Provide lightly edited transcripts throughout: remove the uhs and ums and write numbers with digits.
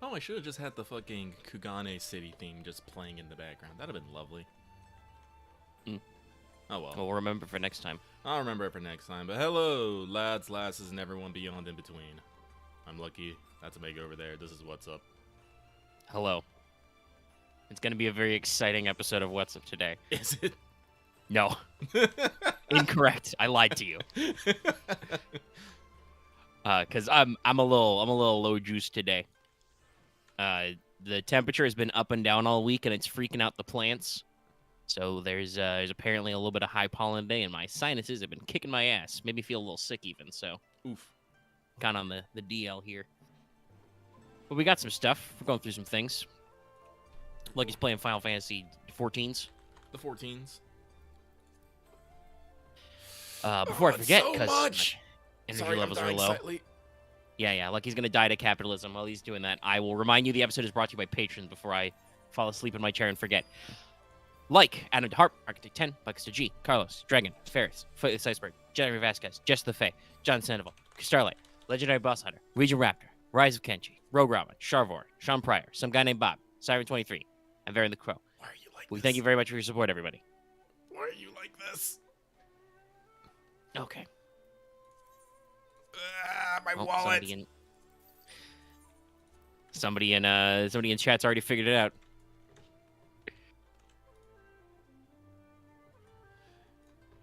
Oh, I should have just had the fucking Kugane City theme just playing in the background. That'd have been lovely. Mm. Oh well. We'll remember for next time. I'll remember it for next time. But hello, lads, lasses, and everyone beyond in between. I'm lucky. That's a make over there. This is What's Up. Hello. It's going to be a very exciting episode of What's Up today. Is it? No. Incorrect. I lied to you. Because I'm a little low juice today. The temperature has been up and down all week, and it's freaking out the plants. So there's apparently a little bit of high pollen today, and my sinuses have been kicking my ass. Made me feel a little sick even. So, Oof. kind of on the DL here. But we got some stuff. We're going through some things. Lucky's playing Final Fantasy 14s. The 14s. Before I forget, so because much. energy Sorry, levels I'm are dying low. slightly. Yeah, Lucky's gonna die to capitalism. While he's doing that, I will remind you the episode is brought to you by patrons before I fall asleep in my chair and forget. Like Adam DeHart, Architect 10, Bucks to G, Carlos, Dragon, Ferris, Footless Iceberg, Jeremy Vasquez, Jess the Fae, John Sandoval, Starlight, Legendary Boss Hunter, Region Raptor, Rise of Kenchi, Rogue Ramen, Charvor, Sean Pryor, some guy named Bob, Siren 23, and Varian the Crow. Why are you like We this? thank you very much for your support, everybody. Why are you like this? Okay. My Oh, wallet. somebody in chat's already figured it out.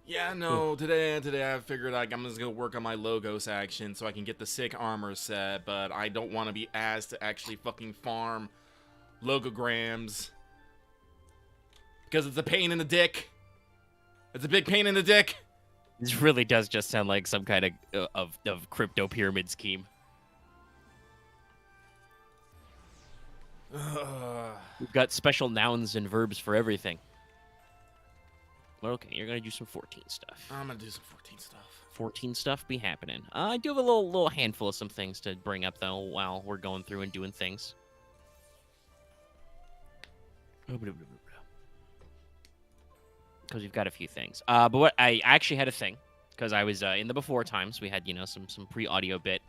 Yeah, no, today I figured like I'm just gonna work on my Logos action so I can get the sick armor set, but I don't want to be asked to actually fucking farm logograms. Because it's a pain in the dick. It's a big pain in the dick. This really does just sound like some kind of crypto pyramid scheme. We've got special nouns and verbs for everything. Well, okay, you're gonna do some 14 stuff. I'm gonna do some 14 stuff. 14 stuff be happening. I do have a little handful of some things to bring up though while we're going through and doing things. Because we've got a few things. But what I actually had a thing because I was in the before times. We had some pre-audio bit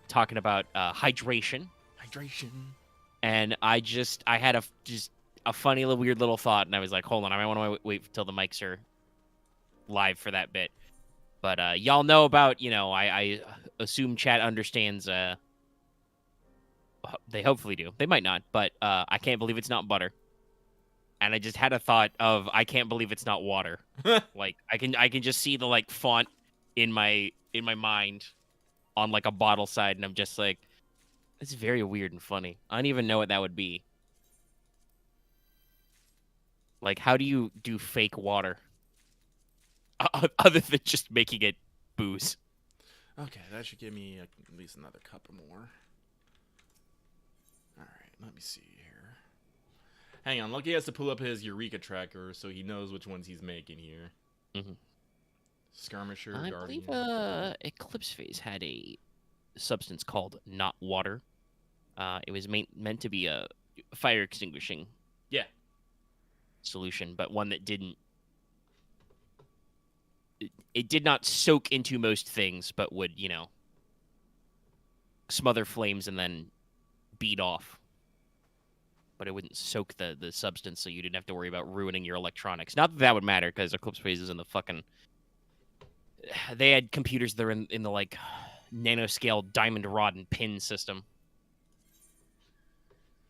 talking about hydration. Hydration. And I had a funny little weird little thought, and I was like, hold on, I might want to wait until the mics are live for that bit. But y'all know about, I assume chat understands. They hopefully do. They might not, but I can't believe it's not butter. And I just had a thought of I can't believe it's not water. Like I can just see the like font in my mind on like a bottle side, and I'm just like, it's very weird and funny. I don't even know what that would be. Like, how do you do fake water? Other than just making it booze. Okay, that should give me at least another cup or more. Alright, let me see here. Hang on, Lucky has to pull up his Eureka tracker so he knows which ones he's making here. Mm-hmm. Skirmisher, I Guardian. believe Eclipse Phase had a substance called not water. It was meant to be a fire extinguishing solution, but one that didn't. It did not soak into most things, but would, smother flames and then beat off. But it wouldn't soak the substance, so you didn't have to worry about ruining your electronics. Not that that would matter, because Eclipse Phase is in the fucking. They had computers that are in the like nanoscale diamond rod and pin system.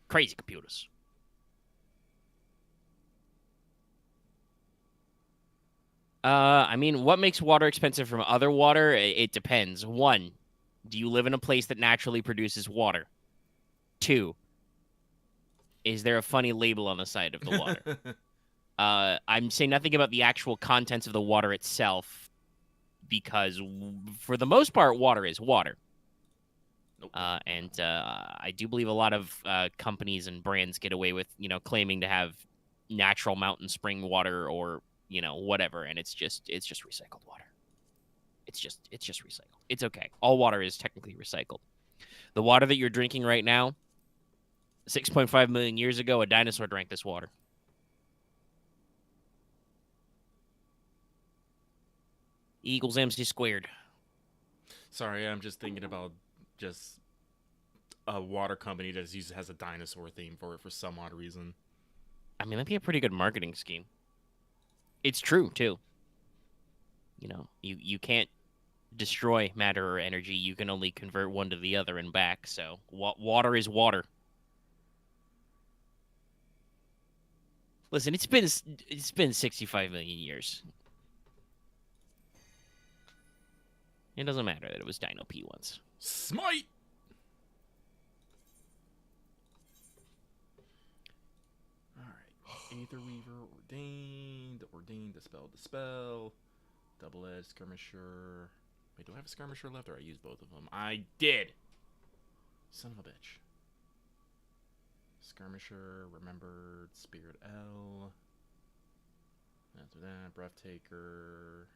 Crazy computers. I mean, what makes water expensive from other water? It depends. 1, do you live in a place that naturally produces water? 2, is there a funny label on the side of the water? I'm saying nothing about the actual contents of the water itself, because for the most part, water is water. Nope. And I do believe a lot of companies and brands get away with, claiming to have natural mountain spring water or, whatever, and it's just recycled water. It's just recycled. It's okay. All water is technically recycled. The water that you're drinking right now, 6.5 million years ago, a dinosaur drank this water. E equals MC squared. Sorry, I'm just thinking about just a water company that has a dinosaur theme for it for some odd reason. I mean, that'd be a pretty good marketing scheme. It's true too. You know, you can't destroy matter or energy. You can only convert one to the other and back. So water is water. Listen, it's been 65 million years. It doesn't matter that it was Dino P once. Smite! Alright. Aether Weaver, Ordained, Dispel. Double-edged Skirmisher. Wait, do I have a Skirmisher left, or I used both of them? I did! Son of a bitch. Skirmisher, Remembered, Spirit L. After that, Breathtaker,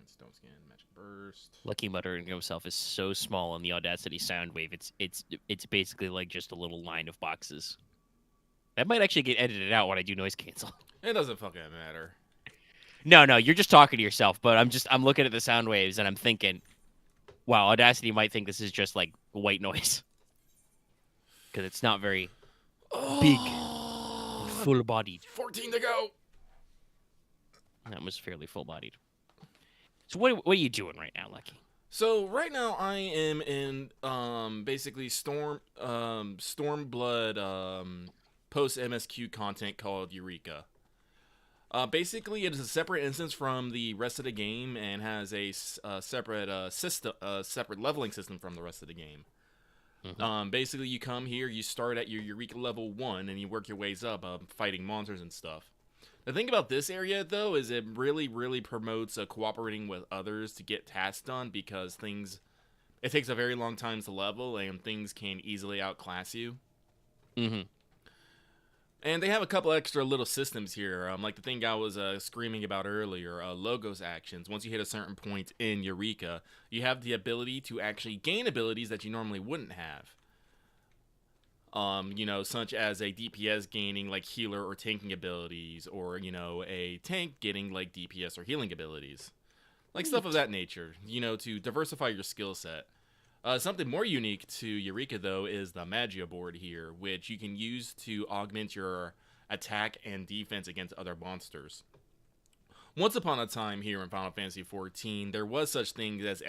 Stone Skin, Magic Burst. Lucky muttering to himself is so small on the Audacity Soundwave. It's basically like just a little line of boxes. That might actually get edited out when I do noise cancel. It doesn't fucking matter. No, you're just talking to yourself. But I'm looking at the sound waves and I'm thinking, wow, Audacity might think this is just like white noise because it's not very big, full-bodied. 14 to go. That was fairly full-bodied. So what are you doing right now, Lucky? So right now I am in basically Stormblood post MSQ content called Eureka. Basically, it is a separate instance from the rest of the game and has a separate separate leveling system from the rest of the game. Mm-hmm. Basically, you come here, you start at your Eureka level 1, and you work your ways up, fighting monsters and stuff. The thing about this area, though, is it really, really promotes cooperating with others to get tasks done because it takes a very long time to level, and things can easily outclass you. Mm-hmm. And they have a couple extra little systems here, like the thing I was screaming about earlier, Logos actions. Once you hit a certain point in Eureka, you have the ability to actually gain abilities that you normally wouldn't have. Such as a DPS gaining, like, healer or tanking abilities, or, a tank getting, like, DPS or healing abilities. Like, stuff of that nature, to diversify your skill set. Something more unique to Eureka, though, is the Magia board here, which you can use to augment your attack and defense against other monsters. Once upon a time here in Final Fantasy XIV, there was such things as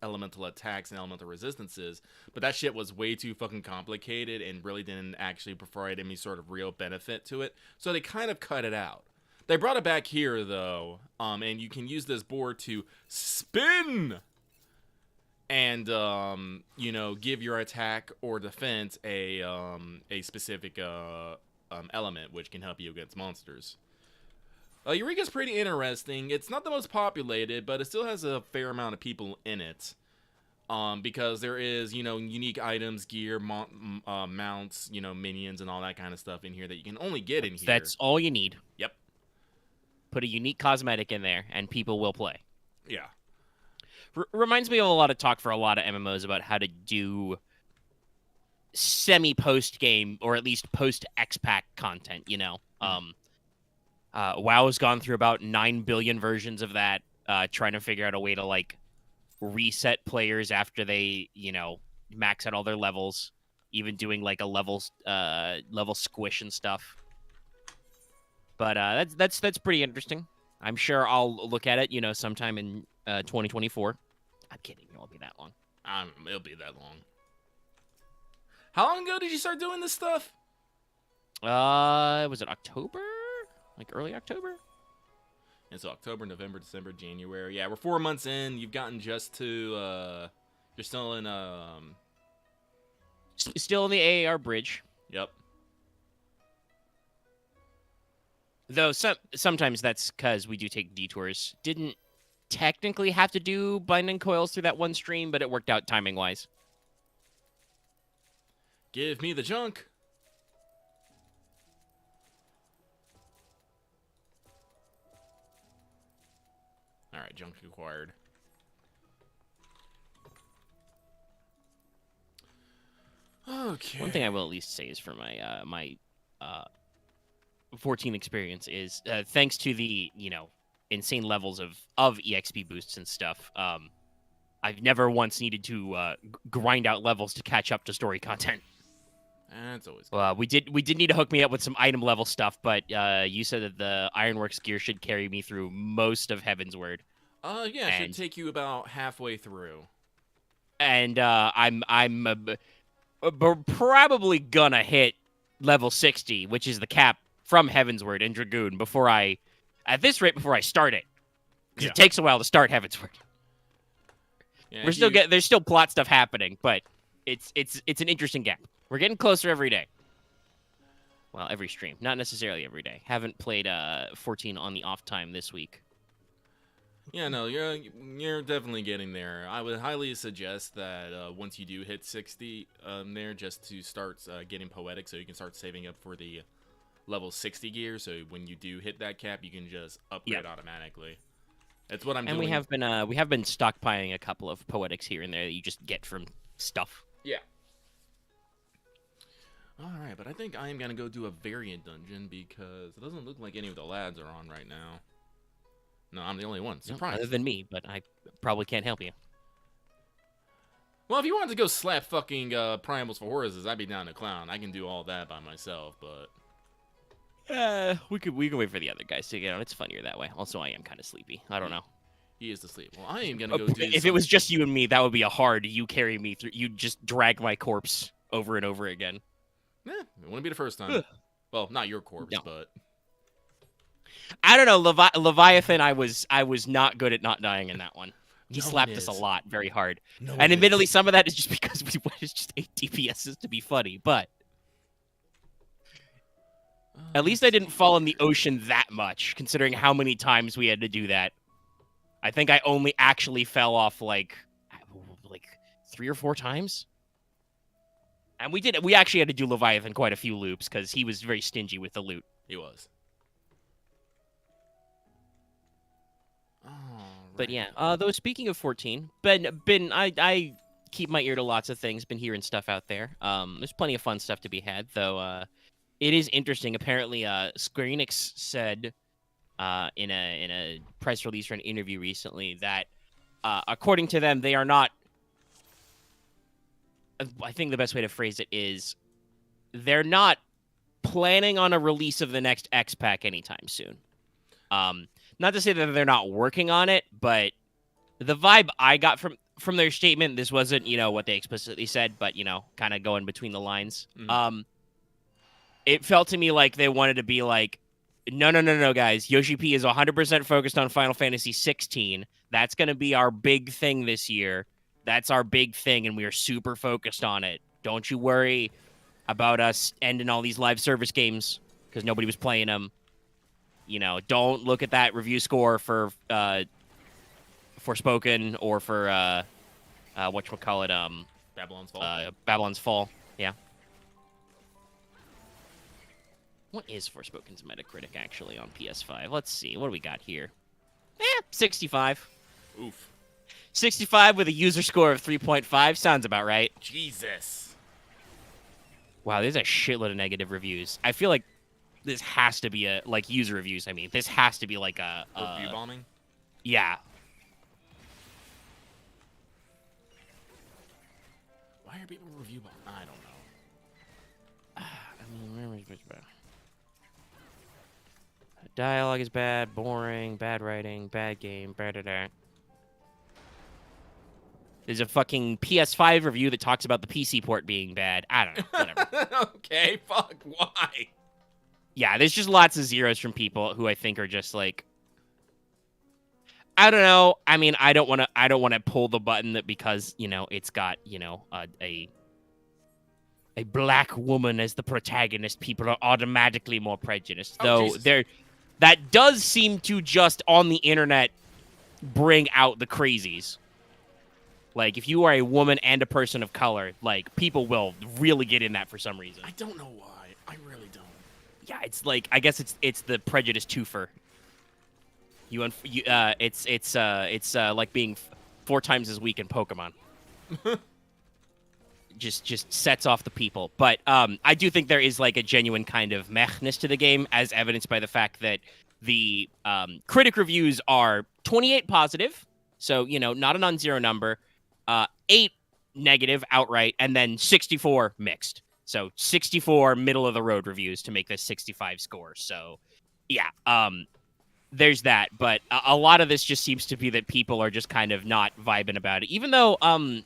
elemental attacks and elemental resistances, but that shit was way too fucking complicated and really didn't actually provide any sort of real benefit to it, so they kind of cut it out. They brought it back here, though, and you can use this board to spin and, give your attack or defense a specific element, which can help you against monsters. Eureka's pretty interesting. It's not the most populated, but it still has a fair amount of people in it. Because there is, unique items, gear, mounts, minions, and all that kind of stuff in here that you can only get in here. That's all you need. Yep. Put a unique cosmetic in there, and people will play. Yeah. Reminds me of a lot of talk for a lot of MMOs about how to do semi-post game or at least post X-Pack content. WoW's gone through about 9 billion versions of that, trying to figure out a way to like reset players after they max out all their levels, even doing like a level squish and stuff. But that's pretty interesting. I'm sure I'll look at it, sometime in 2024. I'm kidding. It won't be that long. It'll be that long. How long ago did you start doing this stuff? Was it October? Like early October? It's October, November, December, January. Yeah, we're 4 months in. You've gotten just to, you're still in, Still in the AAR bridge. Yep. Though sometimes that's because we do take detours. Didn't technically have to do binding coils through that one stream, but it worked out timing-wise. Give me the junk. Alright, junk acquired. Okay. One thing I will at least say is for my 14 experience is thanks to the insane levels of EXP boosts and stuff. I've never once needed to grind out levels to catch up to story content. That's always good. We did need to hook me up with some item level stuff, but you said that the Ironworks gear should carry me through most of Heavensward. Yeah, it should take you about halfway through. And I'm probably gonna hit level 60, which is the cap from Heavensward and Dragoon at this rate before I start it. Because it takes a while to start Heavensward. Yeah, there's still plot stuff happening, but it's an interesting gap. We're getting closer every day. Well, every stream, not necessarily every day. Haven't played 14 on the off time this week. Yeah, no, you're definitely getting there. I would highly suggest that once you do hit 60 there, just to start getting poetic, so you can start saving up for the level 60 gear. So when you do hit that cap, you can just upgrade automatically. That's what I'm doing. And we have been stockpiling a couple of poetics here and there that you just get from stuff. Yeah. All right, but I think I am gonna go do a variant dungeon because it doesn't look like any of the lads are on right now. No, I'm the only one. Surprise. Other than me, but I probably can't help you. Well, if you wanted to go slap fucking Primals for Horses, I'd be down to clown. I can do all that by myself, but... we can wait for the other guys to get on. It's funnier that way. Also, I am kind of sleepy. I don't know. He is asleep. Well, I am gonna go do If it was just you and me, that would be a hard you carry me through. You just drag my corpse over and over again. Yeah, it wouldn't be the first time. Well, not your corpse, but... I don't know, Leviathan, I was not good at not dying in that one. He slapped us a lot, very hard. And admittedly, some of that is just because we wanted just 8 DPSs to be funny, but... At least I didn't fall in the ocean that much, considering how many times we had to do that. I think I only actually fell off, like 3 or 4 times. And we actually had to do Leviathan quite a few loops, because he was very stingy with the loot. He was. But yeah, though speaking of 14, I keep my ear to lots of things, been hearing stuff out there. There's plenty of fun stuff to be had, though it is interesting. Apparently, Square Enix said in a press release or an interview recently that according to them, they are not... I think the best way to phrase it is they're not planning on a release of the next X-Pack anytime soon. Not to say that they're not working on it, but the vibe I got from their statement, this wasn't, what they explicitly said, but, kind of going between the lines. Mm-hmm. It felt to me like they wanted to be like, no, guys. Yoshi P is 100% focused on Final Fantasy 16. That's going to be our big thing this year. That's our big thing, and we are super focused on it. Don't you worry about us ending all these live service games because nobody was playing them. Don't look at that review score for Forspoken or for whatchamacallit, Babylon's Fall. Babylon's Fall. Yeah. What is Forspoken's Metacritic actually on PS5? Let's see. What do we got here? 65. Oof. 65 with a user score of 3.5 sounds about right. Jesus. Wow, there's a shitload of negative reviews. I feel like this has to be user reviews. I mean, this has to be like a review bombing. Yeah. Why are people review bombing? I don't know. Where is it bad? Dialogue is bad, boring, bad writing, bad game, blah. There's a fucking PS5 review that talks about the PC port being bad. I don't know. Whatever. Okay, fuck. Why? Yeah, there's just lots of zeros from people who I think are just like, I don't know. I mean, I don't want to pull the button that because, it's got, a black woman as the protagonist, people are automatically more prejudiced. Though that does seem to just on the internet bring out the crazies. Like, if you are a woman and a person of color, like, people will really get in that for some reason. I don't know why. I really don't. Yeah, it's like, I guess it's the prejudice twofer. It's like being 4 times as weak in Pokemon. just sets off the people. But I do think there is like a genuine kind of mehness to the game, as evidenced by the fact that the critic reviews are 28 positive, so not a non-zero number. 8 negative outright, and then 64 mixed. So 64 middle of the road reviews to make this 65 score. So yeah, there's that. But a lot of this just seems to be that people are just kind of not vibing about it. Even though, oh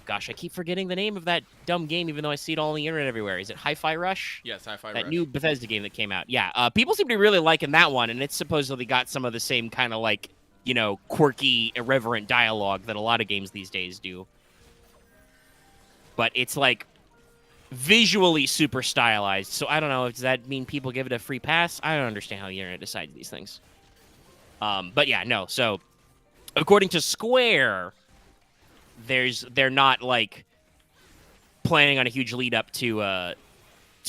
gosh, I keep forgetting the name of that dumb game, even though I see it all on the internet everywhere. Is it Hi-Fi Rush? Yes, Hi-Fi Rush. That new Bethesda game that came out. Yeah, people seem to be really liking that one, and it's supposedly got some of the same kind of like, you know, quirky, irreverent dialogue that a lot of games these days do. But it's like visually super stylized. So I don't know. Does that mean people give it a free pass? I don't understand how the internet decides these things. But yeah, no. So according to Square, they're not like planning on a huge lead up to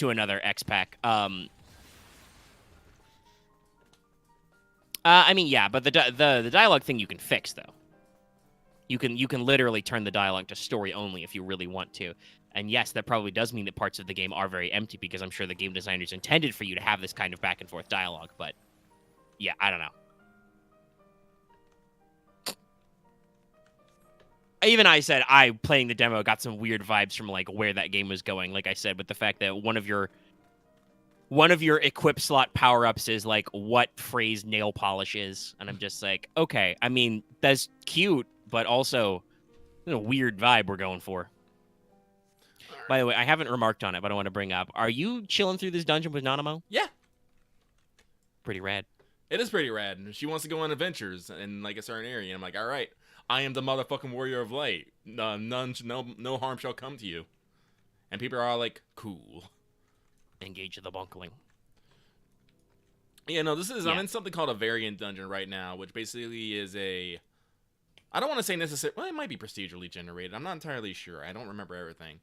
another X-Pack. I mean, yeah, but the dialogue thing you can fix though. You can literally turn the dialogue to story only if you really want to. And yes, that probably does mean that parts of the game are very empty because I'm sure the game designers intended for you to have this kind of back and forth dialogue. But yeah, I don't know. Even I said playing the demo got some weird vibes from like where that game was going. Like I said, with the fact that one of your equip slot power-ups is like what phrase nail polish is, and I'm just like, okay, I mean that's cute, but also a weird vibe we're going for. By the way, I haven't remarked on it, but I want to bring up: are you chilling through this dungeon with Nanamo? Yeah, pretty rad. It is pretty rad. She wants to go on adventures in like a certain area, and I'm like, all right. I am the motherfucking warrior of light. No harm shall come to you. And people are all like, cool. Engage the bunkling. Yeah, no, I'm in something called a variant dungeon right now, which basically is I don't want to say necessarily, well, it might be procedurally generated. I'm not entirely sure. I don't remember everything.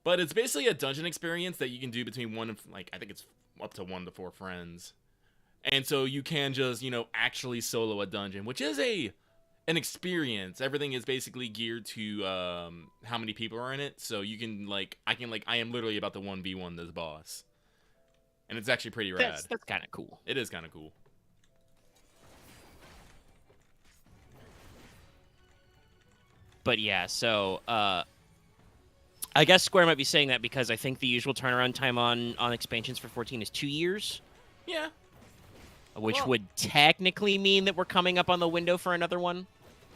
But it's basically a dungeon experience that you can do between I think it's up to 1 to 4 friends. And so you can just, actually solo a dungeon, which is an experience. Everything is basically geared to how many people are in it. So you can I am literally about to 1v1 this boss. And it's actually pretty rad. That's kind of cool. It is kind of cool. But yeah, so I guess Square might be saying that because I think the usual turnaround time on expansions for 14 is 2 years. Yeah. Which would technically mean that we're coming up on the window for another one.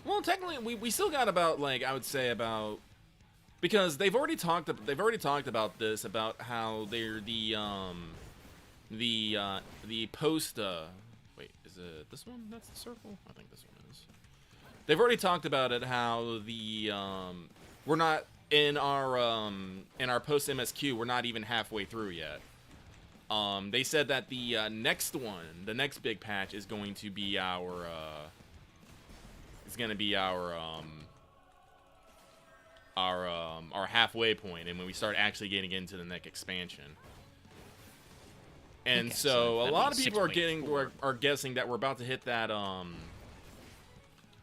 Well, technically, we still got about I would say about, because they've already talked about this, about how they're the post. Wait, is it this one? That's the circle. I think this one is. They've already talked about it, how the we're not in our post MSQ. We're not even halfway through yet. They said that the next big patch is going to be our halfway point, and when we start actually getting into the next expansion. And okay, so a lot of people are guessing that we're about to hit that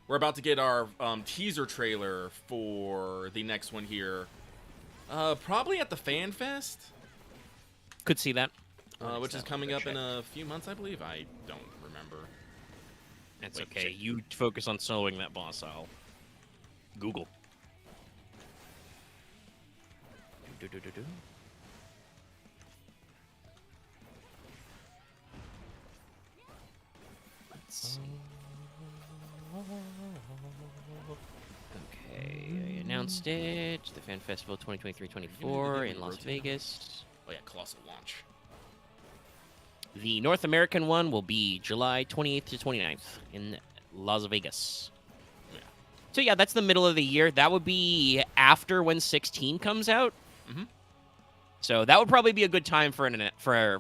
we're about to get our teaser trailer for the next one here. Probably at the Fan Fest. Could see that. Which is coming up in a few months, I believe. I don't remember. That's okay. Check. You focus on soloing that boss. I'll Google. Let's see. Okay, I announced it. The Fan Festival 2023-24 in Las Vegas. Oh yeah, Colossal launch. The North American one will be July 28th to 29th in Las Vegas. Yeah. So yeah, that's the middle of the year. That would be after when 16 comes out. Mm-hmm. So that would probably be a good time for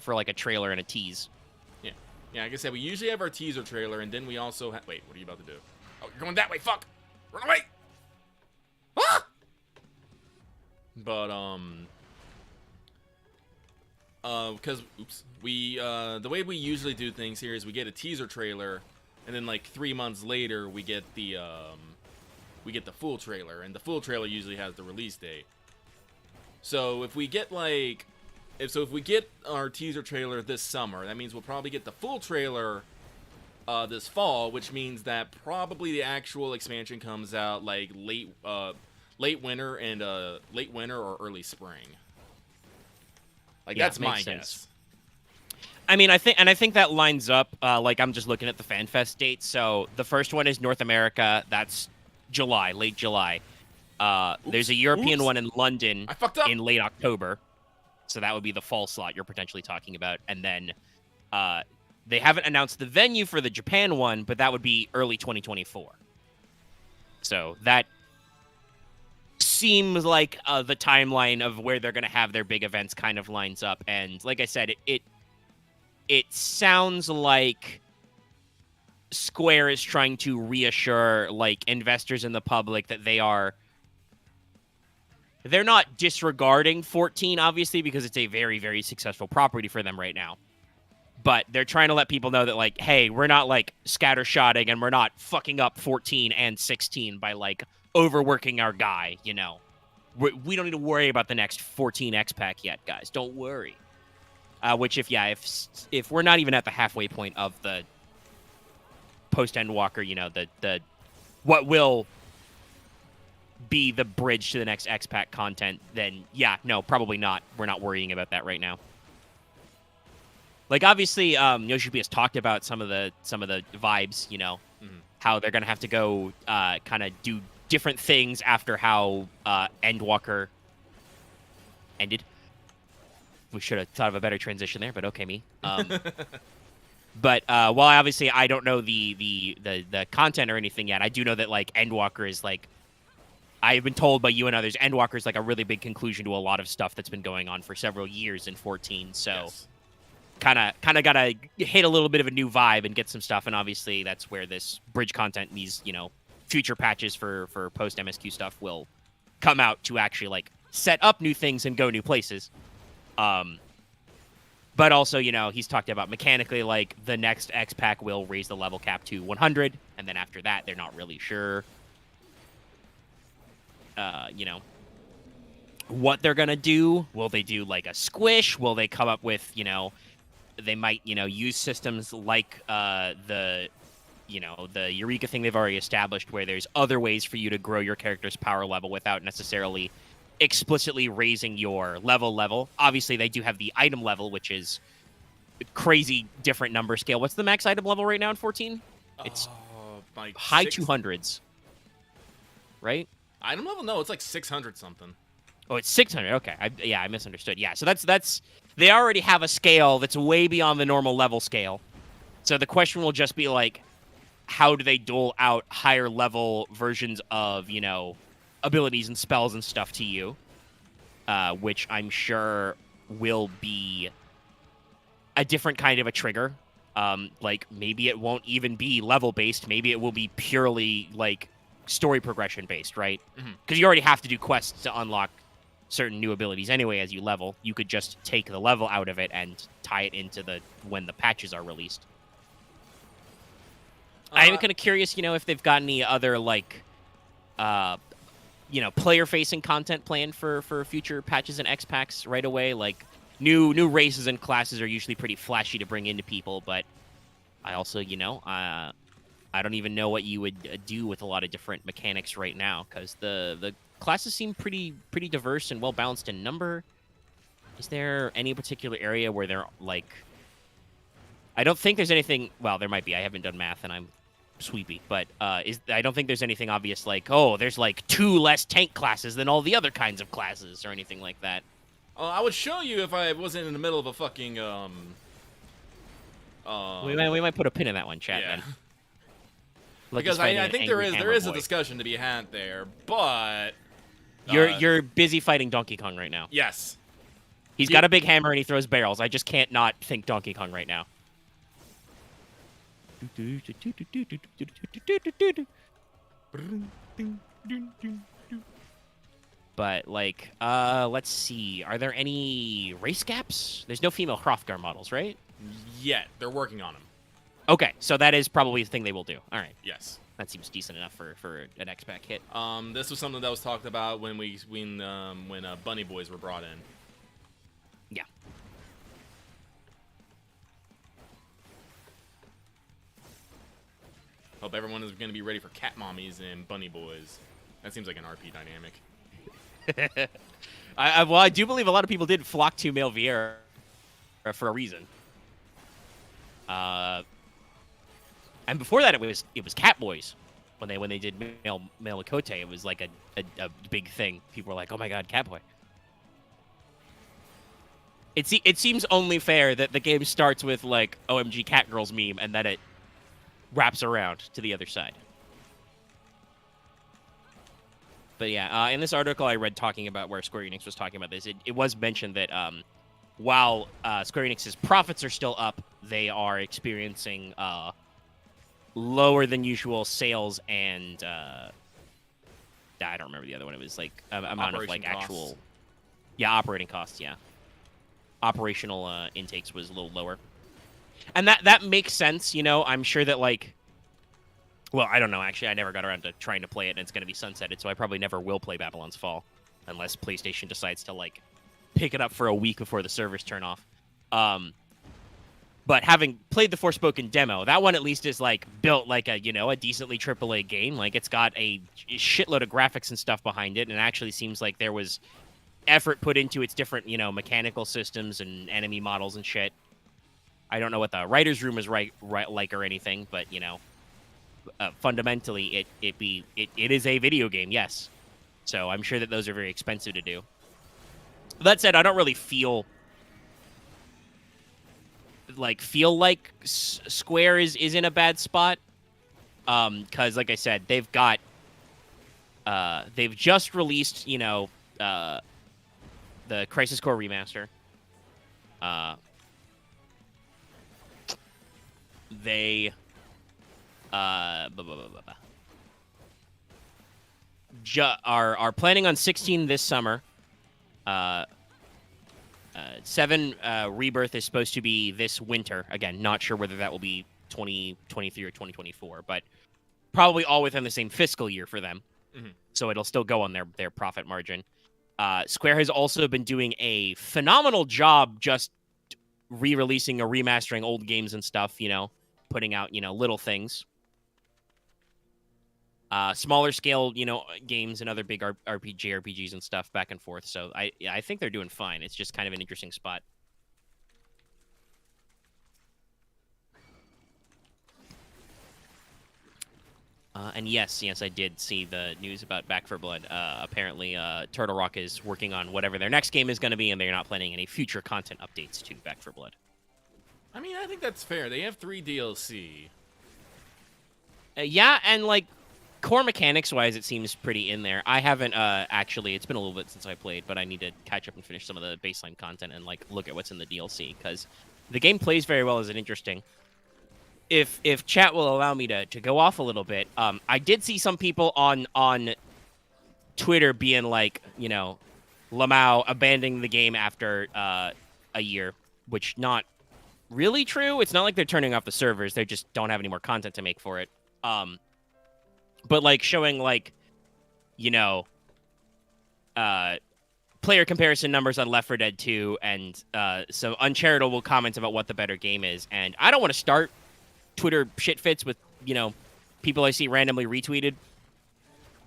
like a trailer and a tease. Yeah. Yeah, like I said, we usually have our teaser trailer, and then we also wait, what are you about to do? Oh, you're going that way, fuck! Run away! Ah! But, because, the way we usually do things here is we get a teaser trailer, and then, 3 months later, we get the full trailer, and the full trailer usually has the release date. So, if we get, if we get our teaser trailer this summer, that means we'll probably get the full trailer this fall, which means that probably the actual expansion comes out like late winter or early spring. Like Yeah, that's my makes sense. guess. I mean, I think that lines up. Like I'm just looking at the FanFest dates. So the first one is North America. That's July, late July. There's a European one in London I fucked up. in late October. So that would be the fall slot you're potentially talking about. And then they haven't announced the venue for the Japan one, but that would be early 2024. So that seems like the timeline of where they're going to have their big events kind of lines up. And like I said, it sounds like Square is trying to reassure like investors and the public that they're not disregarding 14, obviously, because it's a very, very successful property for them right now. But they're trying to let people know that, like, hey, we're not, like, scattershotting and we're not fucking up 14 and 16 by, like, overworking our guy, you know. We don't need to worry about the next 14 X-Pack yet, guys. Don't worry. Which, if we're not even at the halfway point of the post-Endwalker, you know, the what will be the bridge to the next X-Pack content, then yeah, no, probably not. We're not worrying about that right now. Like obviously, Yoshipi has talked about some of the vibes, you know, how they're gonna have to go kind of do different things after how Endwalker ended. We should have thought of a better transition there, but okay, me. But while obviously I don't know the content or anything yet, I do know that like Endwalker is like, I've been told by you and others, Endwalker is like a really big conclusion to a lot of stuff that's been going on for several years in 14. So Yes. kind of got to hit a little bit of a new vibe and get some stuff. And obviously that's where this bridge content and these, you know, future patches for post MSQ stuff will come out to actually like set up new things and go new places. But also, you know, he's talked about mechanically, like the next X-Pack will raise the level cap to 100. And then after that, they're not really sure, you know, what they're going to do. Will they do like a squish? Will they come up with, you know, they might, you know, use systems like the Eureka thing they've already established where there's other ways for you to grow your character's power level without necessarily explicitly raising your level. Obviously, they do have the item level, which is a crazy different number scale. What's the max item level right now in 14? It's like high 200s, right? Item level? No, it's like 600 something. Oh, it's 600. Okay, I misunderstood. Yeah, so that's they already have a scale that's way beyond the normal level scale. So the question will just be like, how do they dole out higher level versions of, you know, abilities and spells and stuff to you, which I'm sure will be a different kind of a trigger. Like maybe it won't even be level based. Maybe it will be purely like story progression based, right? Because you already have to do quests to unlock certain new abilities anyway as you level. You could just take the level out of it and tie it into when the patches are released. I'm kind of curious, you know, if they've got any other like you know, player-facing content planned for future patches and X-Packs right away. Like, new races and classes are usually pretty flashy to bring into people, but I also, you know, I don't even know what you would do with a lot of different mechanics right now, because the classes seem pretty diverse and well-balanced in number. Is there any particular area where they're, like... I don't think there's anything... Well, there might be. I haven't done math, and I'm sweepy, but I don't think there's anything obvious like, oh, there's like 2 less tank classes than all the other kinds of classes or anything like that. I would show you if I wasn't in the middle of a fucking we might put a pin in that one, chat, yeah. man. Because I think there is a discussion to be had there, but you're busy fighting Donkey Kong right now. Yes. He's got a big hammer and he throws barrels. I just can't not think Donkey Kong right now. But like, let's see. Are there any race gaps? There's no female Hrothgar models, right? Yet they're working on them. Okay, so that is probably the thing they will do. All right. Yes. That seems decent enough for an X-Pack hit. This was something that was talked about when Bunny Boys were brought in. Yeah. Hope everyone is going to be ready for cat mommies and bunny boys. That seems like an RP dynamic. Well, I do believe a lot of people did flock to male Vieira for a reason. And before that, it was cat boys. When they did male Makote, it was like a big thing. People were like, "Oh my god, Catboy." It seems only fair that the game starts with like OMG Catgirls meme and then it wraps around to the other side. But yeah, in this article I read talking about where Square Enix was talking about this, it was mentioned that while Square Enix's profits are still up, they are experiencing lower than usual sales and I don't remember the other one. It was like amount of like actual, operating costs. Yeah, operational intakes was a little lower, and that makes sense. You know, I'm sure that like, well, I don't know. Actually, I never got around to trying to play it, and it's going to be sunsetted, so I probably never will play Babylon's Fall unless PlayStation decides to like pick it up for a week before the servers turn off. But having played the Forspoken demo, that one at least is like built like a decently AAA game. Like it's got a shitload of graphics and stuff behind it, and it actually seems like there was effort put into its different mechanical systems and enemy models and shit. I don't know what the writer's room is like or anything, but fundamentally it is a video game, yes. So I'm sure that those are very expensive to do. That said, I don't really feel like Square is in a bad spot, because like I said, they've just released the Crisis Core remaster. They are planning on 16 this summer. 7 Rebirth is supposed to be this winter. Again, not sure whether that will be 2023 or 2024, but probably all within the same fiscal year for them. Mm-hmm. So it'll still go on their profit margin. Square has also been doing a phenomenal job just re-releasing or remastering old games and stuff, putting out, little things. Smaller scale, games and other big JRPGs and stuff back and forth. So I think they're doing fine. It's just kind of an interesting spot. And yes, I did see the news about Back 4 Blood. Apparently, Turtle Rock is working on whatever their next game is going to be, and they're not planning any future content updates to Back 4 Blood. I mean, I think that's fair. They have 3 DLC. Yeah, and like, core mechanics-wise, it seems pretty in there. I haven't actually. It's been a little bit since I played, but I need to catch up and finish some of the baseline content and like look at what's in the DLC, because the game plays very well as an interesting. If chat will allow me to go off a little bit, I did see some people on Twitter being like, Lamau abandoning the game after a year, which not really true. It's not like they're turning off the servers; they just don't have any more content to make for it. But like showing like, player comparison numbers on Left 4 Dead 2 and some uncharitable comments about what the better game is. And I don't want to start Twitter shitfits with, people I see randomly retweeted.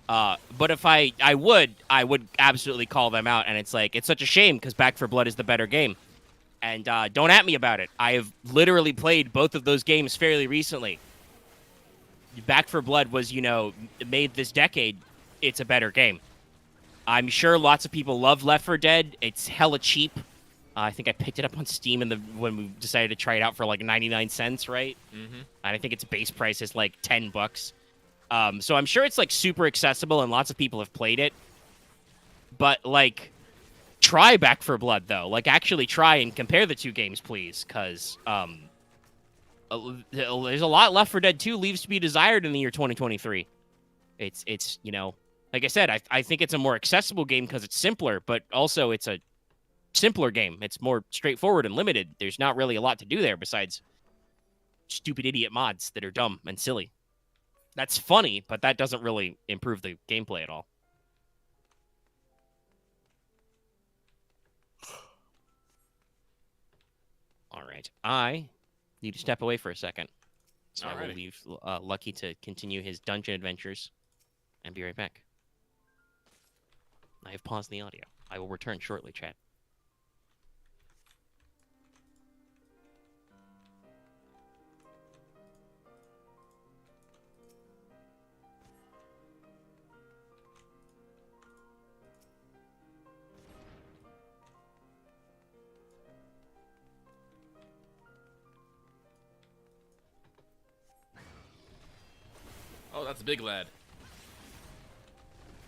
But if I would absolutely call them out. And it's like, it's such a shame because Back 4 Blood is the better game. And don't at me about it. I have literally played both of those games fairly recently. Back 4 Blood was, made this decade. It's a better game. I'm sure lots of people love Left 4 Dead. It's hella cheap. I think I picked it up on Steam when we decided to try it out for like 99 cents, right? Mm-hmm. And I think its base price is like $10. So I'm sure it's like super accessible and lots of people have played it. But like, try Back 4 Blood though. Like, actually try and compare the two games, please, because there's a lot Left 4 Dead 2 leaves to be desired in the year 2023. It's like I said, I think it's a more accessible game because it's simpler, but also it's a simpler game. It's more straightforward and limited. There's not really a lot to do there besides stupid idiot mods that are dumb and silly. That's funny, but that doesn't really improve the gameplay at all. All right. I need to step away for a second. So I will Alrighty. leave Lucky to continue his dungeon adventures and be right back. I have paused the audio. I will return shortly, chat. Oh, that's a big lad.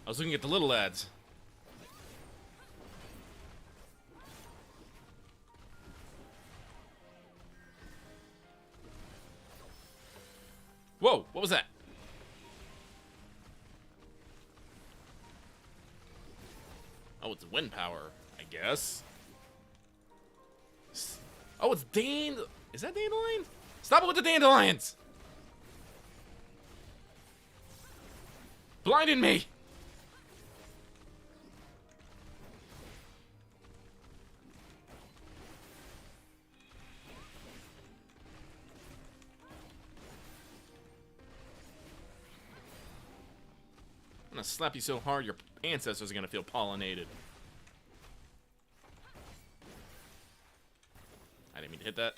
I was looking at the little lads. Whoa, what was that? Oh, it's wind power, I guess. Oh, it's Is that dandelion? Stop it with the dandelions! Blinded me! I'm gonna slap you so hard your ancestors are gonna feel pollinated. I didn't mean to hit that.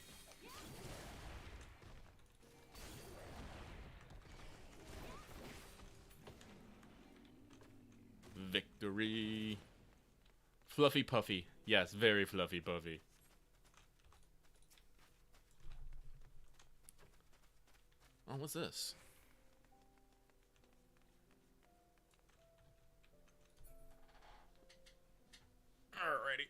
Victory. Fluffy Puffy. Yes, very Fluffy Puffy. Oh, what's this? Alrighty.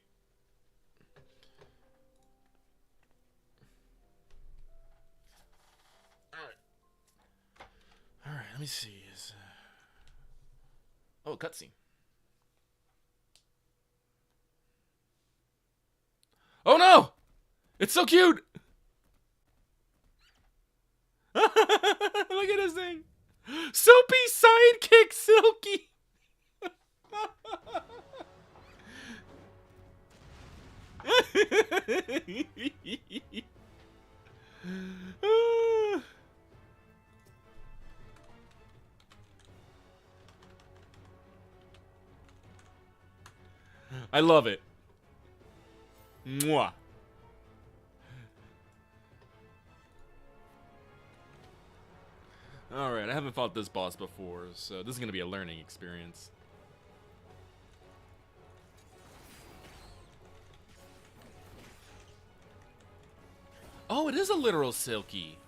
Alright, let me see. Oh, cutscene. Oh no! It's so cute! Look at this thing! Soapy sidekick Silky! I love it. Mwah. Alright, I haven't fought this boss before, so this is going to be a learning experience. Oh, it is a literal Silky.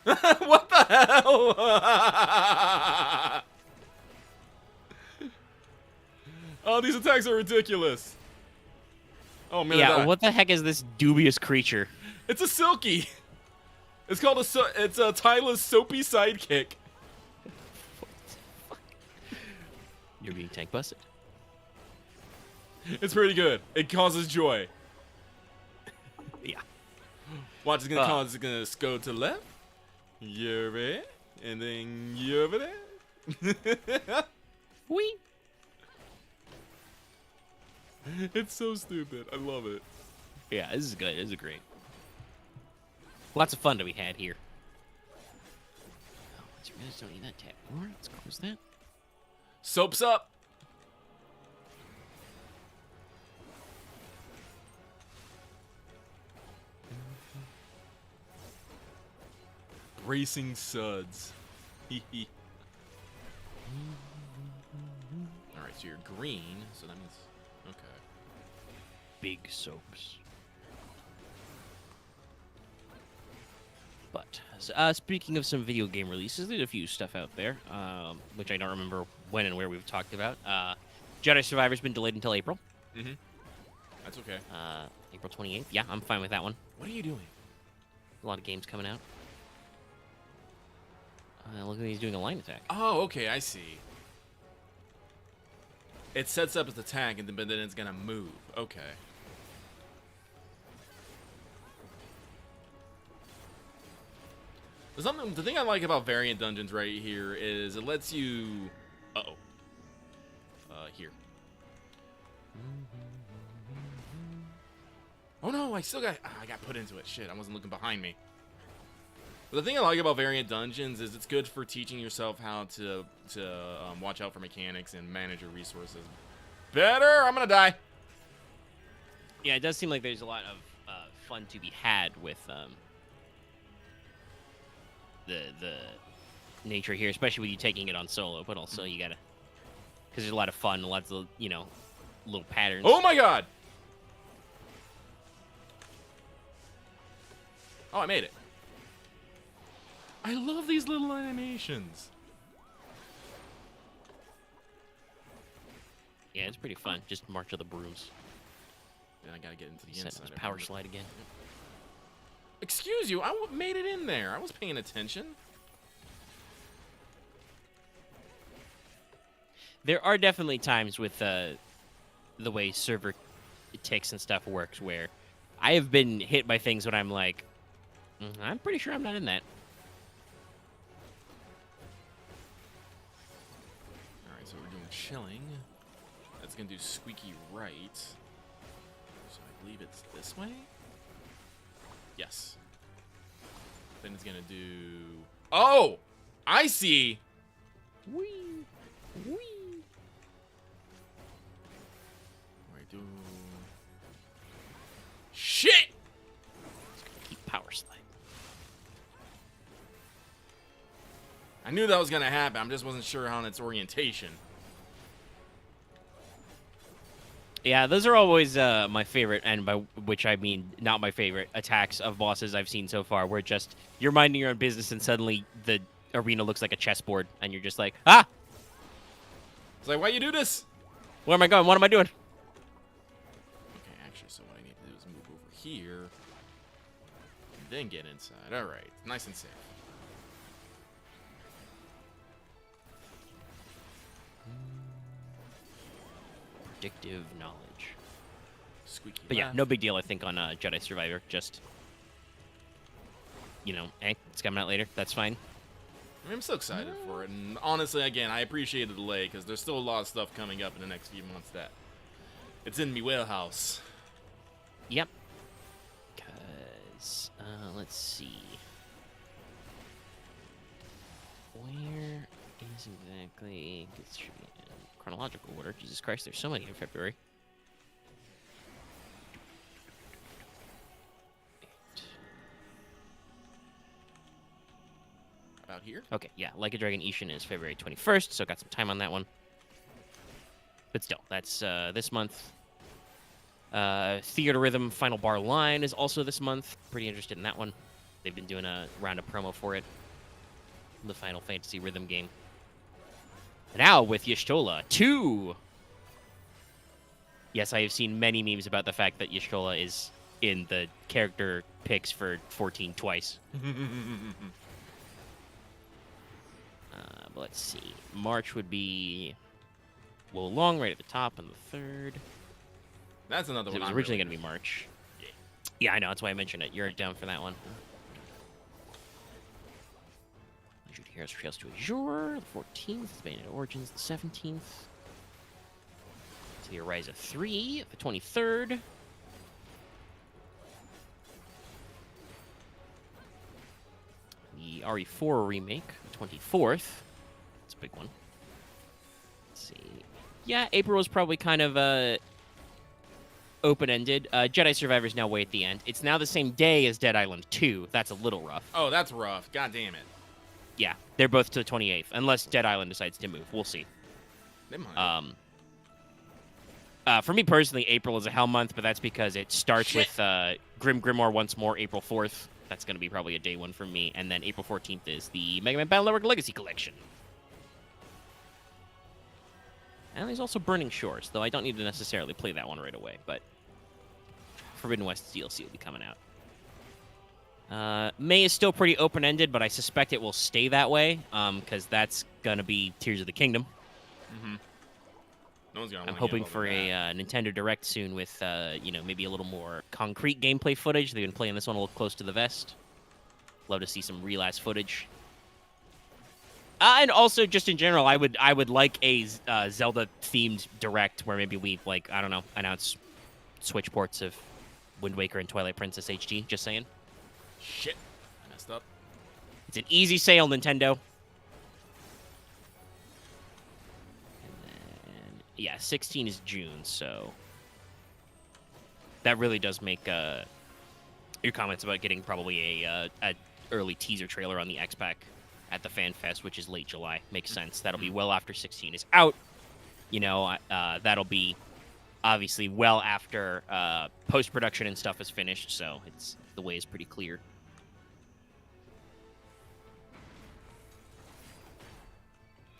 What the hell? Oh, these attacks are ridiculous. Oh man. Yeah, what the heck is this dubious creature? It's a Silky. It's called it's a Tyla's soapy sidekick. You're being tank busted. It's pretty good. It causes joy. Yeah. Watch, it's gonna go to the left. You're over there, and then you're over there. Whee! It's so stupid. I love it. Yeah, this is good. This is great. Lots of fun to be had here. Oh, let's really don't need that tab. Alright, let's close that. Soaps up. Bracing suds. Hee. Alright, so you're green, so that means... Okay. Big soaps. But, speaking of some video game releases, there's a few stuff out there, which I don't remember when and where we've talked about. Jedi Survivor's been delayed until April. Mm-hmm. That's okay. April 28th. Yeah, I'm fine with that one. What are you doing? A lot of games coming out. Look at he's doing a line attack. Oh, okay, I see. It sets up its attack, but then it's gonna move. Okay. The thing I like about variant dungeons right here is it lets you... Uh-oh. Here. Oh no, I got put into it. Shit, I wasn't looking behind me. But the thing I like about variant dungeons is it's good for teaching yourself how to watch out for mechanics and manage your resources better. I'm gonna die. Yeah, it does seem like there's a lot of fun to be had with the nature here, especially with you taking it on solo. But also you gotta, because there's a lot of fun, lots of little patterns. Oh my god! Oh, I made it. I love these little animations. Yeah, it's pretty fun. Just March of the Brooms. Then I gotta get into the Set inside. this power slide again. Excuse you, I made it in there. I was paying attention. There are definitely times with the way server ticks and stuff works where I have been hit by things when I'm like, I'm pretty sure I'm not in that. Alright, so we're doing chilling. That's gonna do squeaky right. So I believe it's this way? Yes. Then it's gonna do... Oh! I see! Whee! Whee! Where do... Shit! It's gonna keep power slide. I knew that was gonna happen. I just wasn't sure on its orientation. Yeah, those are always my favorite, and by which I mean not my favorite, attacks of bosses I've seen so far, where just you're minding your own business and suddenly the arena looks like a chessboard, and you're just like, ah! It's like, why you do this? Where am I going? What am I doing? Okay, actually, so what I need to do is move over here, and then get inside. Alright, nice and safe. Predictive knowledge. Squeaky But yeah, left. no big deal, I think, on Jedi Survivor. Just, it's coming out later. That's fine. I mean, I'm so excited for it, and honestly, again, I appreciate the delay, because there's still a lot of stuff coming up in the next few months that it's in me wheelhouse. Yep. Because, let's see. Where is exactly... It should be in chronological order. Jesus Christ, there's so many in February. About here? Okay, yeah, Like a Dragon Ishin is February 21st, so got some time on that one. But still, that's this month. Theater Rhythm Final Bar Line is also this month. Pretty interested in that one. They've been doing a round of promo for it. The Final Fantasy Rhythm game. Now with Y'shtola 2. Yes, I have seen many memes about the fact that Y'shtola is in the character picks for 14 twice. But let's see. March would be Wo Long right at the top on the 3rd. That's another one. It was I'm originally really going to be March. Yeah, I know. That's why I mentioned it. You're down for that one. Legendary Heroes Trails to Azure, the 14th. Bandit Origins, the 17th. To the Ariza 3, the 23rd. The RE4 remake, the 24th. That's a big one. Let's see. Yeah, April was probably kind of open-ended. Jedi Survivor's now way at the end. It's now the same day as Dead Island 2. That's a little rough. Oh, that's rough. God damn it. Yeah, they're both to the 28th, unless Dead Island decides to move. We'll see. They might. For me personally, April is a hell month, but that's because it starts with Grim Grimoire once more, April 4th. That's going to be probably a day one for me. And then April 14th is the Mega Man Battle Network Legacy Collection. And there's also Burning Shores, though I don't need to necessarily play that one right away, but Forbidden West DLC will be coming out. May is still pretty open-ended, but I suspect it will stay that way, because that's going to be Tears of the Kingdom. Mm-hmm. No one's gonna I'm hoping for a Nintendo Direct soon with, maybe a little more concrete gameplay footage. They've been playing this one a little close to the vest. Love to see some real-ass footage. And also, just in general, I would like a Zelda-themed direct where maybe we, like, I don't know, announce Switch ports of Wind Waker and Twilight Princess HD. Just saying. Shit. Messed up. It's an easy sale, Nintendo. And then, yeah, 16 is June, so that really does make your comments about getting probably a early teaser trailer on the X-Pack at the Fan Fest, which is late July. Makes sense. That'll be well after 16 is out. You know, that'll be obviously well after post-production and stuff is finished, so the way is pretty clear.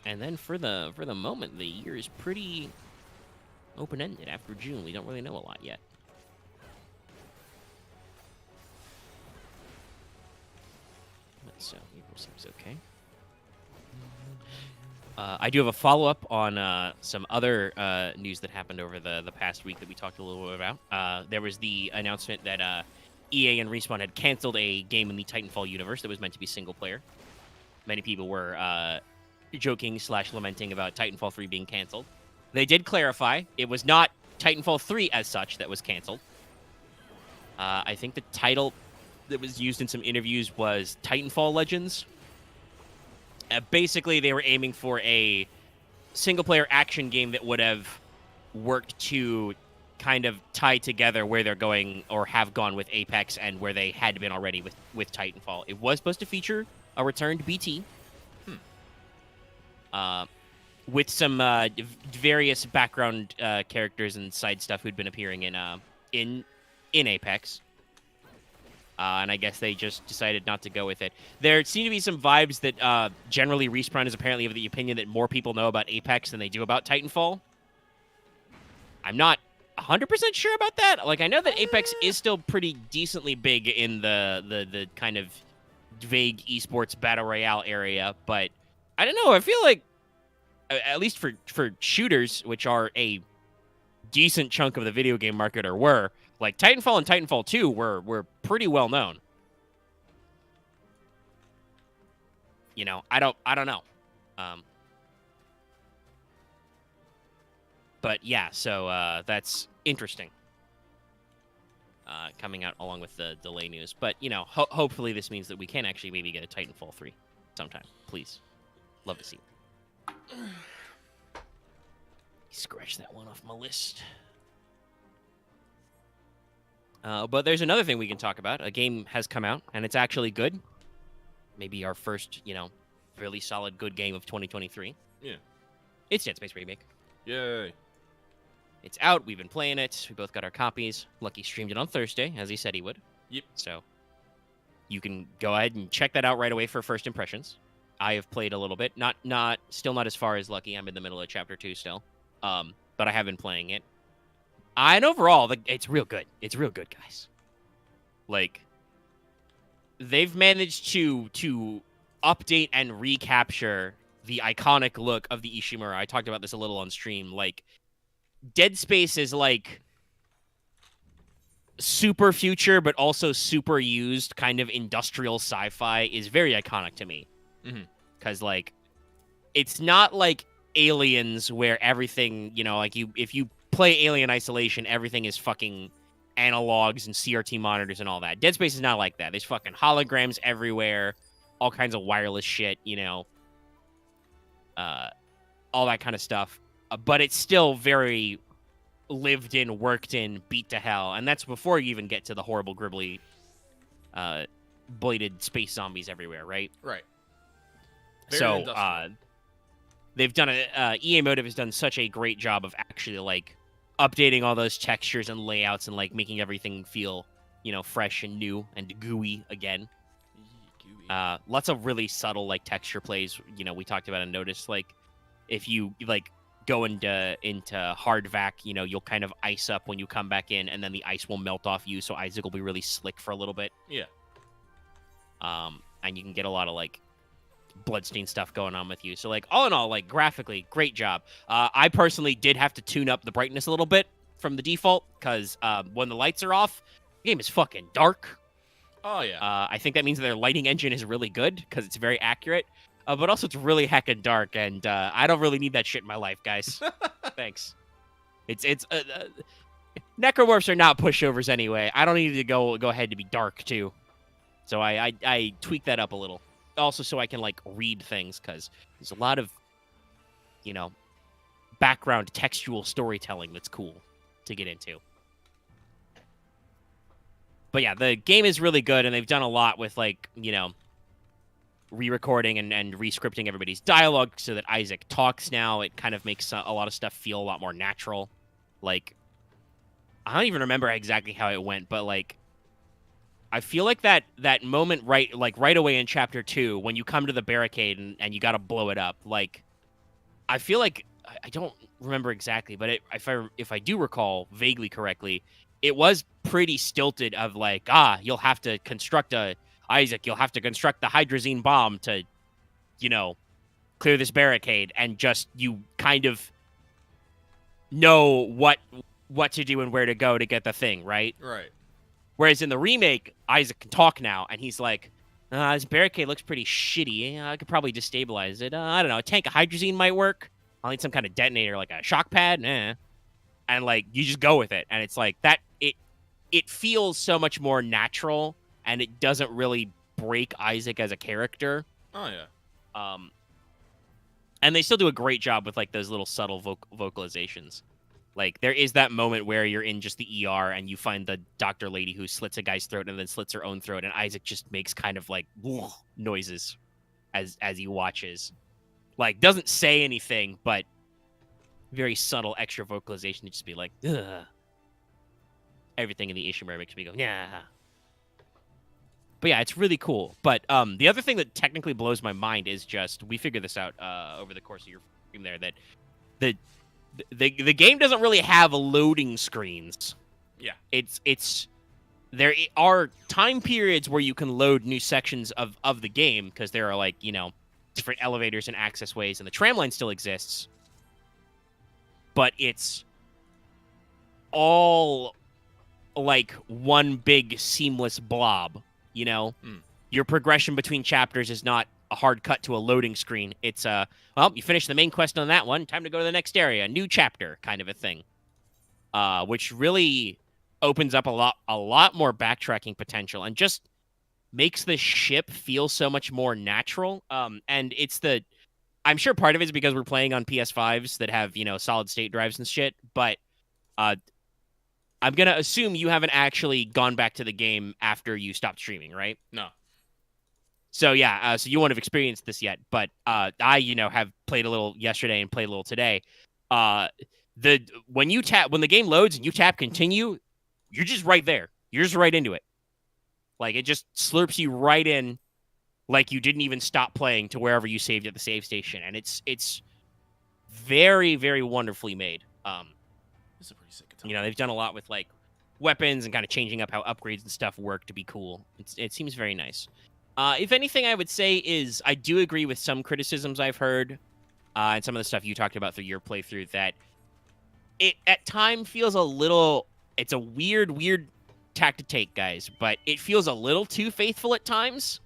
And then for the moment, the year is pretty open-ended. After June, we don't really know a lot yet. So April seems okay. I do have a follow-up on some other news that happened over the past week that we talked a little bit about. There was the announcement that EA and Respawn had canceled a game in the Titanfall universe that was meant to be single-player. Many people were joking / lamenting about Titanfall 3 being canceled. They did clarify it was not Titanfall 3 as such that was canceled. I think the title that was used in some interviews was Titanfall Legends. Basically, they were aiming for a single-player action game that would have worked to kind of tie together where they're going or have gone with Apex and where they had been already with Titanfall. It was supposed to feature a returned BT. With some various background characters and side stuff who'd been appearing in Apex. And I guess they just decided not to go with it. There seem to be some vibes that generally Respawn is apparently of the opinion that more people know about Apex than they do about Titanfall. I'm not 100% sure about that. Like, I know that Apex is still pretty decently big in the kind of vague esports battle royale area, but I don't know. I feel like, at least for shooters, which are a decent chunk of the video game market, or were, like Titanfall and Titanfall 2 were pretty well known. You know, I don't know. But yeah, so that's interesting. Coming out along with the delay news. But, you know, hopefully this means that we can actually maybe get a Titanfall 3 sometime. Please. Love to see it. Scratch that one off my list. But there's another thing we can talk about. A game has come out, and it's actually good. Maybe our first, you know, really solid good game of 2023. Yeah. It's Dead Space Remake. Yay. It's out. We've been playing it. We both got our copies. Lucky streamed it on Thursday, as he said he would. Yep. So you can go ahead and check that out right away for first impressions. I have played a little bit. Still not as far as Lucky. I'm in the middle of Chapter 2 still. But I have been playing it. And overall, it's real good. It's real good, guys. Like, they've managed to update and recapture the iconic look of the Ishimura. I talked about this a little on stream. Like, Dead Space is like super future, but also super used kind of industrial sci-fi is very iconic to me. Because, like, it's not like Aliens where everything, you know, like if you play Alien Isolation, everything is fucking analogs and CRT monitors and all that. Dead Space is not like that. There's fucking holograms everywhere, all kinds of wireless shit, you know, all that kind of stuff. But it's still very lived in, worked in, beat to hell. And that's before you even get to the horrible, gribbly, bladed space zombies everywhere, right? Right. So, they've done EA Motive has done such a great job of actually, like, updating all those textures and layouts and, like, making everything feel, you know, fresh and new and gooey again. Lots of really subtle, like, texture plays, you know, we talked about and noticed, like, if you, like, go into hard vac, you know, you'll kind of ice up when you come back in, and then the ice will melt off you, so Isaac will be really slick for a little bit. Yeah. And you can get a lot of, like, bloodstain stuff going on with you. So, like, all in all, like, graphically, great job. I personally did have to tune up the brightness a little bit from the default, because when the lights are off, the game is fucking dark. Oh yeah. I think that means their lighting engine is really good because it's very accurate, but also it's really heckin' dark, and I don't really need that shit in my life, guys. Thanks. It's necromorphs are not pushovers anyway. I don't need to go ahead to be dark too, so I tweak that up a little. Also, so I can like read things because there's a lot of background textual storytelling that's cool to get into. But yeah, the game is really good, and they've done a lot with, like, re-recording and re-scripting everybody's dialogue so that Isaac talks now. It kind of makes a lot of stuff feel a lot more natural. Like, I don't even remember exactly how it went, but, like, I feel like that moment right away in Chapter 2, when you come to the barricade and you gotta blow it up, like, I feel like, I don't remember exactly, but if I do recall vaguely correctly, it was pretty stilted of like, you'll have to construct Isaac, you'll have to construct the hydrazine bomb to, clear this barricade, and just you kind of know what to do and where to go to get the thing, right? Right. Whereas in the remake, Isaac can talk now, and he's like, this barricade looks pretty shitty. I could probably destabilize it. I don't know, a tank of hydrazine might work. I'll need some kind of detonator, like a shock pad. And, like, you just go with it. And it's like that. It feels so much more natural, and it doesn't really break Isaac as a character. Oh, yeah. And they still do a great job with, like, those little subtle vocalizations. Like, there is that moment where you're in just the ER, and you find the doctor lady who slits a guy's throat and then slits her own throat, and Isaac just makes kind of, like, noises as he watches. Like, doesn't say anything, but very subtle extra vocalization to just be like, ugh. Everything in the Ishimura makes me go, yeah. But yeah, it's really cool. But the other thing that technically blows my mind is just, we figured this out over the course of your stream there, that the game doesn't really have loading screens. Yeah. It's there are time periods where you can load new sections of the game, because there are, like, different elevators and access ways, and the tram line still exists. But it's all like one big seamless blob, Your progression between chapters is not a hard cut to a loading screen. It's you finish the main quest on that one, time to go to the next area, new chapter kind of a thing. Which really opens up a lot more backtracking potential and just makes the ship feel so much more natural. And I'm sure part of it is because we're playing on PS5s that have, solid state drives and shit, but I'm going to assume you haven't actually gone back to the game after you stopped streaming, right? No. So, yeah, so you won't have experienced this yet, but I, have played a little yesterday and played a little today. When the game loads and you tap continue, you're just right there. You're just right into it. Like, it just slurps you right in, like you didn't even stop playing, to wherever you saved at the save station. And it's very, very wonderfully made. This is a pretty sick guitar. They've done a lot with, like, weapons and kind of changing up how upgrades and stuff work to be cool. It seems very nice. If anything, I would say is I do agree with some criticisms I've heard, and some of the stuff you talked about through your playthrough, that it at time feels a little, it's a weird tack to take, guys, but it feels a little too faithful at times,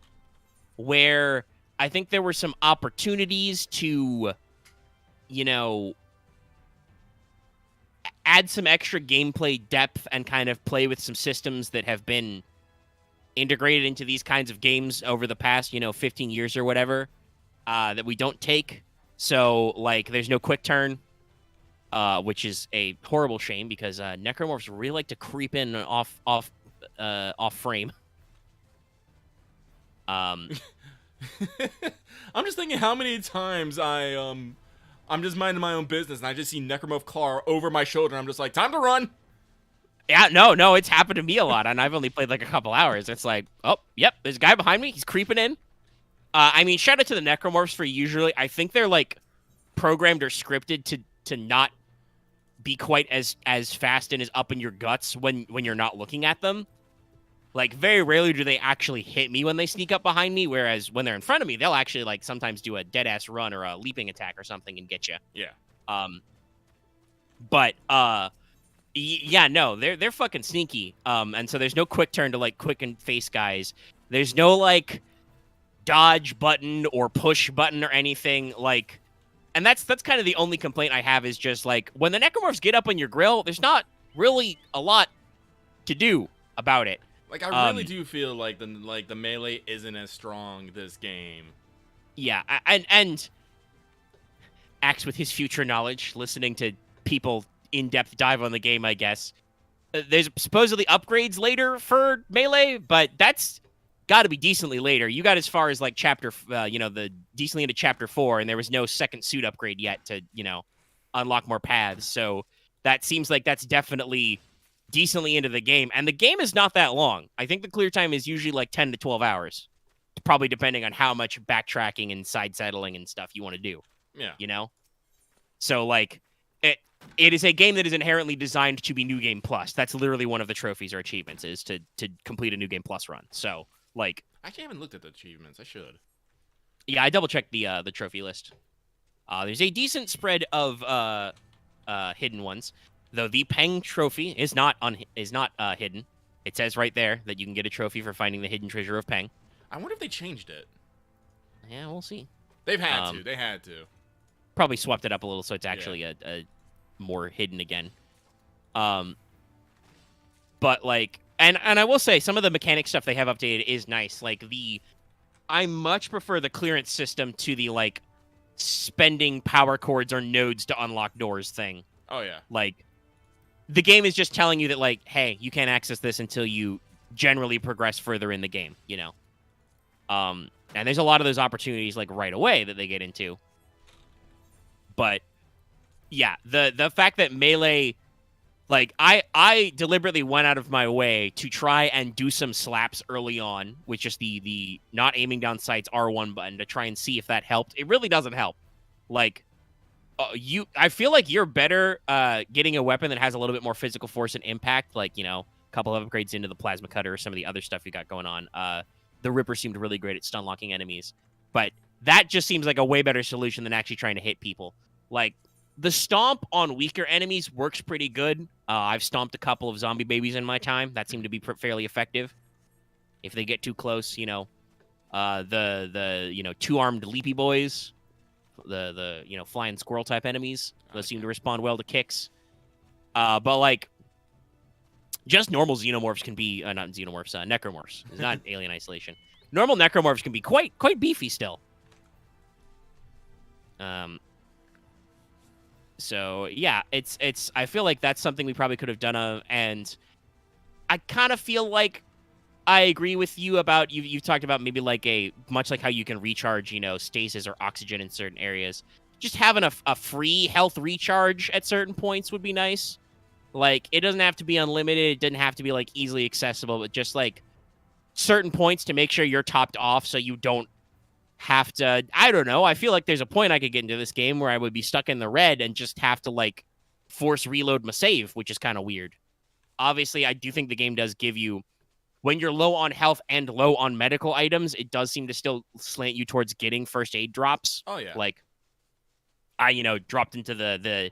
where I think there were some opportunities to, add some extra gameplay depth and kind of play with some systems that have been integrated into these kinds of games over the past, 15 years or whatever, that we don't take. So, like, there's no quick turn, which is a horrible shame, because necromorphs really like to creep in off frame. I'm just thinking how many times I'm just minding my own business, and I just see Necromorph Car over my shoulder, and I'm just like, time to run! Yeah, no, it's happened to me a lot, and I've only played like a couple hours. It's like, oh, yep, there's a guy behind me, he's creeping in. I mean, shout out to the Necromorphs for usually, I think they're, like, programmed or scripted to not be quite as fast and as up in your guts when you're not looking at them. Like, very rarely do they actually hit me when they sneak up behind me, whereas when they're in front of me, they'll actually, like, sometimes do a dead-ass run or a leaping attack or something and get you. Yeah. But, Yeah, no, they're fucking sneaky. And so there's no quick turn to like quick and face guys. There's no like dodge button or push button or anything like. And that's kind of the only complaint I have is just like when the necromorphs get up on your grill, there's not really a lot to do about it. Like, I really do feel like the melee isn't as strong this game. Yeah, and Axe with his future knowledge, listening to people in-depth dive on the game, I guess. There's supposedly upgrades later for melee, but that's got to be decently later. You got as far as like chapter, the decently into chapter 4, and there was no second suit upgrade yet to, unlock more paths. So that seems like that's definitely decently into the game. And the game is not that long. I think the clear time is usually like 10 to 12 hours, probably depending on how much backtracking and side settling and stuff you want to do. Yeah. So like it is a game that is inherently designed to be New Game Plus. That's literally one of the trophies or achievements is to complete a New Game Plus run. So like, I actually haven't looked at the achievements. I should. Yeah, I double checked the trophy list. There's a decent spread of hidden ones, though the Peng trophy is not hidden. It says right there that you can get a trophy for finding the hidden treasure of Peng. I wonder if they changed it. Yeah, we'll see. They've had to. They had to. Probably swapped it up a little so it's actually a more hidden again. But like, and I will say some of the mechanic stuff they have updated is nice. Like I much prefer the clearance system to the like spending power cords or nodes to unlock doors thing. Oh yeah. Like the game is just telling you that like, hey, you can't access this until you generally progress further in the game, And there's a lot of those opportunities like right away that they get into. But yeah, the fact that melee, like I deliberately went out of my way to try and do some slaps early on with just the not aiming down sights R1 button to try and see if that helped. It really doesn't help. Like I feel like you're better getting a weapon that has a little bit more physical force and impact, like, a couple of upgrades into the plasma cutter or some of the other stuff you got going on. The Ripper seemed really great at stun locking enemies, but that just seems like a way better solution than actually trying to hit people. Like, the stomp on weaker enemies works pretty good. I've stomped a couple of zombie babies in my time. That seemed to be fairly effective. If they get too close, the two-armed leapy boys, the flying squirrel type enemies, those seem to respond well to kicks. But like, just normal xenomorphs can be not xenomorphs, necromorphs. It's not Alien Isolation. Normal necromorphs can be quite beefy still. So yeah, it's. I feel like that's something we probably could have done. And I kind of feel like I agree with you about you've talked about maybe like much like how you can recharge, stasis or oxygen in certain areas. Just having a free health recharge at certain points would be nice. Like, it doesn't have to be unlimited. It doesn't have to be like easily accessible, but just like certain points to make sure you're topped off so you don't have to, I don't know. I feel like there's a point I could get into this game where I would be stuck in the red and just have to like force reload my save, which is kind of weird. Obviously, I do think the game does give you, when you're low on health and low on medical items, it does seem to still slant you towards getting first aid drops. Oh yeah. Like, I dropped into the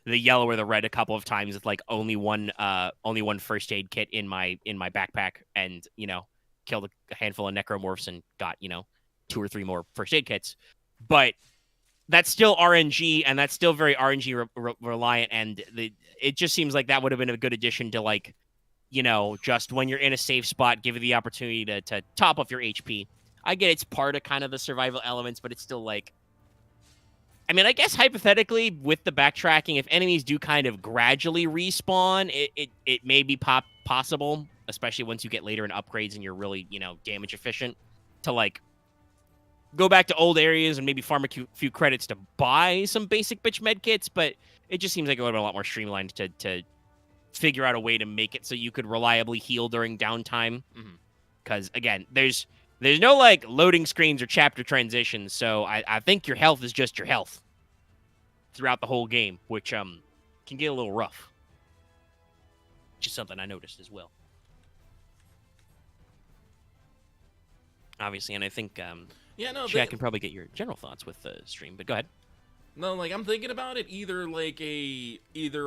yellow or the red a couple of times with like only one first aid kit in my backpack, and killed a handful of necromorphs and got 2 or 3 more first aid kits. But that's still RNG, and that's still very RNG reliant, and it just seems like that would have been a good addition to like just when you're in a safe spot, give you the opportunity to top off your HP. I get it's part of kind of the survival elements, but it's still like, I mean, I guess hypothetically with the backtracking, if enemies do kind of gradually respawn, it may be possible, especially once you get later in upgrades and you're really, damage efficient, to like go back to old areas and maybe farm a few credits to buy some basic bitch med kits. But it just seems like it would have been a lot more streamlined to figure out a way to make it so you could reliably heal during downtime. Because again, there's no like loading screens or chapter transitions, so I think your health is just your health throughout the whole game, which can get a little rough. Which is something I noticed as well. Obviously, and I think Jack can probably get your general thoughts with the stream, but go ahead. No, like I'm thinking about it, either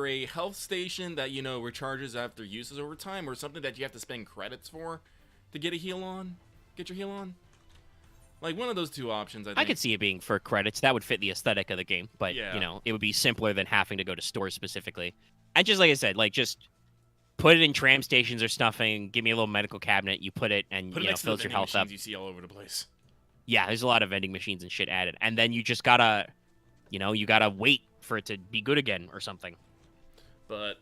a health station that recharges after uses over time, or something that you have to spend credits for to get get your heal on. Like one of those two options, I I think. could see it being for credits. That would fit the aesthetic of the game, but Yeah. it would be simpler than having to go to stores specifically. And just like I said, like just put it in tram stations or stuffing. Give me a little medical cabinet. You put it and Put it next to the fills your vending health up. machines you see all over the place. Yeah, there's a lot of vending machines and shit added, and then you just gotta, you gotta wait for it to be good again or something. But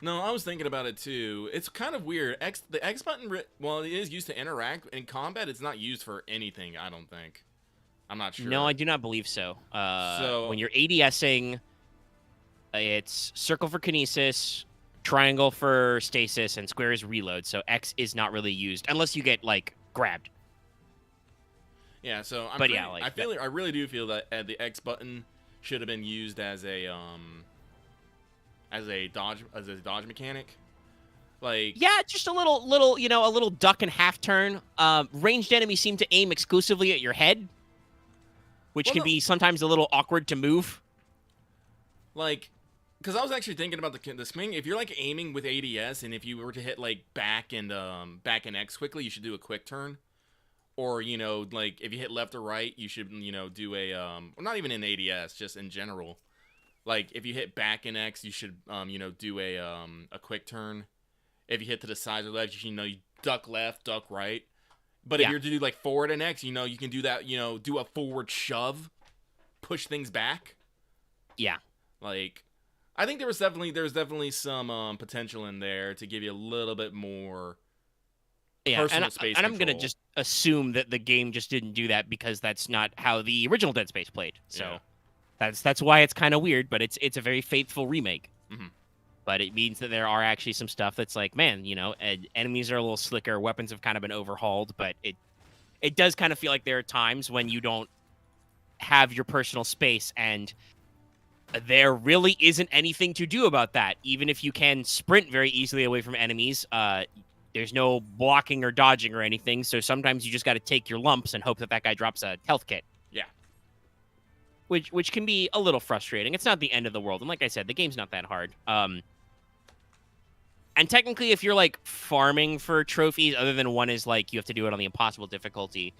no, I was thinking about it too. It's kind of weird. The X button, well, it is used to interact in combat. It's not used for anything. I don't think. I'm not sure. No, I do not believe so. So When you're ADSing, it's circle for kinesis, triangle for stasis, and square is reload. So X is not really used unless you get like grabbed. yeah, so I really do feel that the X button should have been used as a dodge mechanic. Like Yeah, just a little, a little duck and half turn. Ranged enemies seem to aim exclusively at your head, which can be sometimes a little awkward to move. Like, because I was actually thinking about the swing. If you're like aiming with ADS, and if you were to hit like back and X quickly, you should do a quick turn. Or like if you hit left or right, you should do a well, not even in ADS, just in general. Like if you hit back and X, you should do a quick turn. If you hit to the side or left, you duck left, duck right. But if you're to do like forward and X, you can do that. Do a forward shove, push things back. Yeah. Like, I think there's definitely some potential in there to give you a little bit more. Yeah, space and I'm control. gonna just assume that the game just didn't do that because that's not how the original Dead Space played. So that's why it's kind of weird, but it's a very faithful remake. Mm-hmm. But it means that there are actually some stuff that's like, man, enemies are a little slicker, weapons have kind of been overhauled, but it does kind of feel like there are times when you don't have your personal space, and there really isn't anything to do about that. Even if you can sprint very easily away from enemies, there's no blocking or dodging or anything, so sometimes you just got to take your lumps and hope that guy drops a health kit. Yeah. Which can be a little frustrating. It's not the end of the world, and like I said, the game's not that hard. And technically, if you're like farming for trophies, other than one is like you have to do it on the impossible difficulty.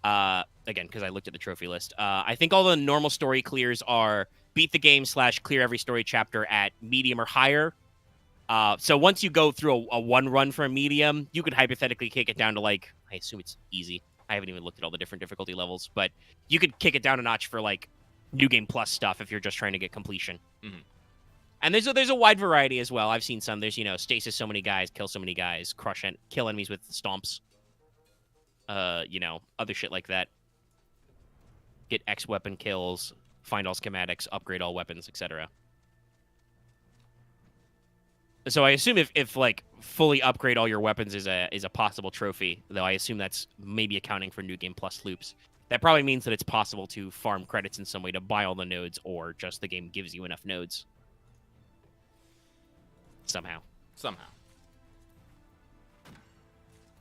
Again, because I looked at the trophy list, I think all the normal story clears are beat the game / clear every story chapter at medium or higher. So once you go through a one run for a medium, you could hypothetically kick it down to like, I assume it's easy. I haven't even looked at all the different difficulty levels, but you could kick it down a notch for like New Game Plus stuff if you're just trying to get completion. Mm-hmm. And there's a wide variety as well. I've seen some. There's stasis so many guys, kill so many guys, kill enemies with stomps. Other shit like that. Get X weapon kills, find all schematics, upgrade all weapons, etc. So I assume if like fully upgrade all your weapons is a possible trophy, though I assume that's maybe accounting for New Game Plus loops. That probably means that it's possible to farm credits in some way to buy all the nodes, or just the game gives you enough nodes. Somehow.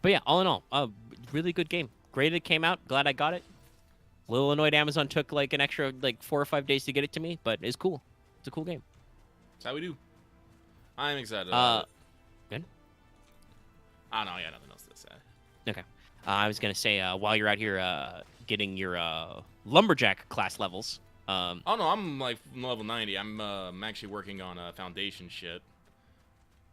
But yeah, all in all, a really good game. Great it came out. Glad I got it. A little annoyed Amazon took like an extra 4 or 5 days to get it to me, but it's cool. It's a cool game. That's how we do. I'm excited about it. Good? Oh, no, yeah, nothing else to say. Okay. I was going to say, while you're out here getting your lumberjack class levels. Oh, no, I'm like level 90. I'm actually working on foundation shit.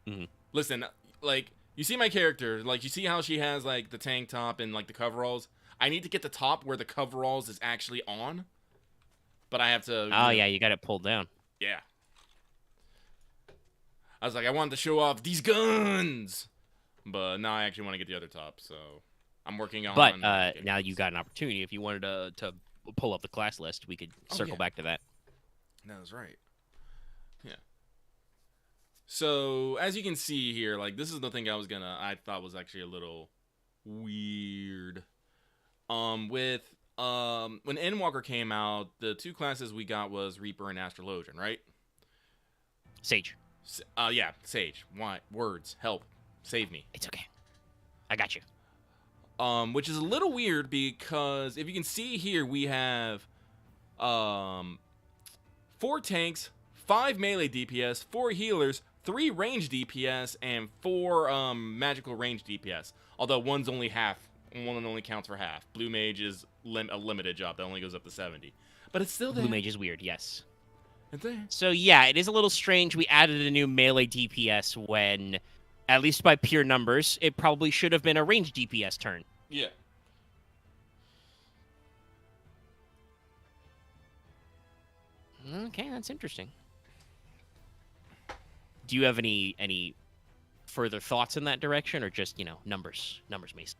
Mm-hmm. Listen, like, you see my character. Like, you see how she has, like, the tank top and, like, the coveralls? I need to get the top where the coveralls is actually on. But I have to... yeah, you got it pulled down. Yeah. I was like, I wanted to show off these guns! But now I actually want to get the other top, so... I'm working on... But now you got an opportunity. If you wanted to pull up the class list, we could circle back to that. That was right. Yeah. So, as you can see here, like, this is the thing I thought was actually a little weird. When Endwalker came out, the two classes we got was Reaper and Astrologian, right? Sage. Yeah, Sage. Why? Words. Help. Save me. It's okay. I got you. Which is a little weird because if you can see here, we have Um, 4 tanks, 5 melee DPS, 4 healers, 3 range DPS, and 4 magical range DPS. Although one's only half, one only counts for half. Blue Mage is a limited job that only goes up to 70. But it's still there. Blue Mage is weird, yes. It's there. So yeah, it is a little strange we added a new melee DPS when, at least by pure numbers, it probably should have been a range DPS turn. Yeah. Okay, that's interesting. Do you have any further thoughts in that direction, or just, numbers, Mason?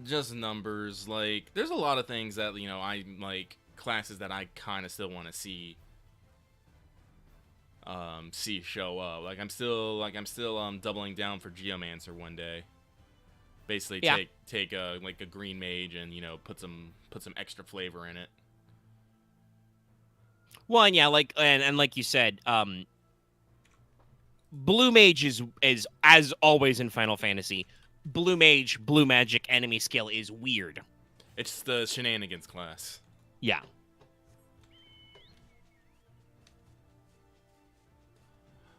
Just numbers. Like, there's a lot of things that, I like, classes that I kind of still want to see show up. Like, I'm still doubling down for Geomancer one day. Basically, yeah. take a green mage and put some extra flavor in it. Well, and yeah, like you said, Blue Mage is as always in Final Fantasy. Blue Mage, Blue Magic enemy skill is weird. It's the shenanigans class. Yeah.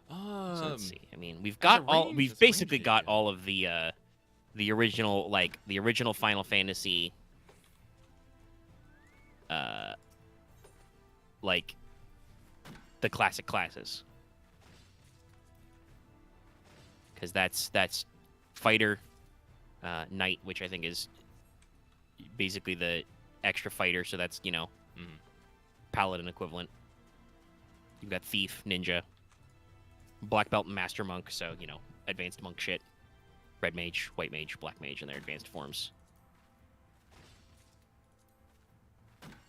So let's see. I mean, we've basically got all of the original Final Fantasy like the classic classes. Because that's fighter, knight, which I think is basically the extra fighter, so that's, paladin equivalent. You've got thief, ninja, black belt, and master monk, so, advanced monk shit. Red mage, white mage, black mage in their advanced forms.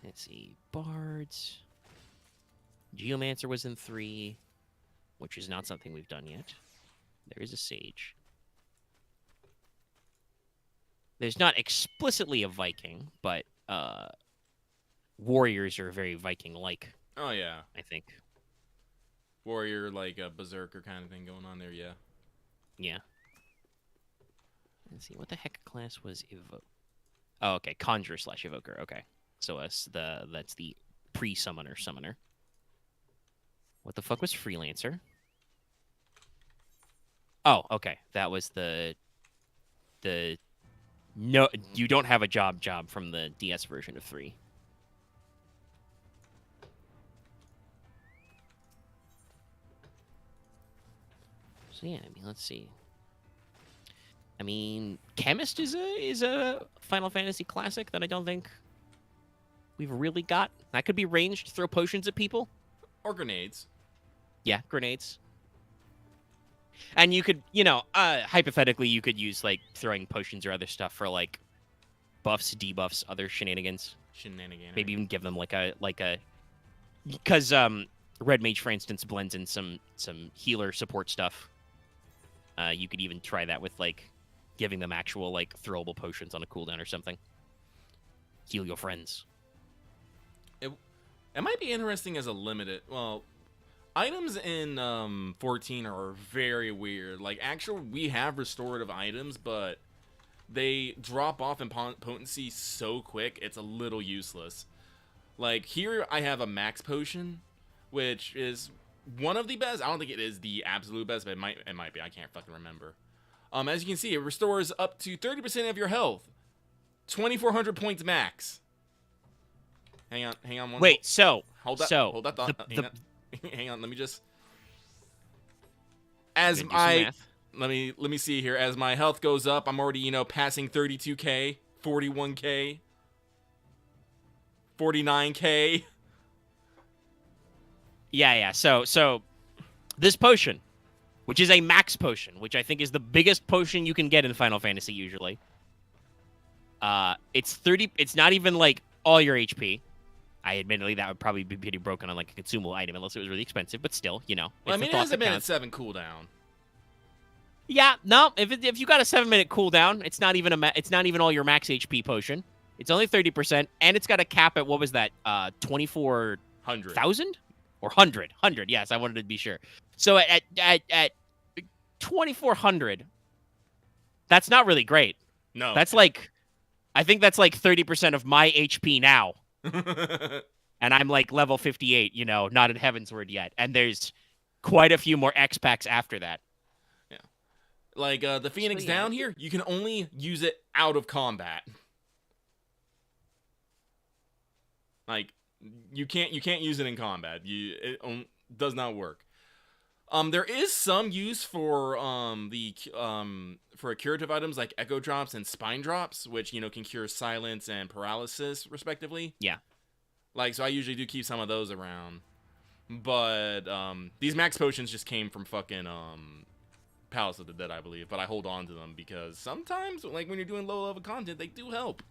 Let's see. Bards. Geomancer was in 3, which is not something we've done yet. There is a sage. There's not explicitly a Viking, but warriors are very Viking-like. Oh, yeah. I think. Warrior, like a berserker kind of thing going on there, yeah. Yeah. Let's see, what the heck class was Evoke? Oh, okay, Conjurer / Evoker, okay. So that's the pre-summoner summoner. What the fuck was Freelancer? Oh, okay. That was the no, you don't have a job from the DS version of 3. So yeah, I mean, let's see. I mean, Chemist is a Final Fantasy classic that I don't think we've really got. That could be ranged, throw potions at people. Or grenades. Yeah, grenades. And you could, hypothetically, you could use, like, throwing potions or other stuff for, like, buffs, debuffs, other shenanigans. Maybe even give them, like a... Because, Red Mage, for instance, blends in some healer support stuff. You could even try that with, like, giving them actual, like, throwable potions on a cooldown or something. Heal your friends. It might be interesting as a limited... Well... Items in 14 are very weird. Like, actually, we have restorative items, but they drop off in potency so quick, it's a little useless. Like, here I have a max potion, which is one of the best. I don't think it is the absolute best, but it might be. I can't fucking remember. As you can see, it restores up to 30% of your health. 2,400 points max. Hang on one. Wait, so... Hold that thought. Hang on, let me just... As my... Let me see here. As my health goes up, I'm already, passing 32k, 41k, 49k. Yeah. So this potion, which is a max potion, which I think is the biggest potion you can get in Final Fantasy usually. It's 30. It's not even like all your HP. Admittedly, that would probably be pretty broken on like a consumable item unless it was really expensive. But still, Well, I mean, it has a minute 7 cooldown. Yeah, no. If you got a 7-minute cooldown, it's not even all your max HP potion. It's only 30%, and it's got a cap at what was that? 24,000 or 100? Yes, I wanted to be sure. So at 2,400, that's not really great. No, I think that's like 30% of my HP now. and I'm like level 58, not at Heavensward yet. And there's quite a few more X packs after that. Yeah. Like the Phoenix So, yeah. Down here, you can only use it out of combat. Like you can't use it in combat. It does not work. There is some use for for curative items like Echo Drops and Spine Drops, which can cure silence and paralysis respectively. Yeah. Like, so I usually do keep some of those around. But these max potions just came from fucking Palace of the Dead, I believe. But I hold on to them because sometimes, like when you're doing low level content, they do help.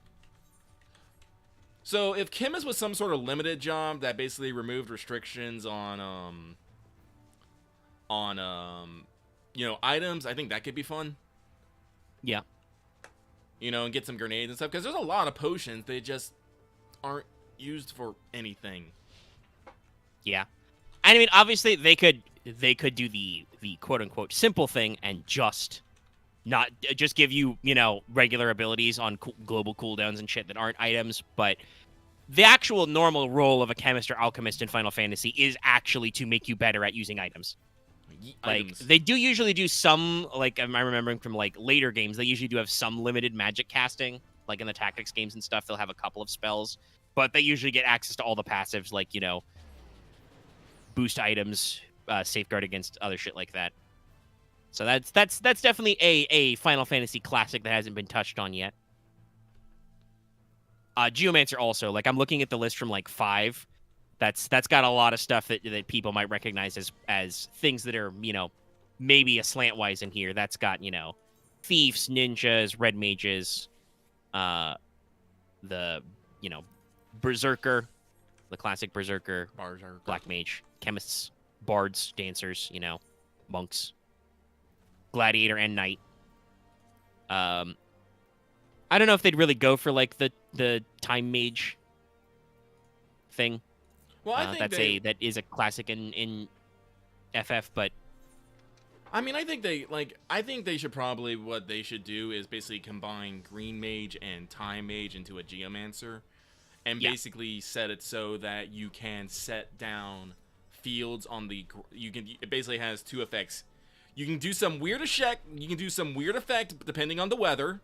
So if Chemist was some sort of limited job that basically removed restrictions on items, I think that could be fun. Yeah. And get some grenades and stuff, because there's a lot of potions they just aren't used for anything. Yeah. And I mean, obviously they could do the quote unquote simple thing and just give you, regular abilities on global cooldowns and shit that aren't items, but the actual normal role of a chemist or alchemist in Final Fantasy is actually to make you better at using items. Like, they do usually do some, like, am I remembering from, like, later games, they usually do have some limited magic casting, like in the tactics games and stuff, they'll have a couple of spells, but they usually get access to all the passives, like, boost items, safeguard against other shit like that. So that's definitely a Final Fantasy classic that hasn't been touched on yet. Geomancer also, like, I'm looking at the list from like 5. That's got a lot of stuff that people might recognize as things that are, maybe a slantwise in here. That's got, thieves, ninjas, red mages, the, berserker, the classic berserker, black mage, chemists, bards, dancers, monks, gladiator, and knight. I don't know if they'd really go for like the time mage thing. Well, I think that is a classic in FF, but I mean, I think they should probably, what they should do is basically combine Green Mage and Time Mage into a Geomancer, and basically set it so that you can set down fields on the. It basically has 2 effects. You can do some weird effect. You can do some weird effect depending on the weather.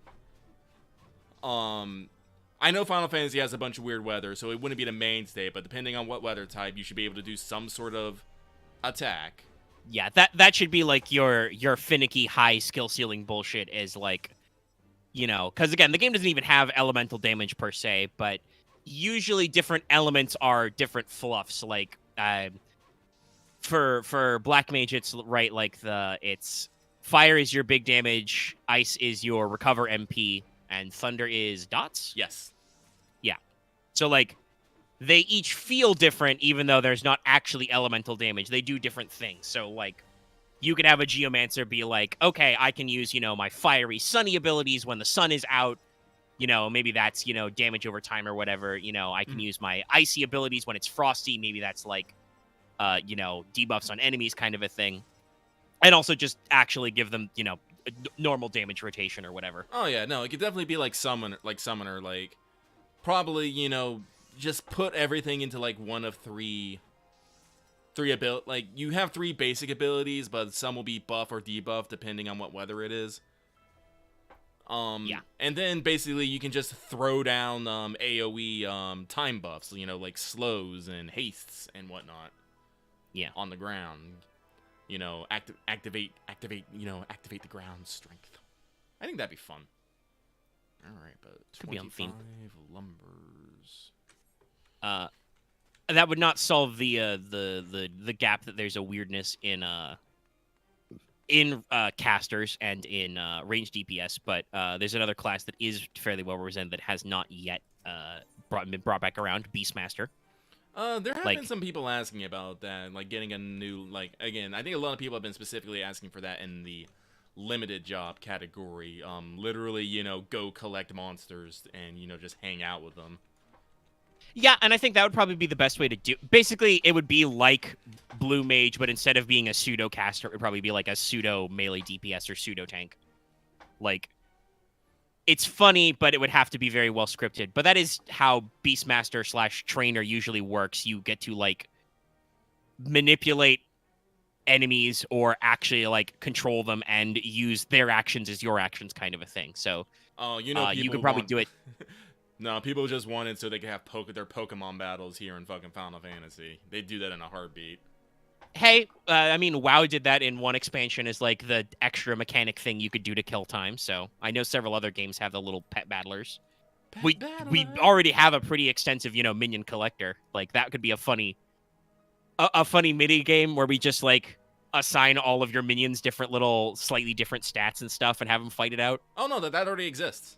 I know Final Fantasy has a bunch of weird weather, so it wouldn't be the mainstay, but depending on what weather type, you should be able to do some sort of attack. Yeah, that should be like your finicky high skill ceiling bullshit is like, because again, the game doesn't even have elemental damage per se, but usually different elements are different fluffs. Like, for Black Mage, it's right, like it's fire is your big damage, ice is your recover MP, and thunder is dots? Yes. Yeah. So, like, they each feel different, even though there's not actually elemental damage. They do different things. So, like, you could have a Geomancer be like, okay, I can use, my fiery sunny abilities when the sun is out. Maybe that's, damage over time or whatever. I can use my icy abilities when it's frosty. Maybe that's, like, debuffs on enemies kind of a thing. And also just actually give them, normal damage rotation or whatever. Oh yeah, no, it could definitely be like summoner, like probably, just put everything into like one of three ability. Like, you have 3 basic abilities, but some will be buff or debuff depending on what weather it is. Yeah. And then basically you can just throw down AoE time buffs, like slows and hastes and whatnot. Yeah. On the ground. Activate the ground strength. I think that'd be fun. All right, but 25 lumbers. That would not solve the gap that there's a weirdness in casters and in range DPS, but there's another class that is fairly well represented that has not yet been brought back around, Beastmaster. There have been some people asking about that, like getting a new, like, again, I think a lot of people have been specifically asking for that in the limited job category. Literally, go collect monsters and, just hang out with them. Yeah, and I think that would probably be the best way to do. Basically, it would be like Blue Mage, but instead of being a pseudo caster, it would probably be like a pseudo melee DPS or pseudo tank. Like, it's funny, but it would have to be very well scripted. But that is how Beastmaster / trainer usually works. You get to like manipulate enemies or actually like control them and use their actions as your actions, kind of a thing. So Oh, you know, you people could probably want... do it. No, people just want it so they can have their Pokemon battles here in fucking Final Fantasy. They do that in a heartbeat. Hey, I mean, WoW did that in one expansion as like the extra mechanic thing you could do to kill time. So I know several other games have the little pet battlers. We already have a pretty extensive, minion collector. Like that could be a funny mini game where we just like assign all of your minions different little slightly different stats and stuff and have them fight it out. Oh no, that already exists.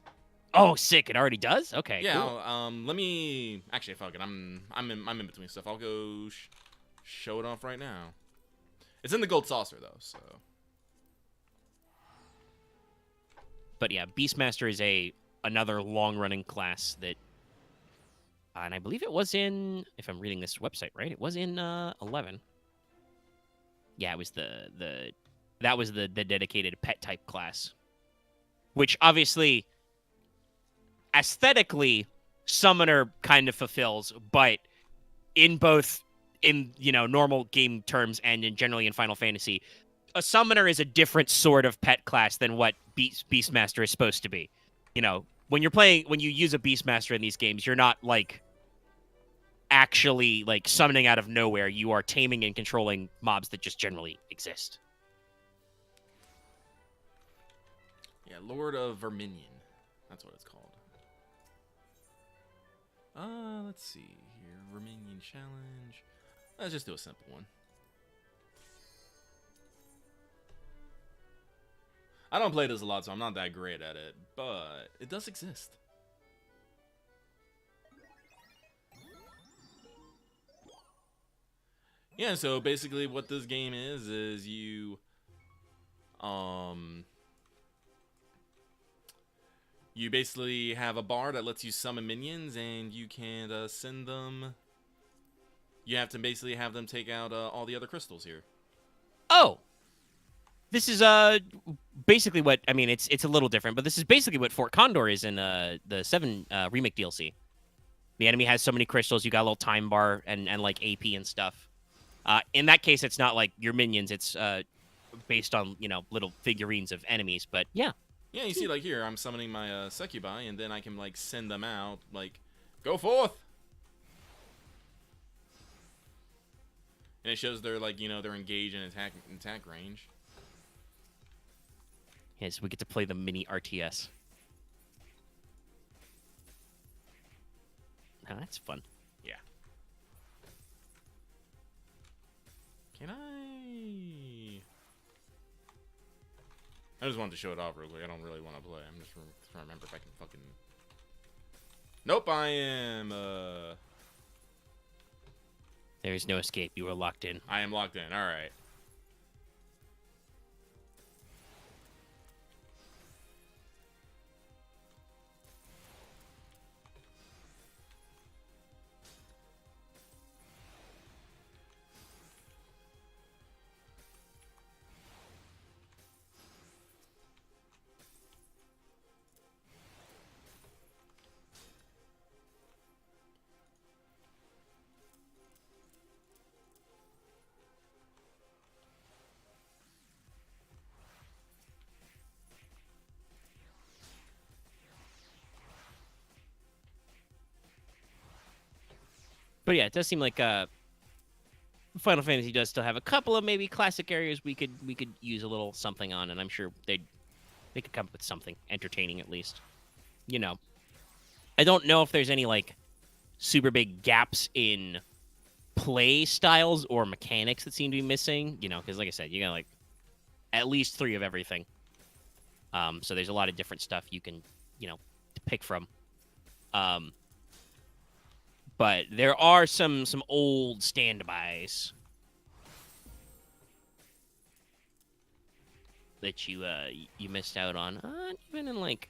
Oh, sick! It already does. Okay, yeah. Cool. Let me actually fuck it. I'm in between stuff. I'll go show it off right now. It's in the gold saucer though, so. But yeah, Beastmaster is another long running class that. And I believe it was in, if I'm reading this website right, it was in 11. Yeah, it was that was the dedicated pet type class, which obviously, aesthetically, Summoner kind of fulfills, but in both normal game terms and generally in Final Fantasy, a Summoner is a different sort of pet class than what Beastmaster is supposed to be. When you use a Beastmaster in these games, you're not like actually like summoning out of nowhere. You are taming and controlling mobs that just generally exist. Yeah, Lord of Verminion. That's what it's called. Let's see here. Verminion challenge. Let's just do a simple one. I don't play this a lot, so I'm not that great at it, but it does exist. Yeah, so basically what this game is you basically have a bar that lets you summon minions, and you can send them. You have to basically have them take out all the other crystals here. Oh, this is basically what I mean. It's a little different, but this is basically what Fort Condor is in the 7 remake DLC. The enemy has so many crystals, you got a little time bar and like AP and stuff. In that case, it's not like your minions. It's based on little figurines of enemies. But yeah. Yeah, you see, like here, I'm summoning my succubi, and then I can like send them out, like, go forth. And it shows they're like they're engaged in attack range. Yes, we get to play the mini RTS. Oh, that's fun. Yeah. Can I just wanted to show it off real quick. I don't really want to play. I'm just trying to remember if I can fucking... Nope, I am, There is no escape. You are locked in. I am locked in. All right. But yeah, it does seem like Final Fantasy does still have a couple of maybe classic areas we could use a little something on, and I'm sure they could come up with something entertaining at least. I don't know if there's any like super big gaps in play styles or mechanics that seem to be missing. Because like I said, you got like at least 3 of everything. So there's a lot of different stuff you can to pick from. But there are some old standbys that you missed out on. Even in like,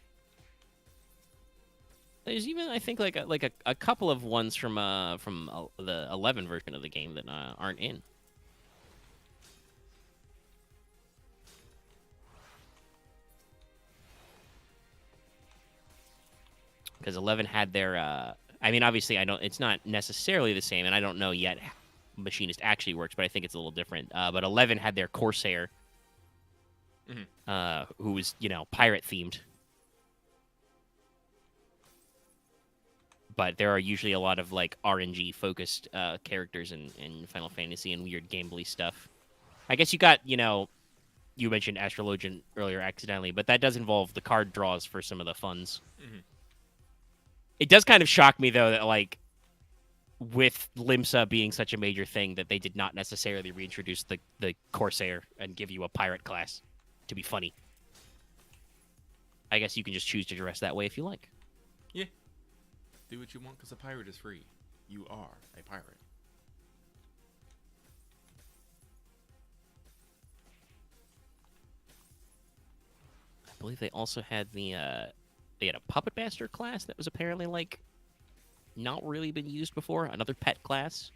there's even I think like a couple of ones from the 11 version of the game that aren't in. because 11 had their. I mean, obviously, I don't. It's not necessarily the same, and I don't know yet how Machinist actually works, but I think it's a little different. But 11 had their Corsair, who was pirate themed. But there are usually a lot of like RNG focused characters in Final Fantasy and weird gameplay stuff. I guess you got you mentioned Astrologian earlier accidentally, but that does involve the card draws for some of the funds. It does kind of shock me though that like with Limsa being such a major thing that they did not necessarily reintroduce the Corsair and give you a pirate class to be funny. I guess you can just choose to dress that way if you like. Yeah. Do what you want because a pirate is free. You are a pirate. I believe they also had they had a Puppet Master class that was apparently like not really been used before. Another pet class.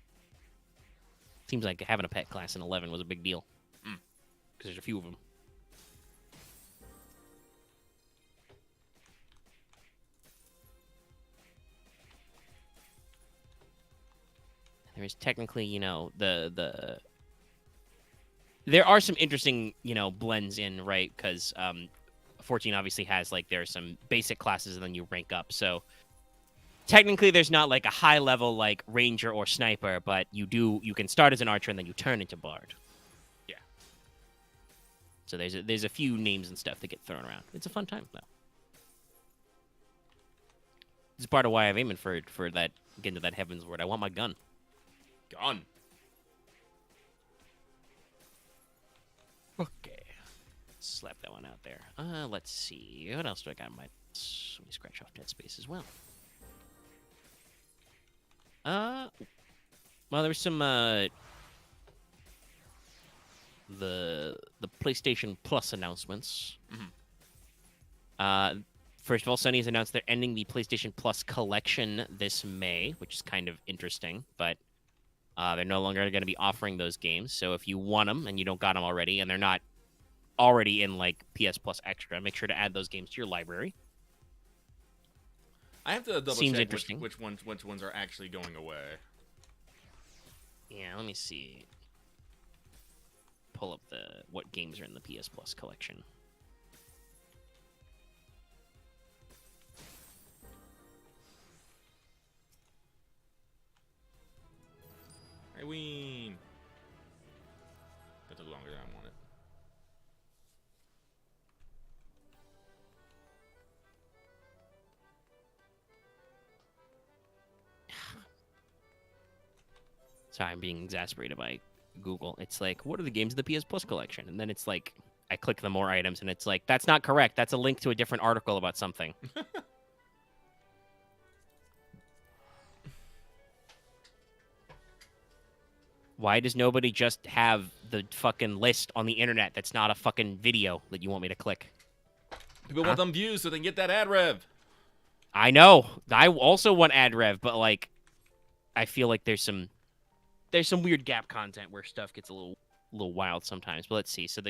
Seems like having a pet class in 11 was a big deal. Because there's a few of them. There is technically, there are some interesting, blends in, right? Because 14 obviously has, like, there are some basic classes and then you rank up. So technically there's not, like, a high level, like, ranger or sniper, but you can start as an archer and then you turn into bard. Yeah. So there's a few names and stuff that get thrown around. It's a fun time, though. This is part of why I'm aiming for that, get into that Heaven's Word. I want my gun. Gun. Okay. Slap that one out there. Let's see. What else do I got in my... Let me scratch off Dead Space as well. Well, there was some, the PlayStation Plus announcements. First of all, Sony has announced they're ending the PlayStation Plus collection this May, which is kind of interesting, but they're no longer going to be offering those games. So if you want them and you don't got them already, and they're not already in like PS Plus Extra, make sure to add those games to your library. I have to double Seems check interesting. which ones are actually going away. Yeah, let me see. Pull up what games are in the PS Plus collection. Hey, Ween. That took longer than I wanted. Sorry, I'm being exasperated by Google. It's like, what are the games in the PS Plus collection? And then it's like, I click the more items, and it's like, that's not correct. That's a link to a different article about something. Why does nobody just have the fucking list on the internet that's not a fucking video that you want me to click? People want them views so they can get that ad rev. I know. I also want ad rev, but like, I feel like there's some weird gap content where stuff gets a little wild sometimes. But let's see. So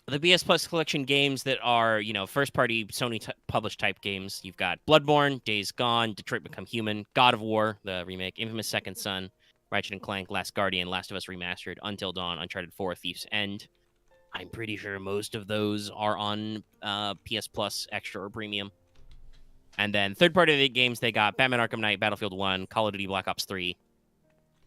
the PS Plus collection games that are, first-party Sony published type games, you've got Bloodborne, Days Gone, Detroit Become Human, God of War, the remake, Infamous Second Son, Ratchet & Clank, Last Guardian, Last of Us Remastered, Until Dawn, Uncharted 4, Thief's End. I'm pretty sure most of those are on PS Plus Extra or Premium. And then third-party games, they got Batman Arkham Knight, Battlefield 1, Call of Duty Black Ops 3,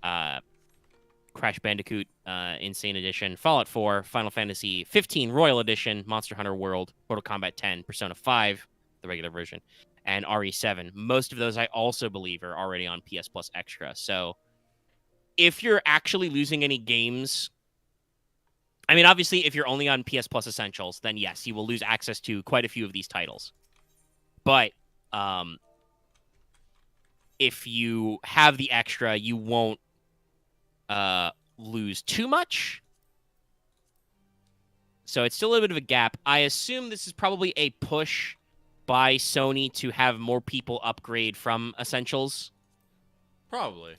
Crash Bandicoot Insane Edition, Fallout 4, Final Fantasy 15 Royal Edition, Monster Hunter World, Mortal Kombat 10, Persona 5, the regular version, and RE7. Most of those I also believe are already on PS Plus Extra. So if you're actually losing any games, I mean, obviously, if you're only on PS Plus Essentials, then yes, you will lose access to quite a few of these titles. But if you have the extra, you won't lose too much. So it's still a little bit of a gap. I assume this is probably a push by Sony to have more people upgrade from Essentials. Probably.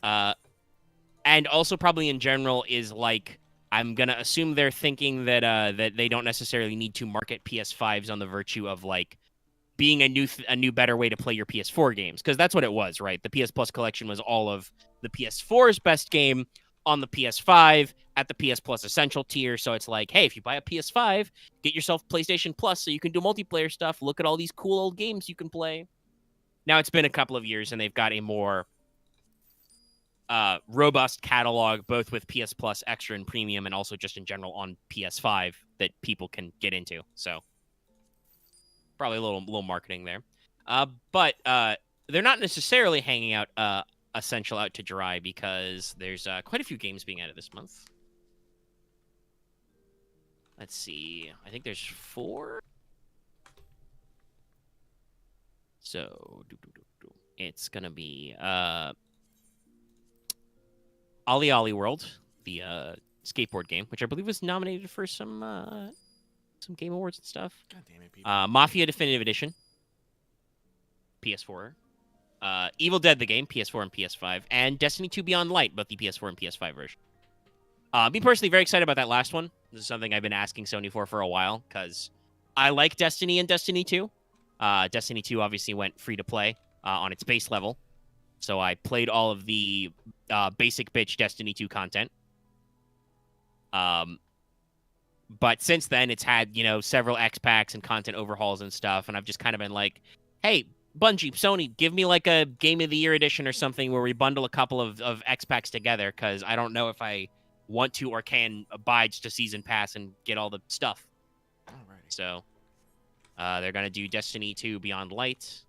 And also probably in general is like, I'm going to assume they're thinking that that they don't necessarily need to market PS5s on the virtue of like being a new better way to play your PS4 games, because that's what it was, right? The PS Plus collection was all of the PS4's best game on the PS5 at the PS Plus Essential tier. So it's like, hey, if you buy a PS5, get yourself PlayStation Plus so you can do multiplayer stuff. Look at all these cool old games you can play. Now it's been a couple of years and they've got a more robust catalog, both with PS Plus Extra and Premium, and also just in general on PS5 that people can get into. So probably a little marketing there. But they're not necessarily hanging out Essential out to dry, because there's quite a few games being added this month. Let's see. I think there's 4. So it's gonna be Ollie Ollie World, the skateboard game, which I believe was nominated for some Game Awards and stuff. God damn it, people. Mafia Definitive Edition, PS4. Evil Dead the game, PS4 and PS5, and Destiny 2 Beyond Light, both the PS4 and PS5 version. Me personally, very excited about that last one. This is something I've been asking Sony for a while, because I like Destiny and Destiny 2. Destiny 2 obviously went free to play on its base level, so I played all of the basic bitch Destiny 2 content. But since then, it's had, several X packs and content overhauls and stuff, and I've just kind of been like, hey, Bungie, Sony, give me like a Game of the Year edition or something where we bundle a couple of X packs together, because I don't know if I want to or can buy just a season pass and get all the stuff. Alrighty. So they're gonna do Destiny 2 Beyond Light.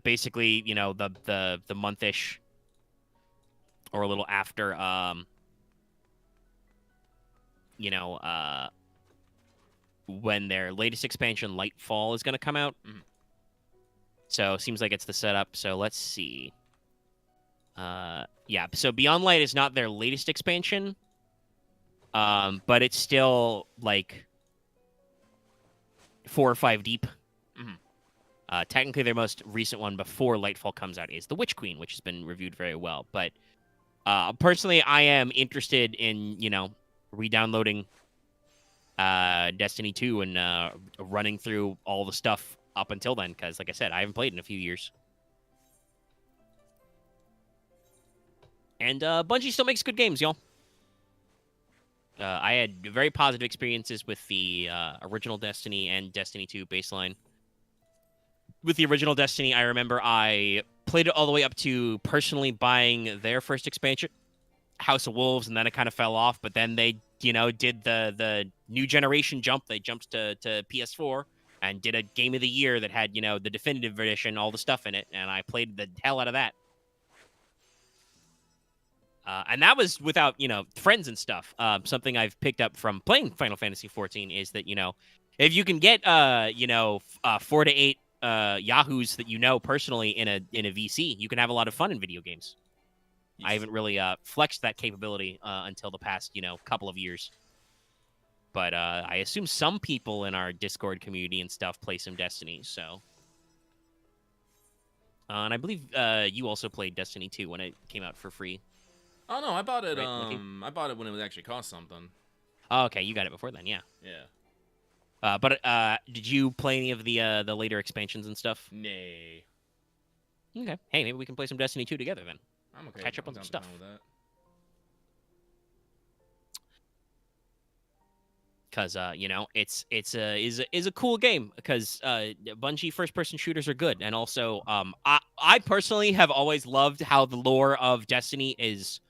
Basically, the month-ish or a little after, when their latest expansion, Lightfall, is going to come out. Mm-hmm. So it seems like it's the setup. So let's see. Yeah, so Beyond Light is not their latest expansion, but it's still like 4 or 5 deep. Mm-hmm. Technically, their most recent one before Lightfall comes out is The Witch Queen, which has been reviewed very well. But personally, I am interested in, re-downloading Destiny 2 and running through all the stuff up until then, because, like I said, I haven't played in a few years. And Bungie still makes good games, y'all. I had very positive experiences with the original Destiny and Destiny 2 baseline. With the original Destiny, I remember I played it all the way up to personally buying their first expansion, House of Wolves, and then it kind of fell off. But then they, did the new generation jump. They jumped to PS4 and did a Game of the Year that had, the definitive edition, all the stuff in it, and I played the hell out of that. And that was without, friends and stuff. Something I've picked up from playing Final Fantasy XIV is that, if you can get, 4 to 8 yahoos that personally in a VC, you can have a lot of fun in video games. Yes. I haven't really flexed that capability until the past, couple of years. But I assume some people in our Discord community and stuff play some Destiny, so. And I believe you also played Destiny 2 when it came out for free. Oh no, I bought it. Right, I bought it when it was actually cost something. Oh, okay, you got it before then, yeah. Yeah. But did you play any of the later expansions and stuff? Nay. Okay. Hey, maybe we can play some Destiny 2 together then. I'm okay. Catch up on some stuff. With that. Because it's a cool game, because Bungie first-person shooters are good, and also I personally have always loved how the lore of Destiny is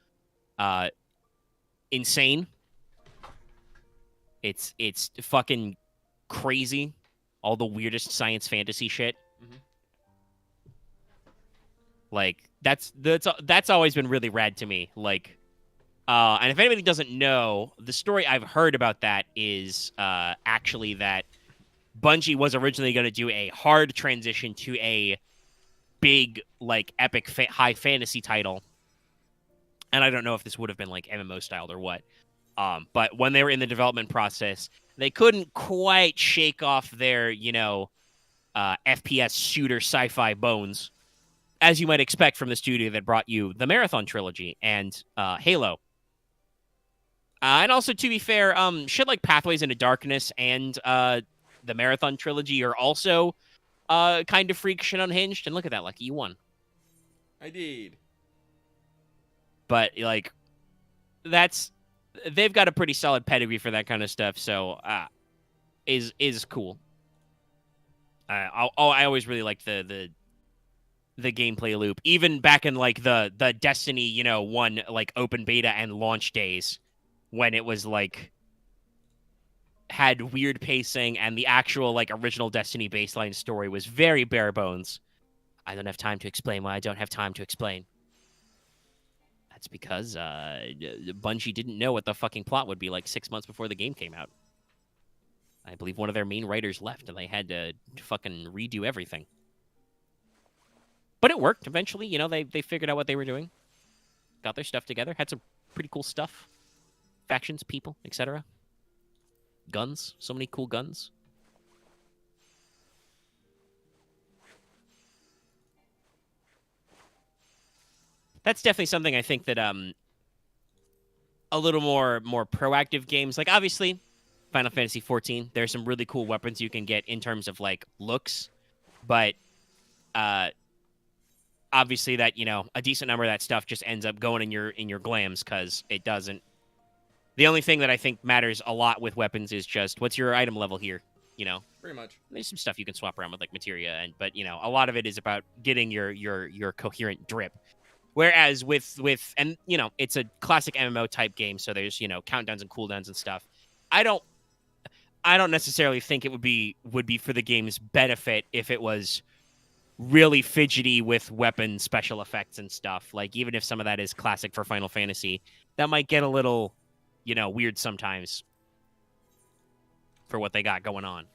insane. It's fucking crazy, all the weirdest science fantasy shit. Mm-hmm. Like that's always been really rad to me. Like. And if anybody doesn't know, the story I've heard about that is actually that Bungie was originally going to do a hard transition to a big, like, epic high fantasy title. And I don't know if this would have been, like, MMO styled or what. But when they were in the development process, they couldn't quite shake off their, FPS shooter sci-fi bones, as you might expect from the studio that brought you the Marathon trilogy and Halo. And also, to be fair, shit like Pathways into Darkness and the Marathon Trilogy are also kind of freak shit unhinged. And look at that, Lucky, you won. I did. But, like, they've got a pretty solid pedigree for that kind of stuff, so is cool. I always really liked the gameplay loop, even back in like the Destiny 1 like open beta and launch days, when it was like had weird pacing and the actual like original Destiny baseline story was very bare bones. I don't have time to explain why I don't have time to explain. That's because Bungie didn't know what the fucking plot would be like 6 months before the game came out. I believe one of their main writers left, and they had to fucking redo everything. But it worked eventually. They figured out what they were doing, got their stuff together, had some pretty cool stuff, factions, people, etc. Guns, so many cool guns. That's definitely something I think that a little more proactive games, like obviously Final Fantasy XIV, there's some really cool weapons you can get in terms of like looks, but obviously that a decent number of that stuff just ends up going in your glams because it doesn't. The only thing that I think matters a lot with weapons is just what's your item level here. Pretty much. There's some stuff you can swap around with like materia, but a lot of it is about getting your coherent drip. Whereas with and it's a classic MMO type game, so there's countdowns and cooldowns and stuff. I don't necessarily think it would be for the game's benefit if it was really fidgety with weapon special effects and stuff. Like even if some of that is classic for Final Fantasy, that might get a little weird sometimes for what they got going on.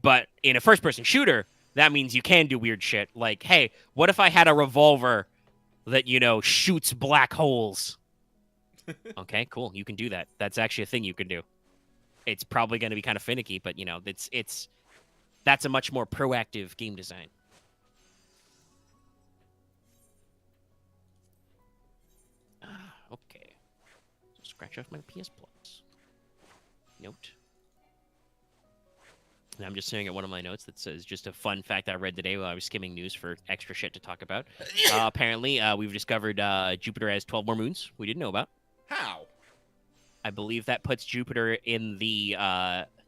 But in a first-person shooter, that means you can do weird shit. Like, hey, what if I had a revolver that, shoots black holes? Okay, cool. You can do that. That's actually a thing you can do. It's probably going to be kind of finicky, but, that's a much more proactive game design. Okay. So scratch off my PS Plus. Note. And I'm just staring at one of my notes that says just a fun fact I read today while I was skimming news for extra shit to talk about. Apparently, we've discovered Jupiter has 12 more moons we didn't know about. How? I believe that puts Jupiter in the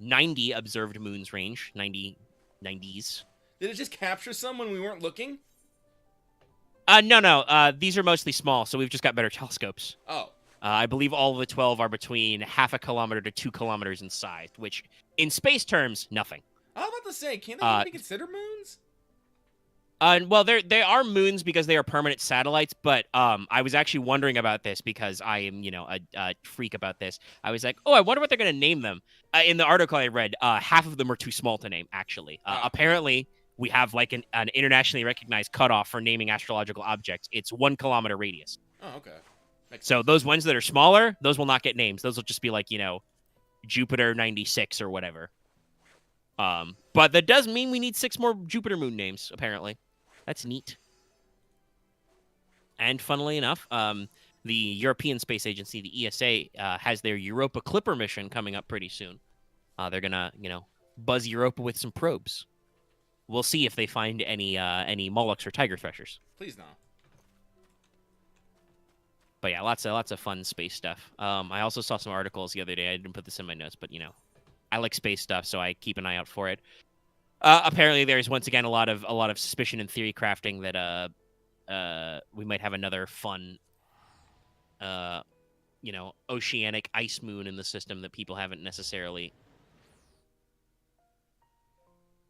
90 observed moons range. 90s. Did it just capture some when we weren't looking? No. These are mostly small, so we've just got better telescopes. Oh. I believe all of the 12 are between half a kilometer to 2 kilometers in size, which, in space terms, nothing. I was about to say, can't they be considered moons? Well, they are moons because they are permanent satellites, but I was actually wondering about this because I am, a freak about this. I was like, oh, I wonder what they're going to name them. In the article I read, half of them are too small to name, actually. Apparently, we have like an internationally recognized cutoff for naming astrological objects. It's 1 kilometer radius. Oh, okay. So those ones that are smaller, those will not get names. Those will just be like, Jupiter 96 or whatever. But that does mean we need 6 more Jupiter moon names, apparently. That's neat. And funnily enough, the European Space Agency, the ESA, has their Europa Clipper mission coming up pretty soon. They're going to, buzz Europa with some probes. We'll see if they find any mollusks or tiger threshers. Please no. But yeah, lots of fun space stuff. I also saw some articles the other day. I didn't put this in my notes, but I like space stuff, so I keep an eye out for it. Apparently, there's once again a lot of suspicion and theory crafting that we might have another fun, oceanic ice moon in the system that people haven't necessarily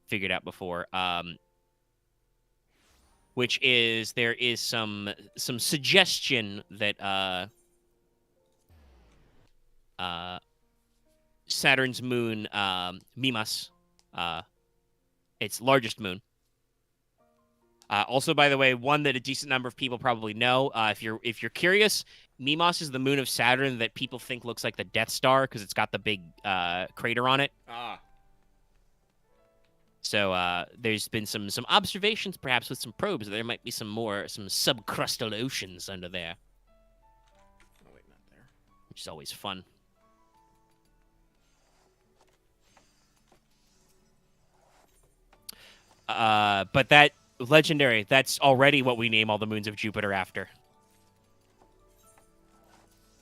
figured out before. Which is there is some suggestion that Saturn's moon Mimas, its largest moon. Also, by the way, one that a decent number of people probably know. If you're curious, Mimas is the moon of Saturn that people think looks like the Death Star because it's got the big crater on it. Ah. So there's been some observations, perhaps with some probes. There might be some subcrustal oceans under there. Oh wait, not there. which is always fun. But that legendary, that's already what we name all the moons of Jupiter after.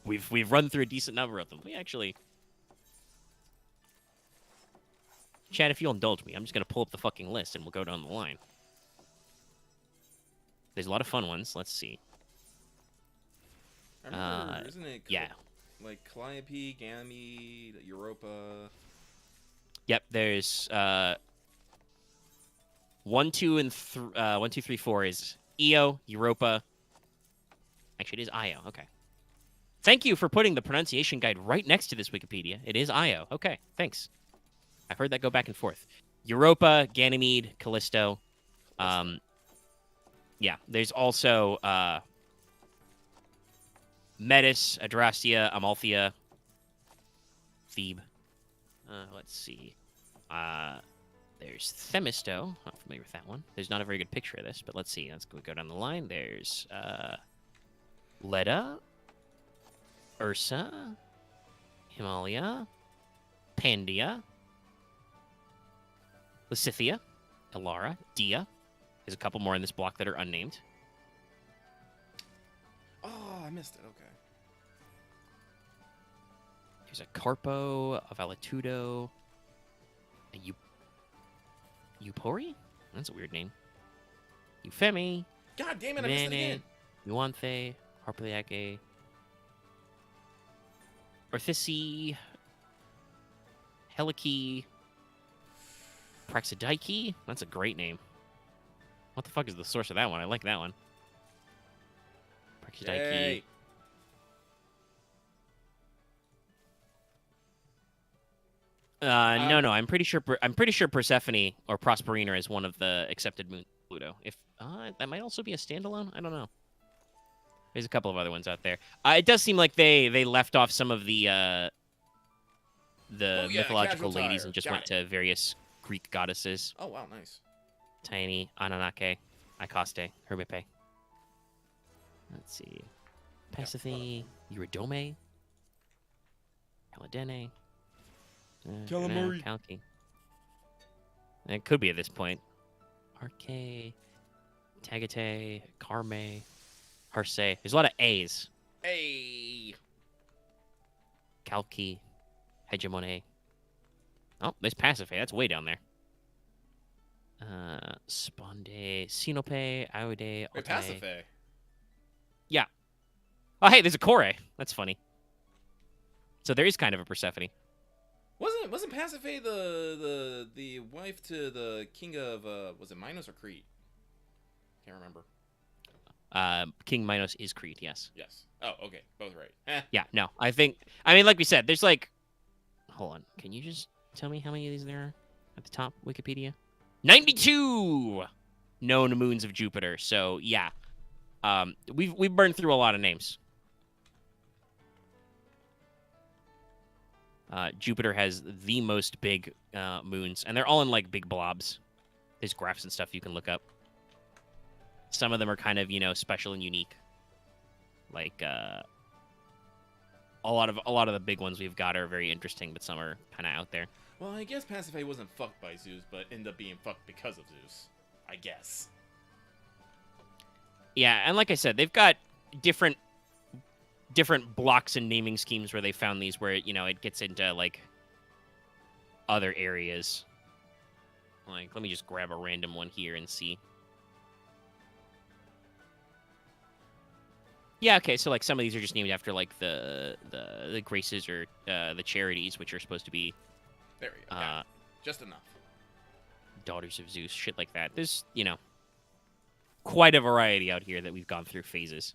We've run through a decent number of them. We actually, Chad, if you'll indulge me, I'm just gonna pull up the fucking list and we'll go down the line. There's a lot of fun ones. Let's see. I remember, isn't it? Yeah. Like Calliope, Ganymede, Europa. Yep. There's 1, 2, 3, 4 is Io, Europa. Actually, it is Io. Okay. Thank you for putting the pronunciation guide right next to this Wikipedia. It is Io. Okay, thanks. I've heard that go back and forth. Europa, Ganymede, Callisto. Yeah, there's also Metis, Adrastea, Amalthea, Thebe. Let's see. There's Themisto. Not familiar with that one. There's not a very good picture of this, but let's see. Let's go down the line. There's Leda, Ursa, Himalaya, Pandia, Lysithea, Elara, Dia. There's a couple more in this block that are unnamed. Oh, I missed it. Okay. There's a Carpo, a Valetudo, a Eupori? That's a weird name. Euphemi, God damn it, I missed it again. Nuanthe, Harpaliake, Orthisi, Heliki, Praxidike. That's a great name. What the fuck is the source of that one? I like that one. Praxidike. Yay. No. I'm pretty sure Persephone or Prosperina is one of the accepted moons of Pluto. If that might also be a standalone. I don't know. There's a couple of other ones out there. It does seem like they left off some of the mythological ladies and just went to various Greek goddesses. Oh wow, nice. Tiny, Ananake, Ikaste, Hermippe. Let's see. Pasiphae, Eurydice, Calidene. Calamari. Kalki. It could be at this point. Arche, Tagate, Carme, Harse. There's a lot of A's. Hey. Kalki, Hegemone. Oh, there's Pasiphae. That's way down there. Sponde, Sinope, Aude, Wait, Pasiphae. Yeah. Oh, hey, there's a Kore. That's funny. So there is kind of a Persephone. Wasn't Pasiphae the wife to the king of was it Minos or Crete? Can't remember. King Minos is Crete, yes. Yes. Oh, okay. Both right. Yeah, no. I mean, like we said, there's like... Hold on. Can you just tell me how many of these there are at the top, Wikipedia? 92 known moons of Jupiter. So, yeah. We've burned through a lot of names. Jupiter has the most big moons, and they're all in, like, big blobs. There's graphs and stuff you can look up. Some of them are kind of, special and unique. Like, a lot of the big ones we've got are very interesting, but some are kind of out there. Well, I guess Pasiphae wasn't fucked by Zeus, but ended up being fucked because of Zeus. I guess. Yeah, and like I said, they've got different blocks and naming schemes where they found these where, it gets into, like, other areas. Like, let me just grab a random one here and see. Yeah, okay, so, like, some of these are just named after, like, the graces or the charities, which are supposed to be... There we go. Yeah. Just enough. Daughters of Zeus, shit like that. There's, quite a variety out here that we've gone through phases.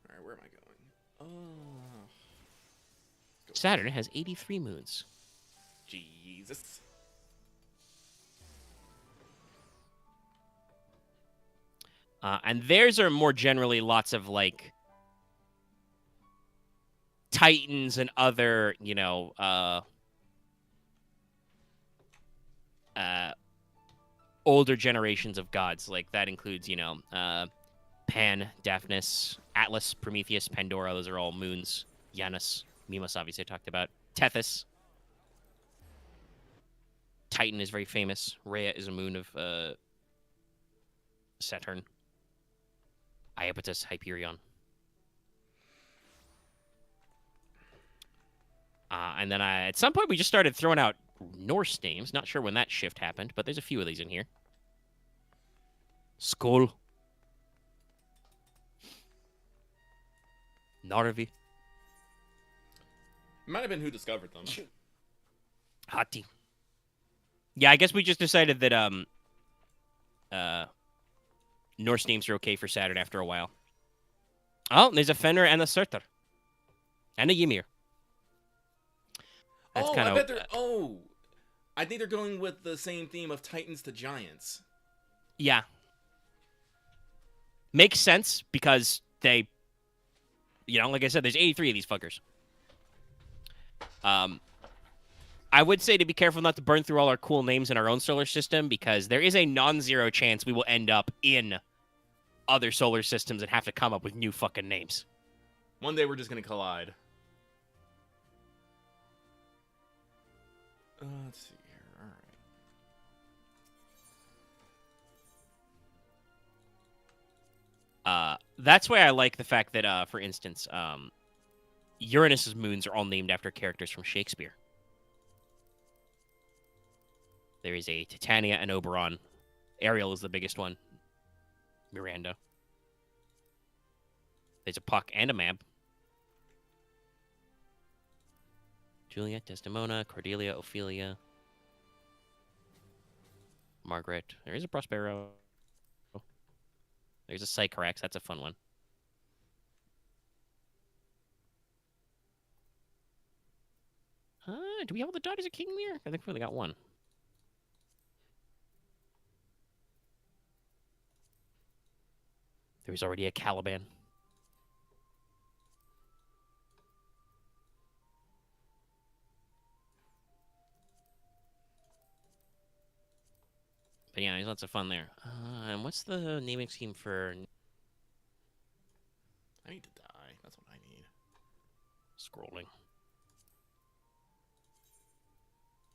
All right, where am I going? Saturn has 83 moons. Jesus. And theirs are more generally lots of, like, Titans and other, older generations of gods. Like, that includes, Pan, Daphnis, Atlas, Prometheus, Pandora. Those are all moons. Janus, Mimas, obviously I talked about. Tethys. Titan is very famous. Rhea is a moon of Saturn. Iapetus, Hyperion. And then at some point we just started throwing out Norse names. Not sure when that shift happened, but there's a few of these in here. Skull. Narvi. It might have been who discovered them. Hati. Yeah, I guess we just decided that Norse names are okay for Saturn after a while. Oh, there's a Fenrir and a Surtur. And a Ymir. That's I bet they're... I think they're going with the same theme of Titans to Giants. Yeah. Makes sense because they... You know, like I said, there's 83 of these fuckers. I would say to be careful not to burn through all our cool names in our own solar system because there is a non-zero chance we will end up in other solar systems and have to come up with new fucking names. One day we're just going to collide. Let's see here. All right. That's why I like the fact that, for instance, Uranus's moons are all named after characters from Shakespeare. There is a Titania and Oberon. Ariel is the biggest one. Miranda. There's a Puck and a Mab. Juliet, Desdemona, Cordelia, Ophelia. Margaret. There is a Prospero. There's a Sycorax. That's a fun one. Do we have all the daughters of King Lear? I think we only got one. There's already a Caliban. But yeah, there's lots of fun there. And what's the naming scheme for... I need to die. That's what I need. Scrolling.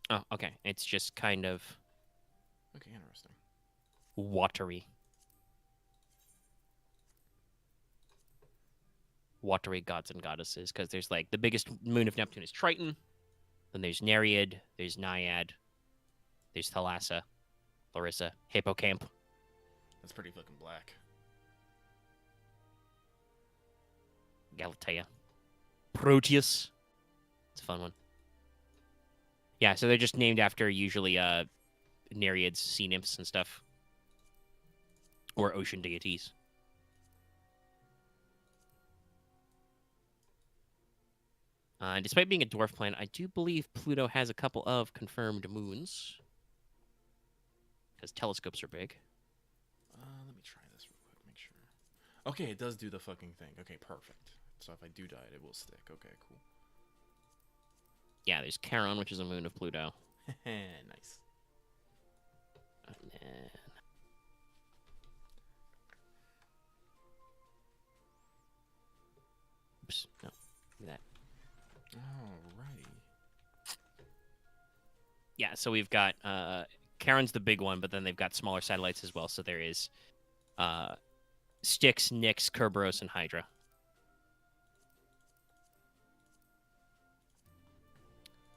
Oh, okay. It's just kind of... Okay, interesting. Watery. Watery gods and goddesses, because there's like the biggest moon of Neptune is Triton, then there's Nereid, there's Naiad, there's Thalassa, Larissa, Hippocamp. That's pretty fucking black. Galatea. Proteus. It's a fun one. Yeah, so they're just named after usually Nereids, sea nymphs and stuff. Or ocean deities. Despite being a dwarf planet, I do believe Pluto has a couple of confirmed moons. Because telescopes are big. Let me try this real quick, make sure. Okay, it does do the fucking thing. Okay, perfect. So if I do die, it will stick. Okay, cool. Yeah, there's Charon, which is a moon of Pluto. Nice. And then... Oops, no. Look at that. Alrighty. Yeah, so we've got Charon's the big one, but then they've got smaller satellites as well. So there is Styx, Nyx, Kerberos, and Hydra.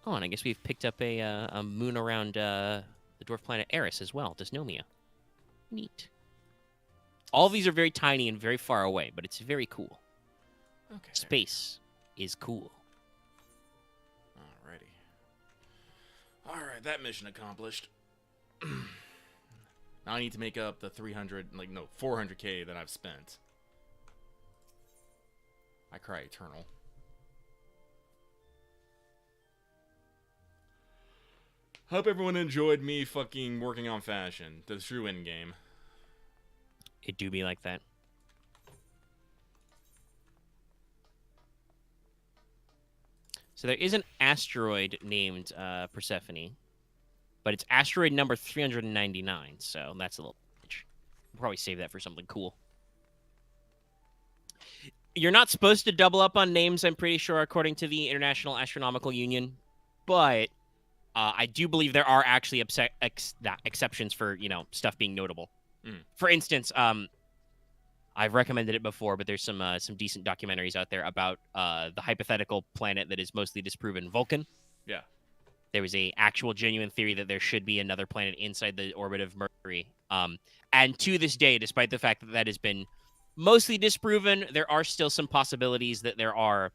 Oh, and I guess we've picked up a moon around the dwarf planet Eris as well, Dysnomia. Neat. All of these are very tiny and very far away, but it's very cool. Okay. Space is cool. Alrighty. Alright, that mission accomplished. Now I need to make up the 400k that I've spent. I cry eternal. Hope everyone enjoyed me fucking working on fashion. The true end game. It do be like that. So there is an asteroid named Persephone, but it's asteroid number 399, so that's a little... We'll probably save that for something cool. You're not supposed to double up on names, I'm pretty sure, according to the International Astronomical Union, but I do believe there are actually exceptions for, stuff being notable. For instance, I've recommended it before, but there's some decent documentaries out there about the hypothetical planet that is mostly disproven, Vulcan. Yeah. There was a actual genuine theory that there should be another planet inside the orbit of Mercury. And to this day, despite the fact that that has been mostly disproven, there are still some possibilities that there are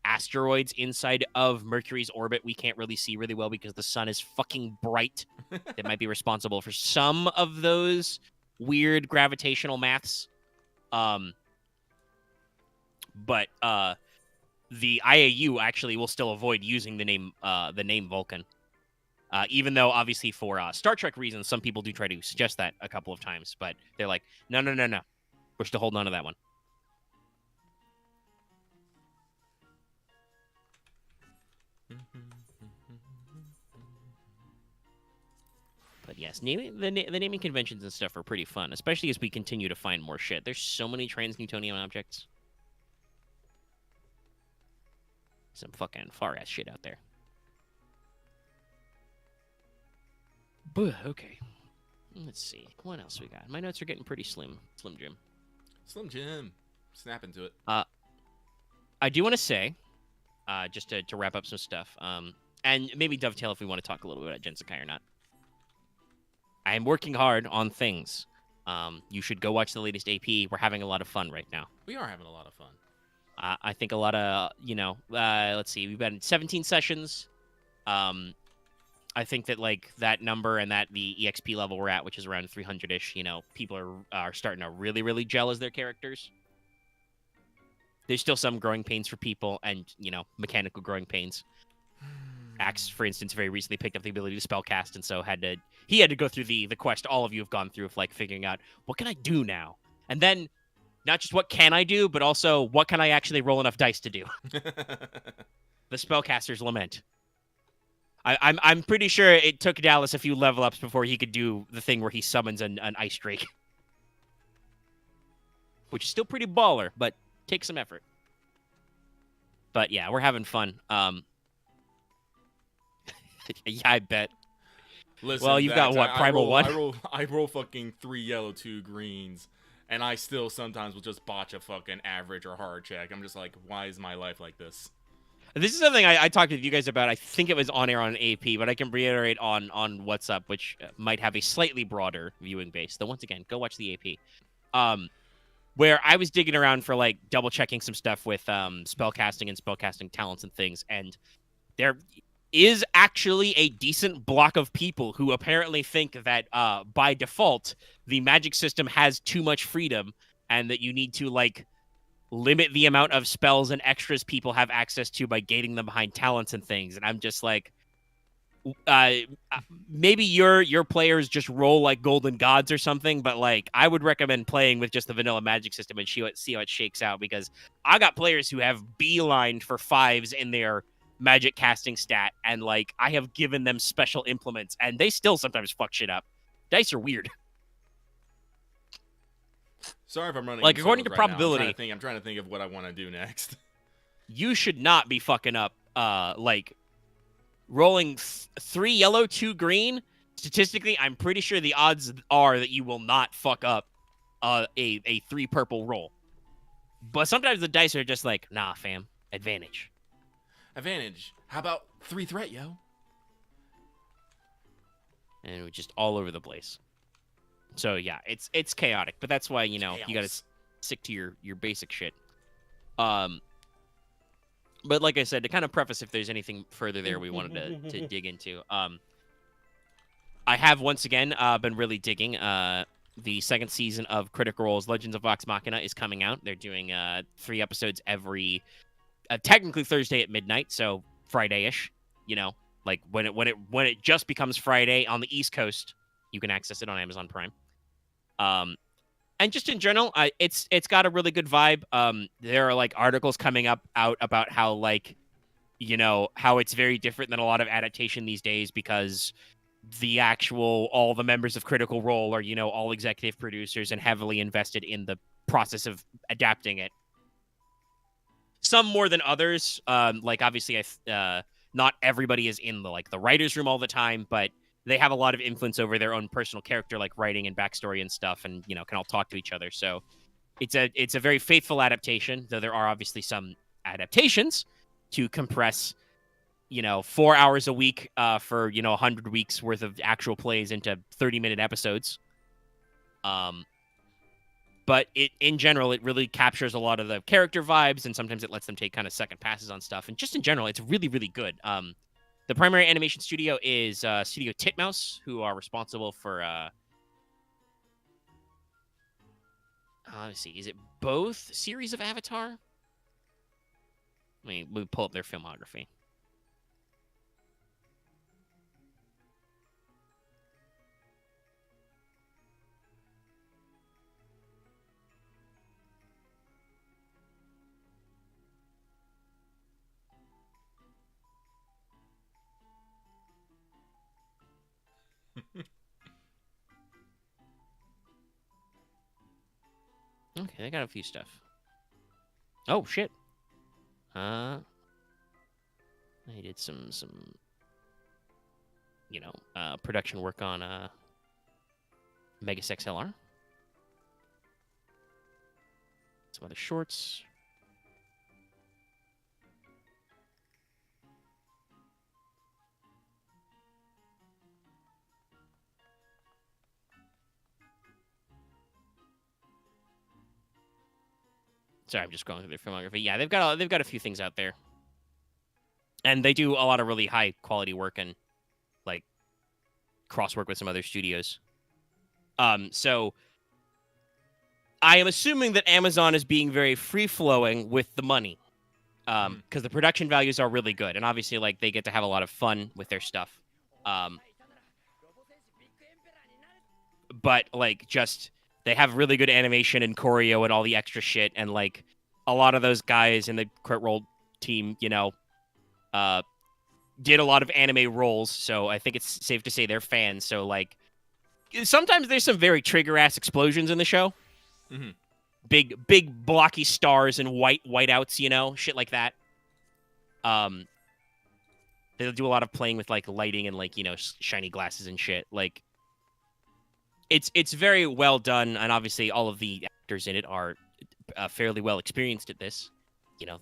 asteroids inside of Mercury's orbit we can't really see really well because the sun is fucking bright. That might be responsible for some of those weird gravitational maths. But the IAU actually will still avoid using the name Vulcan. Even though, obviously, for Star Trek reasons, some people do try to suggest that a couple of times, but they're like, no. We're still holding on to that one. But yes, the naming conventions and stuff are pretty fun, especially as we continue to find more shit. There's so many trans-Newtonian objects. Some fucking far-ass shit out there. But, okay. Let's see. What else we got? My notes are getting pretty slim. Slim Jim. Slim Jim. Snap into it. I do want to say, just to wrap up some stuff, and maybe dovetail if we want to talk a little bit about Gensekai or not. I am working hard on things. You should go watch the latest AP. We're having a lot of fun right now. We are having a lot of fun. I think a lot of, let's see, we've been 17 sessions. I think that, that number and the EXP level we're at, which is around 300-ish, people are starting to really, really gel as their characters. There's still some growing pains for people and, mechanical growing pains. Axe, for instance, very recently picked up the ability to spellcast, and so he had to go through the quest all of you have gone through of, figuring out, what can I do now? And then, not just what can I do, but also, what can I actually roll enough dice to do? The spellcaster's lament. I'm pretty sure it took Dallas a few level ups before he could do the thing where he summons an ice drake. Which is still pretty baller, but takes some effort. But yeah, we're having fun. Yeah, I bet. Listen, well, you've got what, Primal 1? I roll fucking 3 yellow, 2 greens, and I still sometimes will just botch a fucking average or hard check. I'm just like, why is my life like this? This is something I talked with you guys about. I think it was on air on AP, but I can reiterate on What's Up, which might have a slightly broader viewing base. Though, once again, go watch the AP. Where I was digging around for, double checking some stuff with spellcasting and spellcasting talents and things, and there is actually a decent block of people who apparently think that by default, the magic system has too much freedom and that you need to, limit the amount of spells and extras people have access to by gating them behind talents and things. And I'm just like, maybe your players just roll like golden gods or something, but I would recommend playing with just the vanilla magic system and see how it shakes out, because I got players who have beelined for 5s in their magic casting stat, and I have given them special implements and they still sometimes fuck shit up. Dice are weird. Sorry if I'm running. According to right probability, I'm trying to think of what I want to do next. You should not be fucking up. Rolling 3 yellow, 2 green. Statistically, I'm pretty sure the odds are that you will not fuck up a 3 purple roll. But sometimes the dice are just like, nah, fam, advantage. Advantage. How about 3 threat, yo? And it was just all over the place. So yeah, it's chaotic, but that's why, you gotta stick to your basic shit. But like I said, to kind of preface if there's anything further there we wanted to dig into, I have once again been really digging. The second season of Critical Role's Legends of Vox Machina is coming out. They're doing 3 episodes every, technically Thursday at midnight, so Friday-ish. When it just becomes Friday on the East Coast, you can access it on Amazon Prime. And just in general, it's got a really good vibe. There are articles coming out about how how it's very different than a lot of adaptation these days, because all the members of Critical Role are all executive producers and heavily invested in the process of adapting it. some more than others. Like obviously, not everybody is in the writers' room all the time, but they have a lot of influence over their own personal character, like writing and backstory and stuff, and can all talk to each other. So it's a very faithful adaptation, though there are obviously some adaptations to compress 4 hours a week for 100 weeks worth of actual plays into 30-minute episodes. But in general, it really captures a lot of the character vibes, and sometimes it lets them take kind of second passes on stuff. And just in general, it's really, really good. The primary animation studio is Studio Titmouse, who are responsible for let's see, is it both series of Avatar? Let me pull up their filmography. Okay, they got a few stuff. Oh shit. They did some production work on Megas XLR. Some other shorts. Sorry, I'm just going through their filmography. Yeah, they've got a few things out there, and they do a lot of really high quality work and like cross work with some other studios. So I am assuming that Amazon is being very free flowing with the money, because the production values are really good, and obviously like they get to have a lot of fun with their stuff. But like just. They have really good animation and choreo and all the extra shit, and like a lot of those guys in the crit roll team, did a lot of anime roles. So I think it's safe to say they're fans. So like, sometimes there's some very trigger ass explosions in the show. Mm-hmm. Big blocky stars and whiteouts, shit like that. They'll do a lot of playing with like lighting and like shiny glasses and shit. Like. It's very well done, and obviously all of the actors in it are fairly well experienced at this.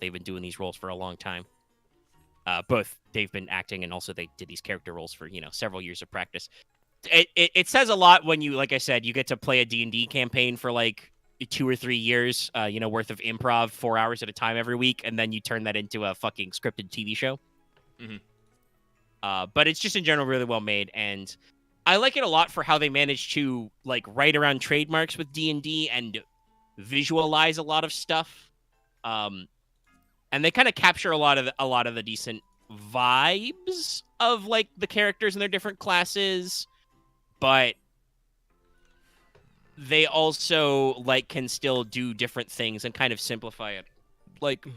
They've been doing these roles for a long time. Both they've been acting and also they did these character roles for several years of practice. It says a lot when you, like I said, you get to play a D&D campaign for like 2 or 3 years, worth of improv 4 hours at a time every week, and then you turn that into a fucking scripted TV show. Mm-hmm. But it's just in general really well made, and I like it a lot for how they managed to like write around trademarks with D&D and visualize a lot of stuff. And they kind of capture a lot of the decent vibes of like the characters and their different classes, but they also like can still do different things and kind of simplify it. Like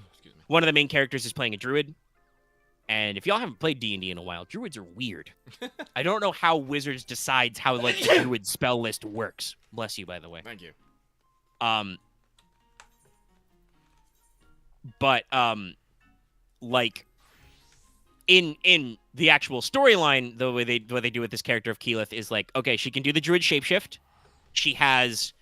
one of the main characters is playing a druid. And if y'all haven't played D&D in a while, druids are weird. I don't know how Wizards decides how like the druid spell list works. Bless you, by the way. Thank you. But like in the actual storyline, the way they do with this character of Keyleth is like, okay, she can do the druid shapeshift. She has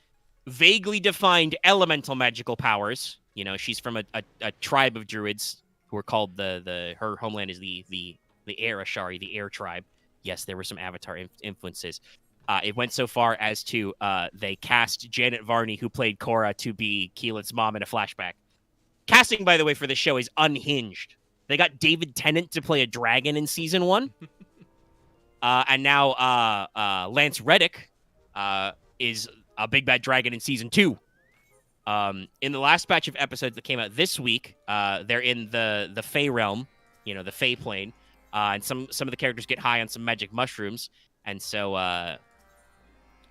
vaguely defined elemental magical powers. She's from a tribe of druids. Who are called her homeland is the Air Ashari, the Air tribe. Yes, there were some Avatar influences. It went so far as to they cast Janet Varney, who played Korra, to be Keyleth's mom in a flashback. Casting, by the way, for this show is unhinged. They got David Tennant to play a dragon in season 1, and now Lance Reddick is a big bad dragon in season 2. In the last batch of episodes that came out this week, they're in the Fey realm, the Fey plane, and some of the characters get high on some magic mushrooms, and so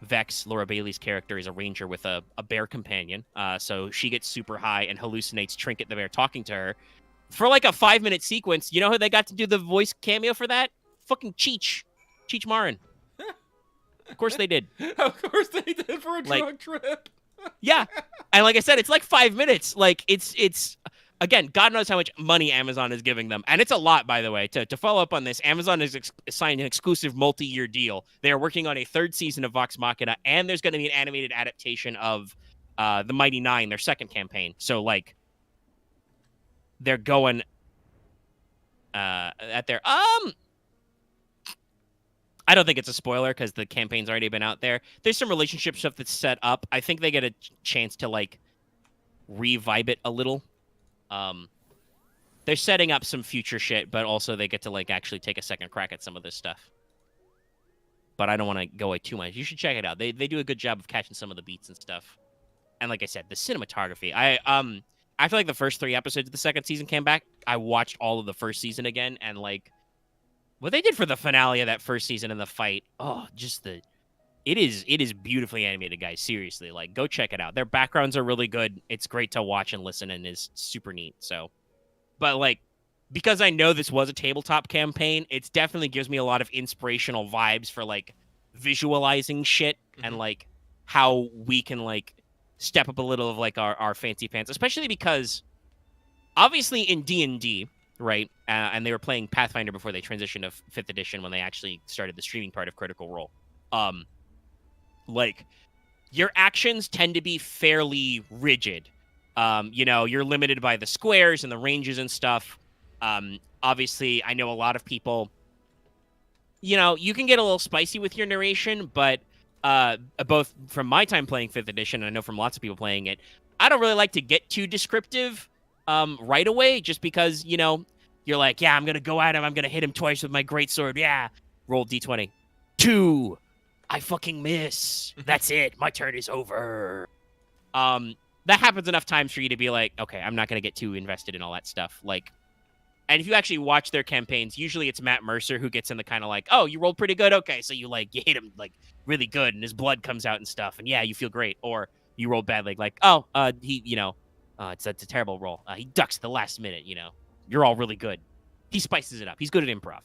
Vex, Laura Bailey's character, is a ranger with a bear companion, so she gets super high and hallucinates Trinket the bear talking to her for like a 5-minute sequence. You know who they got to do the voice cameo for that? Fucking Cheech Marin. Of course they did. Of course they did for a drug trip. Yeah, and like I said, it's like 5 minutes. Like it's again, God knows how much money Amazon is giving them. And it's a lot, by the way. To follow up on this, Amazon has signed an exclusive multi-year deal. They are working on a 3rd season of Vox Machina, and there's going to be an animated adaptation of the Mighty Nine, their 2nd campaign. So, like, they're going at their... I don't think it's a spoiler because the campaign's already been out there. There's some relationship stuff that's set up. I think they get a chance to, like, revive it a little. They're setting up some future shit, but also they get to, like, actually take a second crack at some of this stuff. But I don't want to go away too much. You should check it out. They do a good job of catching some of the beats and stuff. And like I said, the cinematography. I feel like the first 3 episodes of the 2nd season came back. I watched all of the 1st season again, and, like, what they did for the finale of that 1st season and the fight, it is beautifully animated, guys. Seriously, like, go check it out. Their backgrounds are really good. It's great to watch and listen, and is super neat. So, but, like, because I know this was a tabletop campaign, it definitely gives me a lot of inspirational vibes for, like, visualizing shit and, like, how we can, like, step up a little of, like, our fancy pants, especially because obviously in D&D, right? And they were playing Pathfinder before they transitioned to 5th edition when they actually started the streaming part of Critical Role. Like, your actions tend to be fairly rigid. You know, you're limited by the squares and the ranges and stuff. Obviously, I know a lot of people, you know, you can get a little spicy with your narration, but both from my time playing 5th edition, and I know from lots of people playing it, I don't really like to get too descriptive right away, just because, you know, you're like, yeah, I'm going to go at him. I'm going to hit him twice with my greatsword. Yeah. Roll D20. 2. I fucking miss. That's it. My turn is over. That happens enough times for you to be like, okay, I'm not going to get too invested in all that stuff. Like, and if you actually watch their campaigns, usually it's Matt Mercer who gets in the kind of like, oh, you rolled pretty good. Okay. So you hit him like really good and his blood comes out and stuff. And yeah, you feel great. Or you rolled badly. Like, oh, it's a terrible roll. He ducks the last minute, you know. You're all really good. He spices it up. He's good at improv.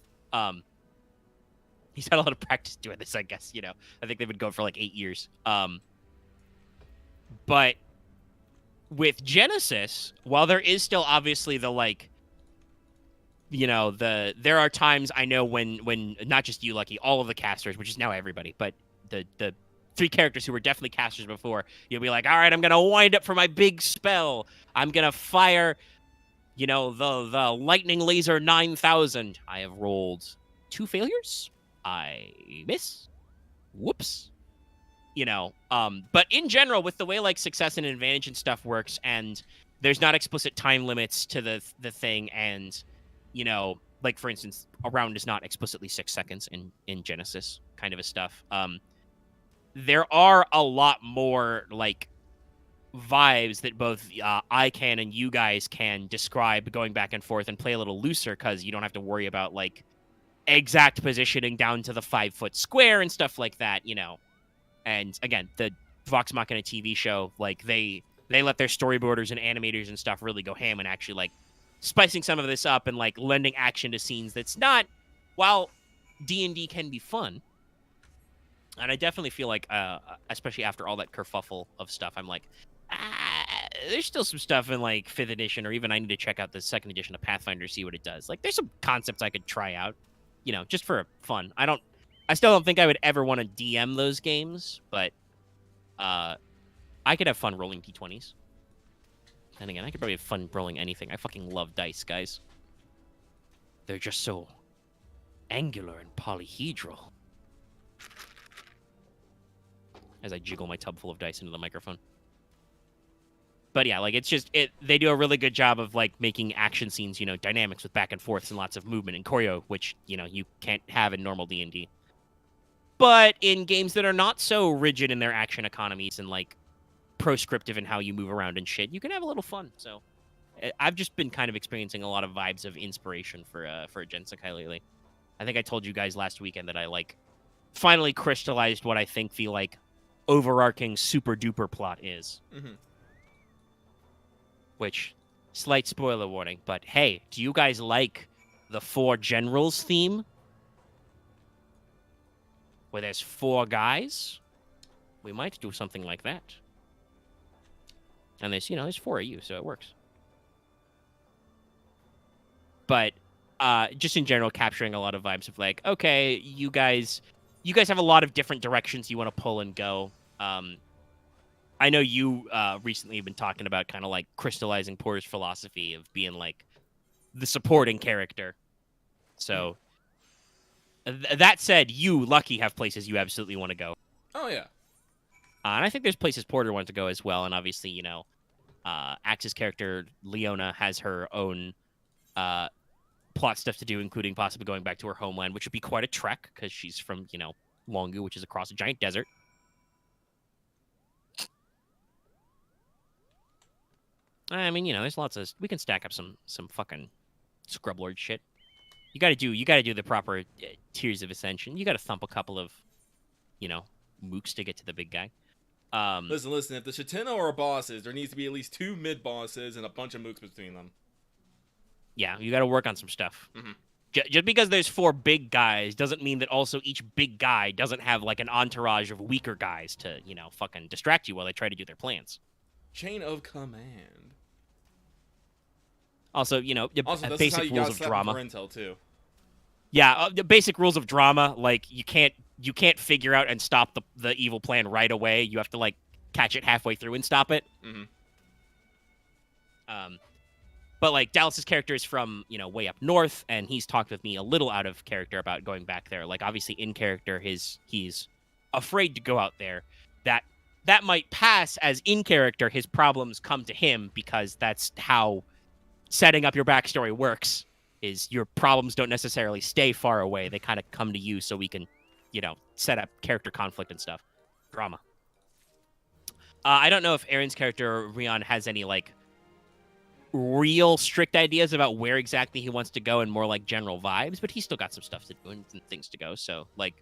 He's had a lot of practice doing this, I guess, you know. I think they've been going for like 8 years. But with Genesis, while there is still obviously the, like, you know, there are times I know when not just you, Lucky, all of the casters, which is now everybody, but the 3 characters who were definitely casters before, you'll be like, all right, I'm going to wind up for my big spell. I'm going to fire, you know, the Lightning Laser 9000. I have rolled 2 failures. I miss. Whoops. You know, but in general, with the way, like, success and advantage and stuff works, and there's not explicit time limits to the thing, and, you know, like, for instance, a round is not explicitly 6 seconds in Genesis, kind of a stuff. There are a lot more, like, vibes that both I can and you guys can describe going back and forth and play a little looser, because you don't have to worry about, like, exact positioning down to the 5-foot square and stuff like that, you know. And again, the Vox Machina TV show, like, they let their storyboarders and animators and stuff really go ham and actually, like, spicing some of this up and, like, lending action to scenes that's not, while D&D can be fun, and I definitely feel like, especially after all that kerfuffle of stuff, I'm like, there's still some stuff in, like, 5th edition, or even I need to check out the 2nd edition of Pathfinder to see what it does. Like, there's some concepts I could try out, you know, just for fun. I still don't think I would ever want to DM those games, but I could have fun rolling D20s. And again, I could probably have fun rolling anything. I fucking love dice, guys. They're just so angular and polyhedral. As I jiggle my tub full of dice into the microphone. But yeah, like, it's just, they do a really good job of, like, making action scenes, you know, dynamics with back and forths and lots of movement and choreo, which, you know, you can't have in normal D&D. But in games that are not so rigid in their action economies and, like, proscriptive in how you move around and shit, you can have a little fun. So I've just been kind of experiencing a lot of vibes of inspiration for Gensekai lately. I think I told you guys last weekend that I, like, finally crystallized what I think the, like, overarching super duper plot is. Mm-hmm. Which, slight spoiler warning, but hey, do you guys like the 4 generals theme? Where there's 4 guys? We might do something like that. And there's 4 of you, so it works. but just in general, capturing a lot of vibes of like, okay, you guys have a lot of different directions you want to pull and go. I know you recently have been talking about kind of like crystallizing Porter's philosophy of being like the supporting character. So that said, you, Lucky, have places you absolutely want to go. Oh yeah. And I think there's places Porter wants to go as well. And obviously, Axe's character, Leona, has her own plot stuff to do, including possibly going back to her homeland, which would be quite a trek because she's from, Longu, which is across a giant desert. I mean, there's lots of... We can stack up some fucking Scrublord shit. You gotta do the proper tiers of ascension. You gotta thump a couple of, mooks to get to the big guy. Listen. If the Shitino are bosses, there needs to be at least 2 mid-bosses and a bunch of mooks between them. Yeah, you gotta work on some stuff. Mm-hmm. Just because there's 4 big guys doesn't mean that also each big guy doesn't have, like, an entourage of weaker guys to, fucking distract you while they try to do their plans. Chain of command. Also, this basic is how you rules of drama. For intel too. Yeah, the basic rules of drama, like you can't figure out and stop the evil plan right away. You have to like catch it halfway through and stop it. Mm-hmm. But like Dallas's character is from way up north, and he's talked with me a little out of character about going back there. Like obviously in character, he's afraid to go out there. That might pass as in character. His problems come to him because that's how setting up your backstory works. Is your problems don't necessarily stay far away. They kind of come to you so we can, set up character conflict and stuff. Drama. I don't know if Aaron's character, Rion, has any, like, real strict ideas about where exactly he wants to go and more, like, general vibes, but he's still got some stuff to do and things to go. So, like,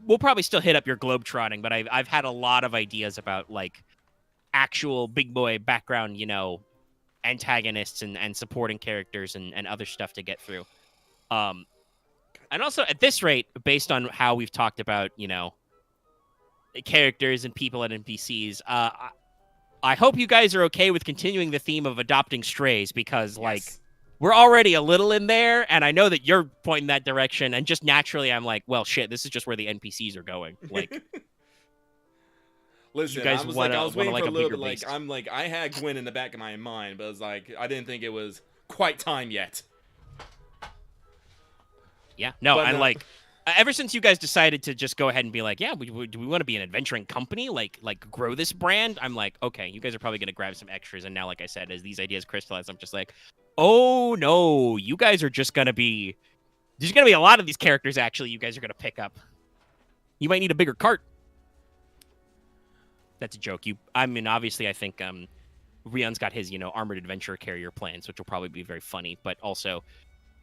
we'll probably still hit up your globetrotting, but I've had a lot of ideas about, like, actual big boy background, antagonists and supporting characters and other stuff to get through. And also at this rate, based on how we've talked about, characters and people and NPCs, I hope you guys are okay with continuing the theme of adopting strays because like we're already a little in there and I know that you're pointing that direction and just naturally I'm like, well shit, this is just where the NPCs are going. Like listen, I was waiting for a little bit. Like, I had Gwen in the back of my mind, but I was like, I didn't think it was quite time yet. Yeah, no, and like, ever since you guys decided to just go ahead and be like, yeah, do we want to be an adventuring company, like grow this brand? I'm like, okay, you guys are probably gonna grab some extras, and now, like I said, as these ideas crystallize, I'm just like, oh no, you guys are just gonna be. There's gonna be a lot of these characters. Actually, you guys are gonna pick up. You might need a bigger cart. That's a joke. Obviously, I think Rion's got his, armored adventure carrier plans, which will probably be very funny. But also,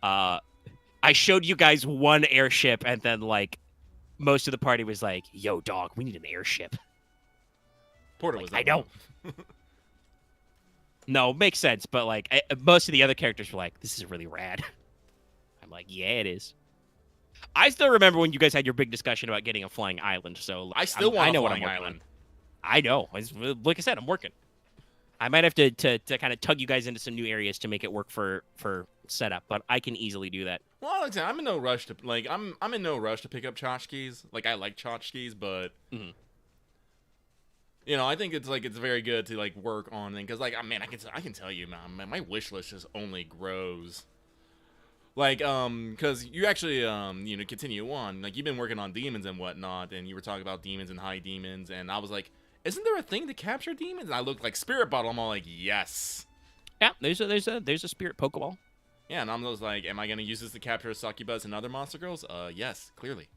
I showed you guys one airship, and then like most of the party was like, "Yo, dog, we need an airship." Porter was. I know. No, makes sense. But like most of the other characters were like, "This is really rad." I'm like, "Yeah, it is." I still remember when you guys had your big discussion about getting a flying island. So I still want a flying island. On. I know. Like I said, I'm working. I might have to kind of tug you guys into some new areas to make it work for setup, but I can easily do that. Well, like I said, I'm in no rush to I'm in no rush to pick up tchotchkes. Like I like tchotchkes, but I think it's very good to like work on things because like man, I can tell you, man, my wish list just only grows. Like because you actually continue on like you've been working on demons and whatnot, and you were talking about demons and high demons, and I was like, isn't there a thing to capture demons? And I looked like spirit bottle. I'm all like, yes. Yeah, there's a spirit Pokeball. Yeah, and I'm just like, am I gonna use this to capture succubus and other monster girls? Yes, clearly.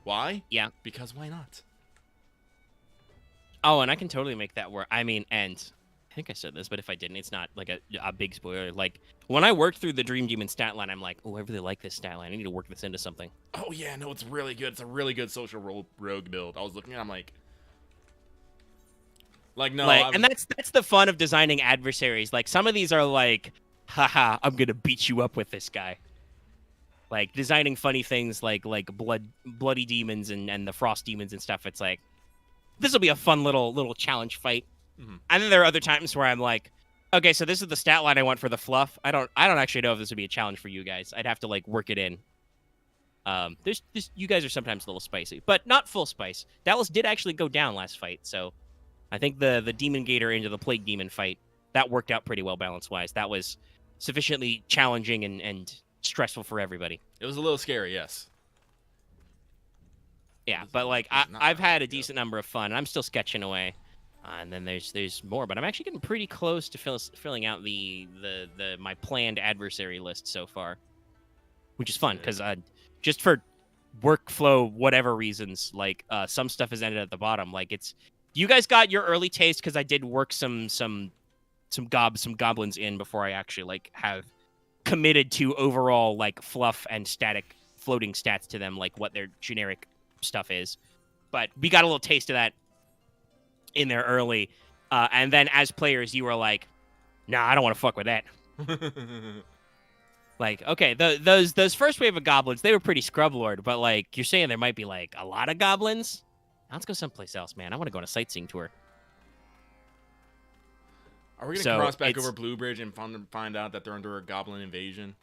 Why? Yeah, because why not? Oh, and I can totally make that work. I mean, and I think I said this, but if I didn't, it's not like a big spoiler. Like when I worked through the Dream Demon stat line, I'm like, oh, I really like this stat line. I need to work this into something. Oh yeah, no, it's really good. It's a really good social rogue build. I was looking at, it, I'm like no, and that's the fun of designing adversaries. Like some of these are like, haha, I'm gonna beat you up with this guy. Like designing funny things like bloody demons and the frost demons and stuff. It's like this will be a fun little challenge fight. Mm-hmm. And then there are other times where I'm like, Okay, so this is the stat line I want for the fluff. I don't actually know if this would be a challenge for you guys. I'd have to like work it in. There's you guys are sometimes a little spicy, but not full spice. Dallas did actually go down last fight, so I think the Demon Gator into the Plague Demon fight that worked out pretty well balance wise. That was sufficiently challenging and stressful for everybody. It was a little scary, yes. Yeah, but like I've had a decent number of fun. I'm still sketching away, and then there's more. But I'm actually getting pretty close to filling out the my planned adversary list so far, which is fun because just for workflow whatever reasons, like some stuff has ended at the bottom. Like it's you guys got your early taste because I did work some goblins in before I actually like have committed to overall like fluff and static floating stats to them, like what their generic stuff is. But we got a little taste of that in there early, and then as players you were like, nah, I don't want to fuck with that. Like, okay, those first wave of goblins, they were pretty scrub lord, but like you're saying there might be like a lot of goblins. Let's go someplace else, man. I want to go on a sightseeing tour. Are we gonna cross back over Blue Bridge and find out that they're under a goblin invasion?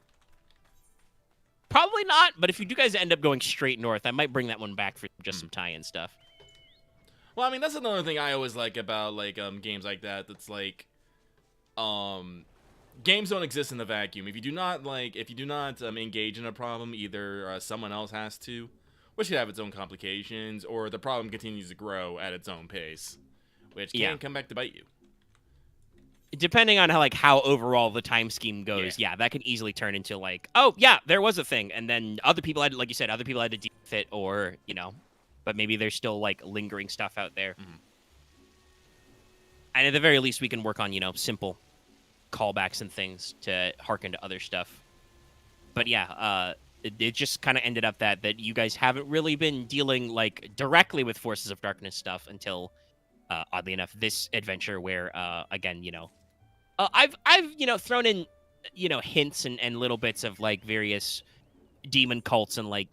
Probably not, but if you do guys end up going straight north, I might bring that one back for just some tie-in stuff. Well, I mean, that's another thing I always like about like games like that. That's like, games don't exist in the vacuum. If you do not engage in a problem, either someone else has to, which could have its own complications, or the problem continues to grow at its own pace, which can come back to bite you. Depending on how overall the time scheme goes, that can easily turn into like, oh yeah, there was a thing, and then other people had, like you said, other people had to deal with it, or but maybe there's still like lingering stuff out there. Mm-hmm. And at the very least, we can work on simple callbacks and things to harken to other stuff. But yeah, it just kind of ended up that you guys haven't really been dealing like directly with Forces of Darkness stuff until, oddly enough, this adventure where again, I've thrown in hints and little bits of like various demon cults and like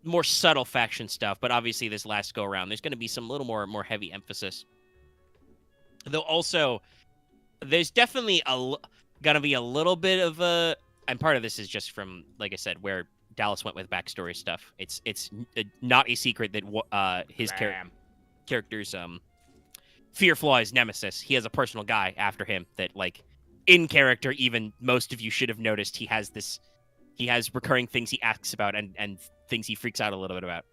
more subtle faction stuff, but obviously this last go around there's going to be some little more heavy emphasis, though also there's definitely gonna be a little bit of a, and part of this is just from, like I said, where Dallas went with backstory stuff. It's not a secret that his character's fear flaw is Nemesis. He has a personal guy after him that, like, in character, even most of you should have noticed he has recurring things he asks about and things he freaks out a little bit about.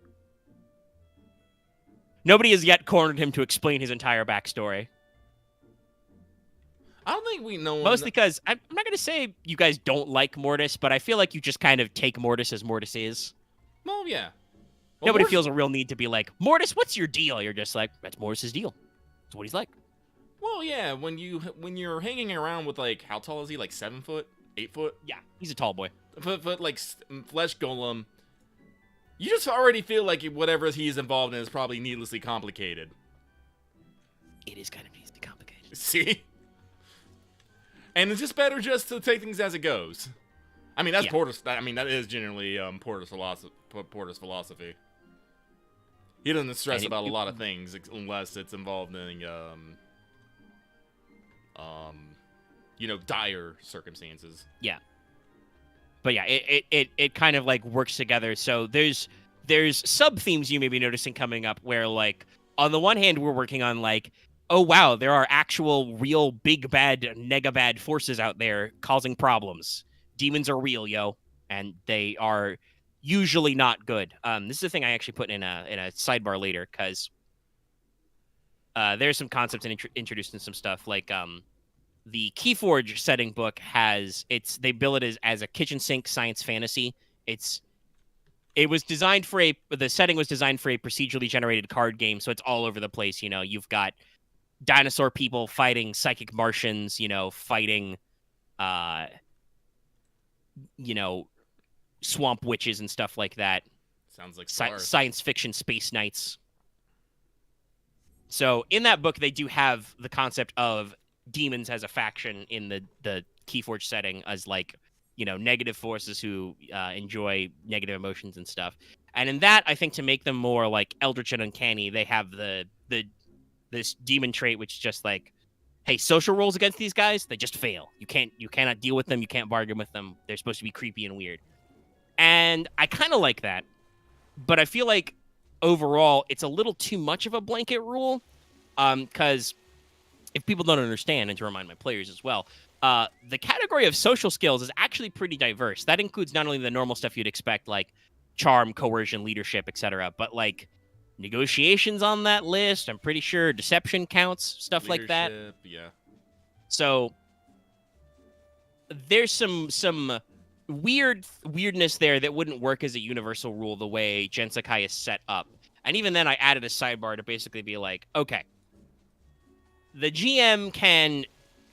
Nobody has yet cornered him to explain his entire backstory. I don't think we know. Mostly because I'm not going to say you guys don't like Mortis, but I feel like you just kind of take Mortis as Mortis is. Well, yeah. Well, nobody feels a real need to be like, Mortis, what's your deal? You're just like, that's Mortis's deal. That's what he's like. Well, yeah. When you're hanging around with, like, how tall is he? Like 7 foot, 8 foot? Yeah, he's a tall boy. But like flesh golem, you just already feel like whatever he's involved in is probably needlessly complicated. It is kind of needlessly complicated. See? And it's just better just to take things as it goes. I mean, that's Porter's. I mean, that is generally Porter's philosophy. He doesn't stress about a lot of things unless it's involved in, dire circumstances. Yeah. But yeah, it kind of like works together. So there's sub themes you may be noticing coming up where, like, on the one hand we're working on like, oh wow, there are actual real big bad nega bad forces out there causing problems. Demons are real, yo, and they are usually not good. This is a thing I actually put in a sidebar later because there's some concepts and introduced in some stuff like the Keyforge setting book they bill it as a kitchen sink science fantasy. The setting was designed for a procedurally generated card game, so it's all over the place. You've got dinosaur people fighting psychic Martians, fighting swamp witches and stuff like that. Sounds like science fiction space knights. So in that book, they do have the concept of demons as a faction in the Keyforge setting as, like, negative forces who enjoy negative emotions and stuff. And in that, I think to make them more like eldritch and uncanny, they have this demon trait, which is just like hey, social roles against these guys, they just fail. You cannot deal with them. You can't bargain with them. They're supposed to be creepy and weird. And I kind of like that, but I feel like overall it's a little too much of a blanket rule. Because if people don't understand, and to remind my players as well, the category of social skills is actually pretty diverse. That includes not only the normal stuff you'd expect, like charm, coercion, leadership, etc., but like negotiations on that list. I'm pretty sure deception counts, stuff like that. Yeah. So there's some weirdness there that wouldn't work as a universal rule the way Gensakai is set up. And even then, I added a sidebar to basically be like, okay, the GM can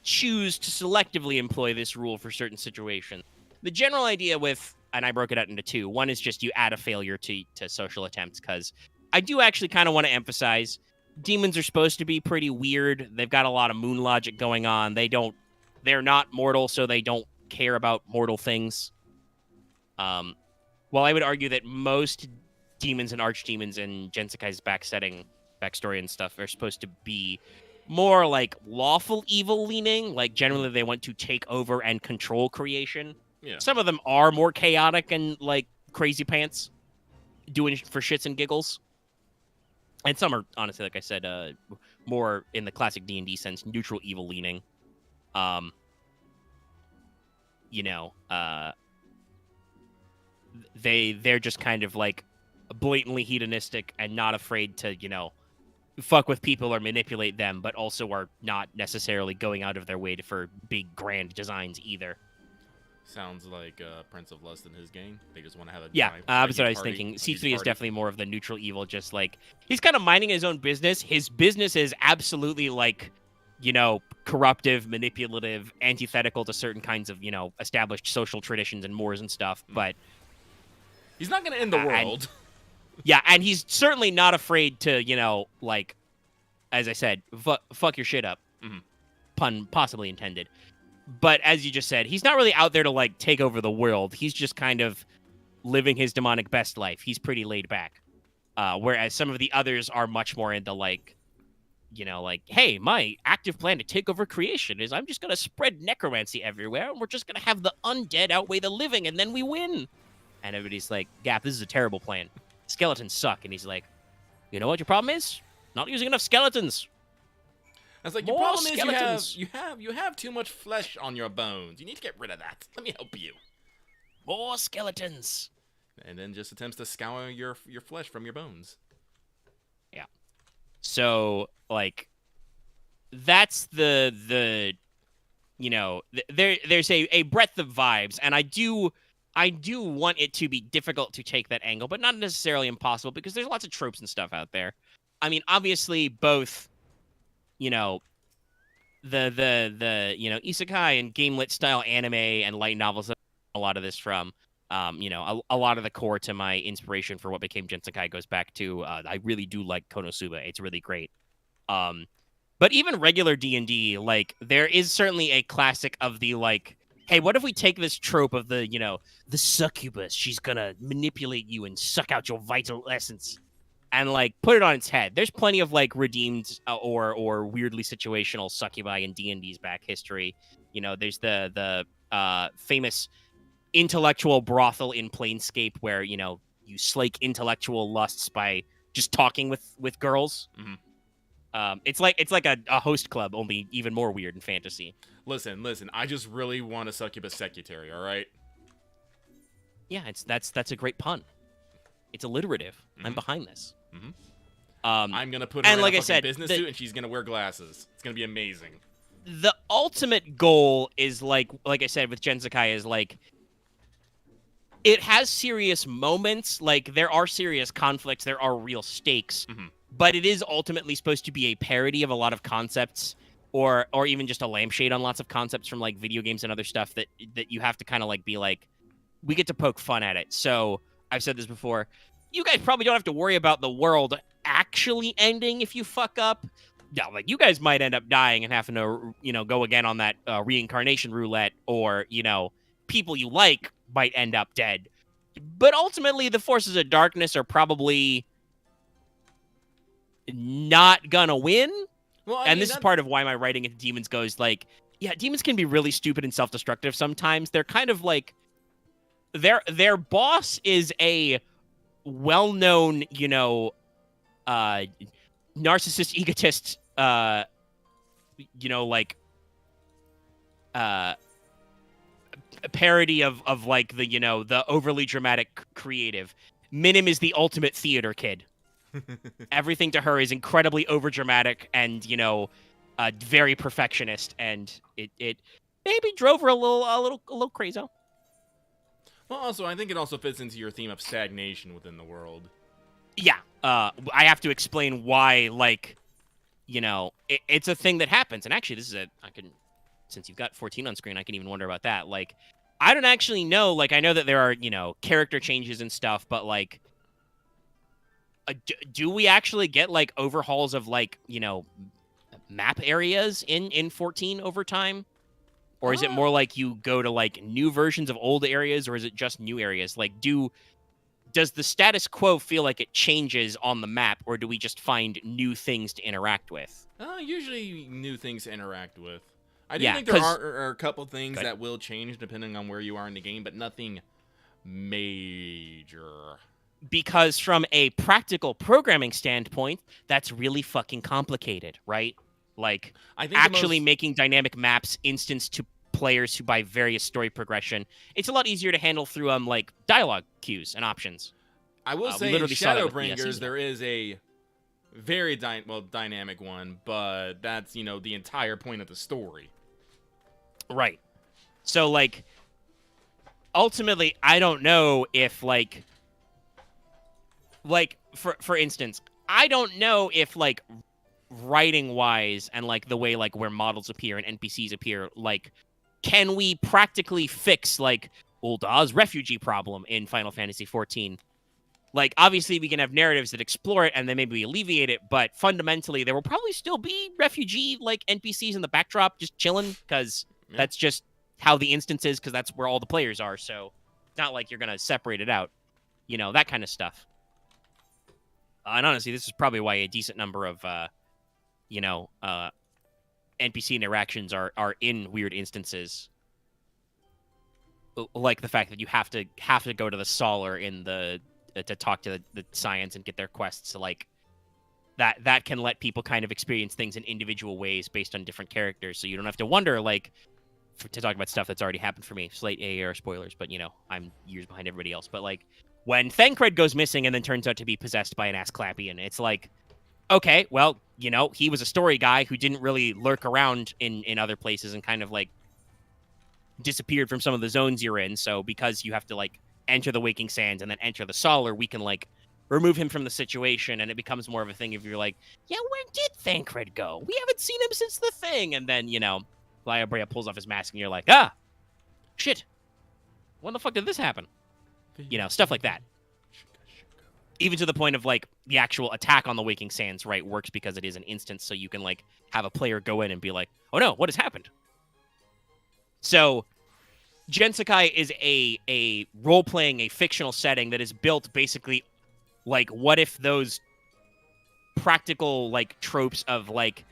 choose to selectively employ this rule for certain situations. The general idea with, and I broke it out into two. One is just you add a failure to social attempts, because I do actually kind of want to emphasize demons are supposed to be pretty weird. They've got a lot of moon logic going on. They're not mortal, so they don't care about mortal things. While I would argue that most demons and archdemons in Gensakai's backstory and stuff are supposed to be more like lawful evil leaning. Like generally they want to take over and control creation. Yeah. Some of them are more chaotic and like crazy pants, doing for shits and giggles. And some are honestly, like I said, more in the classic D&D sense, neutral evil leaning. They're just kind of like blatantly hedonistic and not afraid to, fuck with people or manipulate them, but also are not necessarily going out of their way for big grand designs either. Sounds like Prince of Lust in his game. They just want to have a that's what I was thinking. C3 is definitely more of the neutral evil, just like he's kind of minding his own business. His business is absolutely like, corruptive, manipulative, antithetical to certain kinds of, established social traditions and mores and stuff, but he's not going to end the world. And he's certainly not afraid to, like, as I said, fuck your shit up. Mm-hmm. Pun possibly intended. But as you just said, he's not really out there to, like, take over the world. He's just kind of living his demonic best life. He's pretty laid back. Whereas some of the others are much more into, like, hey, my active plan to take over creation is I'm just going to spread necromancy everywhere, and we're just going to have the undead outweigh the living, and then we win. And everybody's like, Gap, this is a terrible plan. Skeletons suck. And he's like, you know what your problem is? Not using enough skeletons. I was like, your problem is you have too much flesh on your bones. You need to get rid of that. Let me help you. More skeletons. And then just attempts to scour your flesh from your bones. Yeah. So, like, that's the there's a breadth of vibes, and I do want it to be difficult to take that angle, but not necessarily impossible, because there's lots of tropes and stuff out there. I mean, obviously, both, the isekai and gamelit style anime and light novels that a lot of this from. A lot of the core to my inspiration for what became Gensakai goes back to I really do like Konosuba. It's really great. But even regular D&D, like, there is certainly a classic of the, like, hey, what if we take this trope of the, the succubus, she's gonna manipulate you and suck out your vital essence, and, like, put it on its head. There's plenty of, like, redeemed or weirdly situational succubi in D&D's back history. There's the famous intellectual brothel in Planescape where, you slake intellectual lusts by just talking with girls. Mm-hmm. It's like a host club, only even more weird in fantasy. Listen, I just really want a succubus secretary, all right? Yeah, that's a great pun. It's alliterative. Mm-hmm. I'm behind this. Mm-hmm. I'm gonna put her in a fucking business suit, and she's gonna wear glasses. It's gonna be amazing. The ultimate goal is like I said with Gensakai, is like, it has serious moments. Like, there are serious conflicts, there are real stakes. Mm-hmm. But it is ultimately supposed to be a parody of a lot of concepts, or even just a lampshade on lots of concepts from, like, video games and other stuff that you have to kind of, like, be like, we get to poke fun at it. So I've said this before. You guys probably don't have to worry about the world actually ending if you fuck up. No, like, you guys might end up dying and having to, go again on that reincarnation roulette, or, people you like might end up dead. But ultimately, the forces of darkness are probably not gonna win. Well, I And mean, this is part of why my writing into demons goes like, yeah, demons can be really stupid and self-destructive sometimes. They're kind of like their boss is a well-known, uh narcissist egotist, like uh a parody of like the overly dramatic creative. Minim is the ultimate theater kid. Everything to her is incredibly overdramatic and very perfectionist, and it maybe drove her a little crazy. Well, also, I think it also fits into your theme of stagnation within the world. Yeah, I have to explain why, like, it's a thing that happens. And actually, since you've got 14 on screen, I can even wonder about that. Like, I don't actually know. Like, I know that there are, character changes and stuff, but, like, do we actually get, like, overhauls of, like, map areas in 14 over time? Or is it more like you go to, like, new versions of old areas, or is it just new areas? Like, does the status quo feel like it changes on the map, or do we just find new things to interact with? Usually new things to interact with. I do Yeah, think there are a couple things that will change depending on where you are in the game, but nothing major. Because from a practical programming standpoint, that's really fucking complicated, right? Like, I think actually making dynamic maps instanced to players who by various story progression, it's a lot easier to handle through like dialogue cues and options. I will say in Shadowbringers there is a very dynamic one, but that's the entire point of the story. Right. So like ultimately I don't know if like for instance, I don't know if like writing wise and like the way like where models appear and NPCs appear, like can we practically fix like Ulda's refugee problem in Final Fantasy XIV? Like, obviously, we can have narratives that explore it and then maybe we alleviate it, but fundamentally, there will probably still be refugee like NPCs in the backdrop just chilling, because that's just how the instance is, because that's where all the players are. So it's not like you're gonna separate it out, that kind of stuff. And honestly, this is probably why a decent number of NPC interactions are in weird instances, like the fact that you have to go to the Solar in the to talk to the science and get their quests. So like that can let people kind of experience things in individual ways based on different characters. So you don't have to wonder like to talk about stuff that's already happened for me. Slight AAR spoilers, but I'm years behind everybody else. But like when Thancred goes missing and then turns out to be possessed by an Asclepian, it's like, okay, well, he was a story guy who didn't really lurk around in other places and kind of like disappeared from some of the zones you're in. So because you have to like enter the Waking Sands and then enter the Solar, we can like remove him from the situation, and it becomes more of a thing if you're like, yeah, where did Thancred go? We haven't seen him since the thing. And then, Laya Brea pulls off his mask and you're like, ah, shit. When the fuck did this happen? Stuff like that. Even to the point of like the actual attack on the Waking Sands, right, works because it is an instance, so you can like have a player go in and be like, oh no, what has happened? So Gensakai is a role-playing, a fictional setting that is built basically like, what if those practical like tropes of like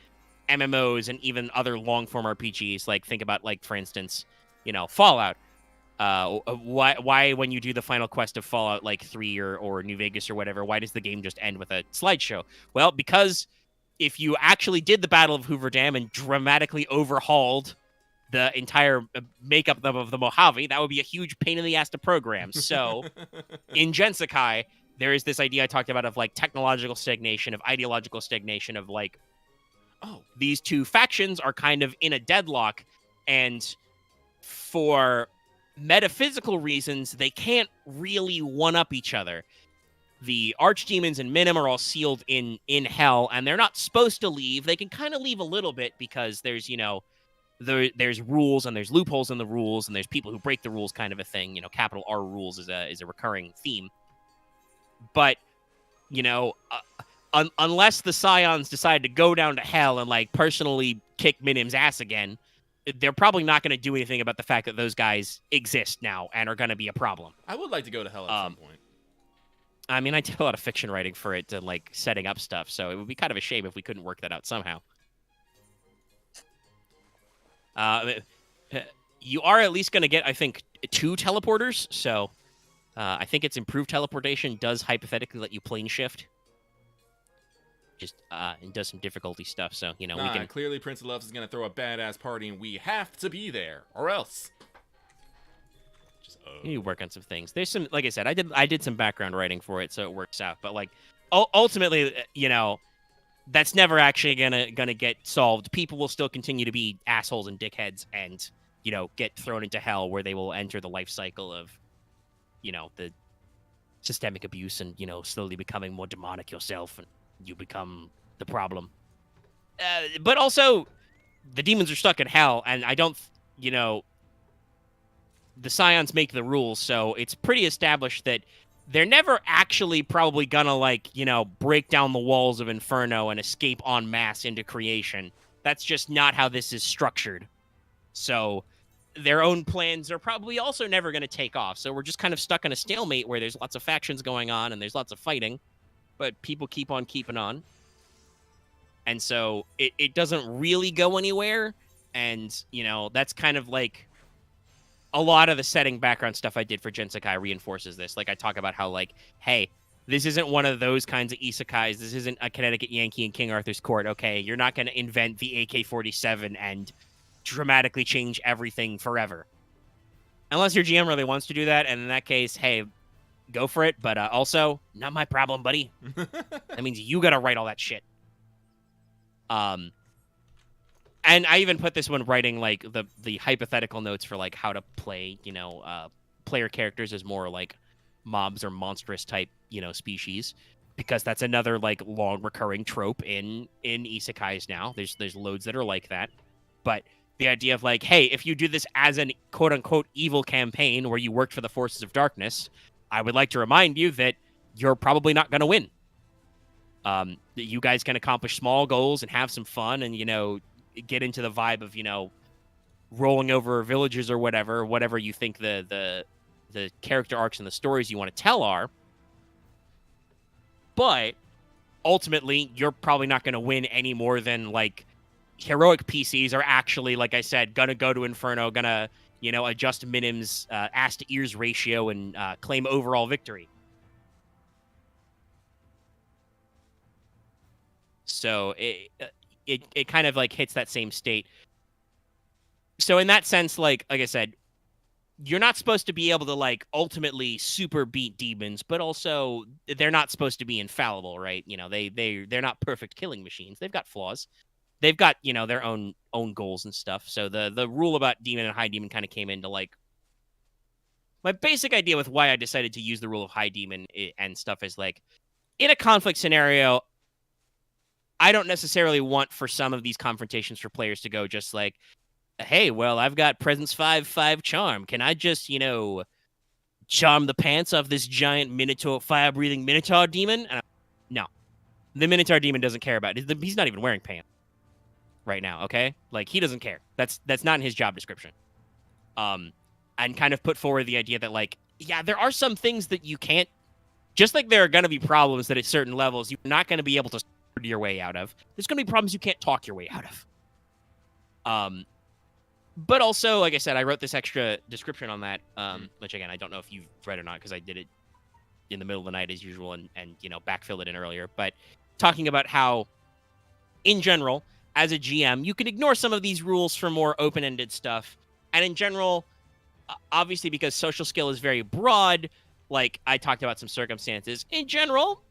MMOs and even other long-form RPGs, like think about like, for instance, Fallout. Why when you do the final quest of Fallout like 3 or New Vegas or whatever, why does the game just end with a slideshow? Well, because if you actually did the Battle of Hoover Dam and dramatically overhauled the entire makeup of the Mojave, that would be a huge pain in the ass to program. So in Gensakai, there is this idea I talked about of like technological stagnation, of ideological stagnation, of like, oh, these two factions are kind of in a deadlock, and for metaphysical reasons, they can't really one-up each other. The archdemons and Minim are all sealed in hell, and they're not supposed to leave. They can kind of leave a little bit because there's, there's rules and there's loopholes in the rules, and there's people who break the rules, kind of a thing. Capital R rules is a recurring theme. But, unless the Scions decide to go down to hell and like personally kick Minim's ass again, they're probably not going to do anything about the fact that those guys exist now and are going to be a problem. I would like to go to hell at some point. I mean, I did a lot of fiction writing for it to like setting up stuff, so it would be kind of a shame if we couldn't work that out somehow. You are at least going to get, I think, 2 teleporters. So I think its improved teleportation does hypothetically let you plane shift. Just and does some difficulty stuff. So, we can. Clearly Prince of Loves is gonna throw a badass party, and we have to be there, or else. Just You work on some things. There's some, like I said, I did some background writing for it, so it works out. But like, ultimately, that's never actually gonna get solved. People will still continue to be assholes and dickheads, and get thrown into hell, where they will enter the life cycle of, the systemic abuse, and slowly becoming more demonic yourself, and you become the problem. But also, the demons are stuck in hell, and I don't, the Scions make the rules, so it's pretty established that they're never actually probably gonna, break down the walls of Inferno and escape en masse into creation. That's just not how this is structured. So their own plans are probably also never going to take off. So we're just kind of stuck in a stalemate where there's lots of factions going on and there's lots of fighting, but people keep on keeping on. And so it doesn't really go anywhere. And, that's kind of like a lot of the setting background stuff I did for Gensekai reinforces this. Like I talk about how hey, this isn't one of those kinds of isekais. This isn't a Connecticut Yankee in King Arthur's court. Okay, you're not going to invent the AK-47 and dramatically change everything forever. Unless your GM really wants to do that, and in that case, hey, go for it. But also, not my problem, buddy. That means you got to write all that shit. And I even put this when writing the hypothetical notes for how to play, player characters as more mobs or monstrous type, species, because that's another long recurring trope in isekais now. There's loads that are like that. But the idea of hey, if you do this as an quote unquote evil campaign where you worked for the forces of darkness, I would like to remind you that you're probably not going to win. That you guys can accomplish small goals and have some fun and, get into the vibe of, rolling over villages or whatever you think the character arcs and the stories you want to tell are. But ultimately, you're probably not going to win any more than heroic PCs are actually, like I said, gonna go to Inferno, gonna, adjust Minim's ass to ears ratio and claim overall victory. So it kind of hits that same state. So in that sense, like I said, you're not supposed to be able to ultimately super beat demons, but also they're not supposed to be infallible, right? They're not perfect killing machines. They've got flaws. They've got, their own goals and stuff. So the rule about demon and high demon kind of came into my basic idea with why I decided to use the rule of high demon and stuff is in a conflict scenario, I don't necessarily want for some of these confrontations for players to go just hey, well, I've got presence 5/5 charm. Can I just, charm the pants off this giant minotaur, fire-breathing minotaur demon? No. The minotaur demon doesn't care about it. He's not even wearing pants right now, okay? He doesn't care. That's not in his job description. And kind of put forward the idea that, yeah, there are some things that you can't, just like there are going to be problems that at certain levels you're not going to be able to your way out of. There's going to be problems you can't talk your way out of. But also, like I said, I wrote this extra description on that, which again, I don't know if you've read or not because I did it in the middle of the night as usual and backfilled it in earlier. But talking about how, in general, as a GM, you can ignore some of these rules for more open-ended stuff. And in general, obviously because social skill is very broad, I talked about some circumstances. In general,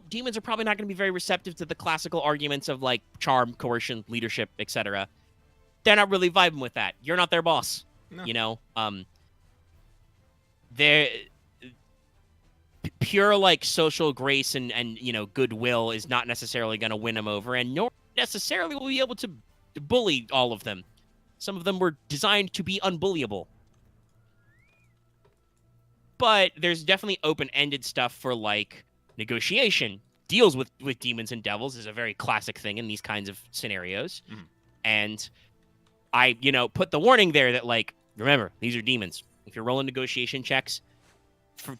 demons are probably not going to be very receptive to the classical arguments of charm, coercion, leadership, etc. They're not really vibing with that. You're not their boss. No. They're pure social grace and goodwill is not necessarily going to win them over, and nor necessarily will be able to bully all of them. Some of them were designed to be unbullyable. But there's definitely open-ended stuff for negotiation. Deals with demons and devils is a very classic thing in these kinds of scenarios. Mm-hmm. And I, put the warning there that remember, these are demons. If you're rolling negotiation checks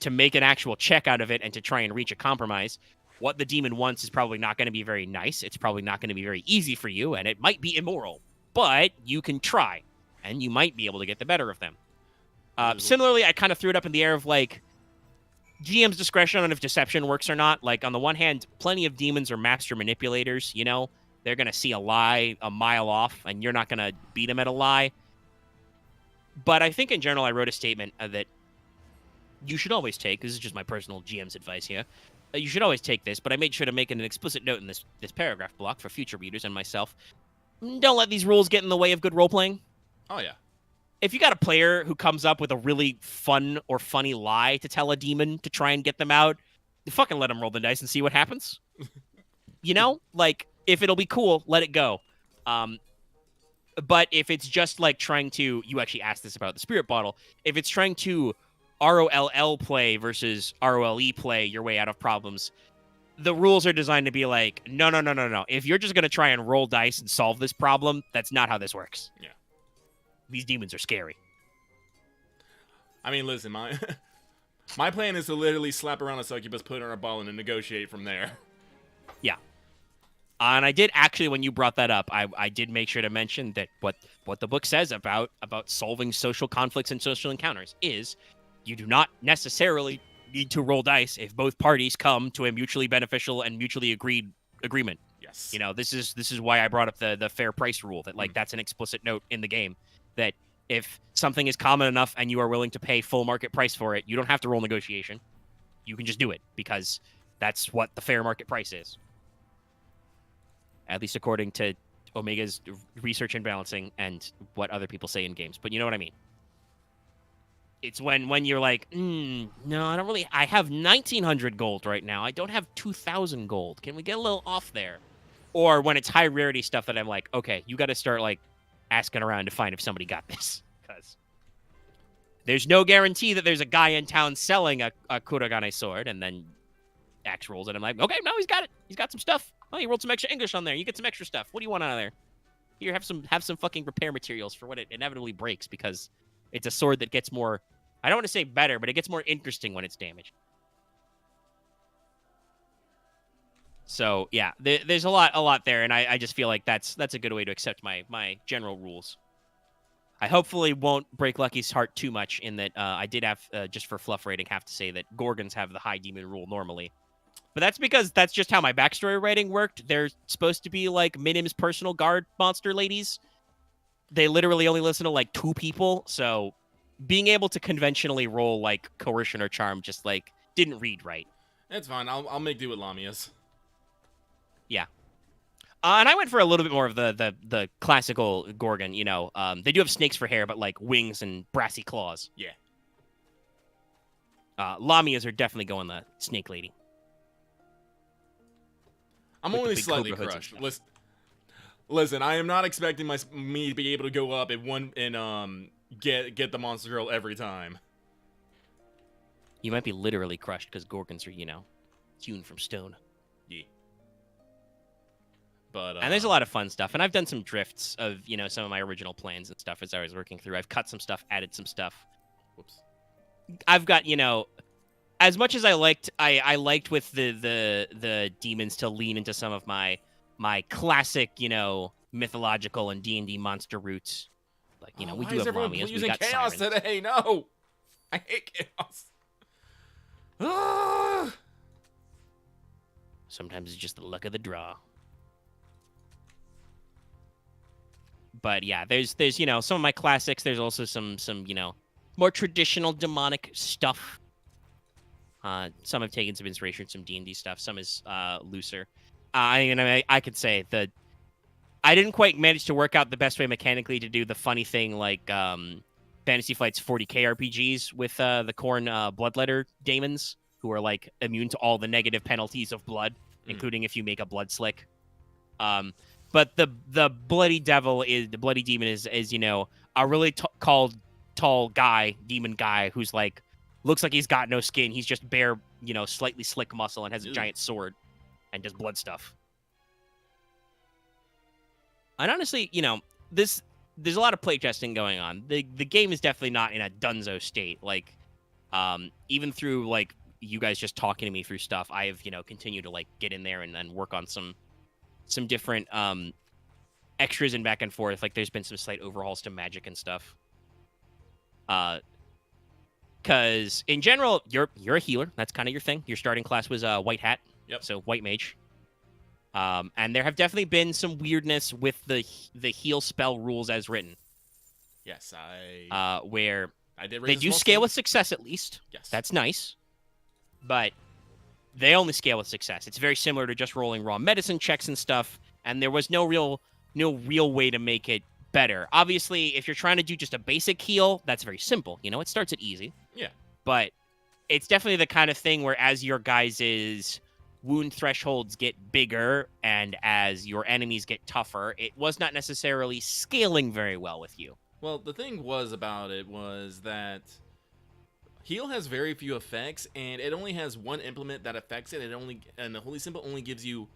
to make an actual check out of it and to try and reach a compromise, what the demon wants is probably not going to be very nice. It's probably not going to be very easy for you, and it might be immoral. but you can try, and you might be able to get the better of them. Similarly, I kind of threw it up in the air of like GM's discretion on if deception works or not. Like, on the one hand, plenty of demons are master manipulators, you know? They're going to see a lie a mile off, and you're not going to beat them at a lie. But I think in general, I wrote a statement that you should always take. This is just my personal GM's advice here. You should always take this, but I made sure to make an explicit note in this paragraph block for future readers and myself. Don't let these rules get in the way of good role-playing. Oh, yeah. If you got a player who comes up with a really fun or funny lie to tell a demon to try and get them out, you fucking let them roll the dice and see what happens. You know? Like, if it'll be cool, let it go. But if it's just like trying to... You actually asked this about the spirit bottle. If it's trying to ROLL play versus ROLE play your way out of problems, the rules are designed to be like, no. If you're just going to try and roll dice and solve this problem, that's not how this works. Yeah. These demons are scary. I mean, listen, my plan is to literally slap around a succubus, put her in a ball, and then negotiate from there. Yeah. And I did actually, when you brought that up, I did make sure to mention that what the book says about solving social conflicts and social encounters is you do not necessarily need to roll dice if both parties come to a mutually beneficial and mutually agreed agreement. Yes. You know, this is why I brought up the fair price rule, that like that's an explicit note in the game that if something is common enough and you are willing to pay full market price for it, you don't have to roll negotiation. You can just do it because that's what the fair market price is. At least according to Omega's research and balancing and what other people say in games. But you know what I mean? It's when you're like, no, I don't really... I have 1,900 gold right now. I don't have 2,000 gold. Can we get a little off there? Or when it's high rarity stuff that I'm like, okay, you got to start like asking around to find if somebody got this. Because there's no guarantee that there's a guy in town selling a Kuragane sword, and then Axe rolls it. I'm like, okay, no, he's got it. He's got some stuff. Oh, he rolled some extra English on there. You get some extra stuff. What do you want out of there? Here, have some fucking repair materials for when it inevitably breaks, because it's a sword that gets more... I don't want to say better, but it gets more interesting when it's damaged. So, yeah, there's a lot there, and I just feel like that's a good way to accept my general rules. I hopefully won't break Lucky's heart too much in that I did have, just for fluff rating, have to say that Gorgons have the high demon rule normally. But that's because that's just how my backstory writing worked. They're supposed to be like Minim's personal guard monster ladies. They literally only listen to like 2 people, so being able to conventionally roll like coercion or charm just like didn't read right. It's fine. I'll make do with Lamia's. Yeah. And I went for a little bit more of the classical Gorgon, you know. They do have snakes for hair, but like wings and brassy claws. Yeah. Lamias are definitely going the snake lady. I'm only slightly crushed. Listen, I am not expecting me to be able to go up and get the monster girl every time. You might be literally crushed because Gorgons are, you know, hewn from stone. Yeah. But and there's a lot of fun stuff, and I've done some drifts of, you know, some of my original plans and stuff as I was working through. I've cut some stuff, added some stuff. Whoops. I've got, you know, as much as I liked with the demons to lean into some of my classic, you know, mythological and D&D monster roots. Like, you know, we do have Lamias, we got chaos sirens. today. No, I hate chaos. Sometimes it's just the luck of the draw. But yeah, there's you know, some of my classics. There's also some you know, more traditional demonic stuff. Some have taken some inspiration from some D&D stuff. Some is looser. I could say that I didn't quite manage to work out the best way mechanically to do the funny thing like Fantasy Flight's 40k RPGs with the Khorne Bloodletter daemons, who are like immune to all the negative penalties of blood, including if you make a blood slick. But the bloody demon is you know, a really tall guy, demon guy, who's like looks like he's got no skin. He's just bare, you know, slightly slick muscle and has a giant sword and does blood stuff. And honestly, you know, there's a lot of playtesting going on. The game is definitely not in a dunzo state. Like, even through like you guys just talking to me through stuff, I have, you know, continued to like get in there and work on some different extras and back and forth. Like there's been some slight overhauls to magic and stuff. Because in general, you're a healer. That's kind of your thing. Your starting class was white hat. Yep. So white mage. And there have definitely been some weirdness with the heal spell rules as written. Yes, where I did. They do scale with success at least. Yes, that's nice. But they only scale with success. It's very similar to just rolling raw medicine checks and stuff. And there was no real way to make it better. Obviously, if you're trying to do just a basic heal, that's very simple. You know, it starts at easy. Yeah. But it's definitely the kind of thing where as your guys' wound thresholds get bigger and as your enemies get tougher, it was not necessarily scaling very well with you. Well, the thing was about it was that heal has very few effects, and it only has one implement that affects it. And the holy symbol only gives you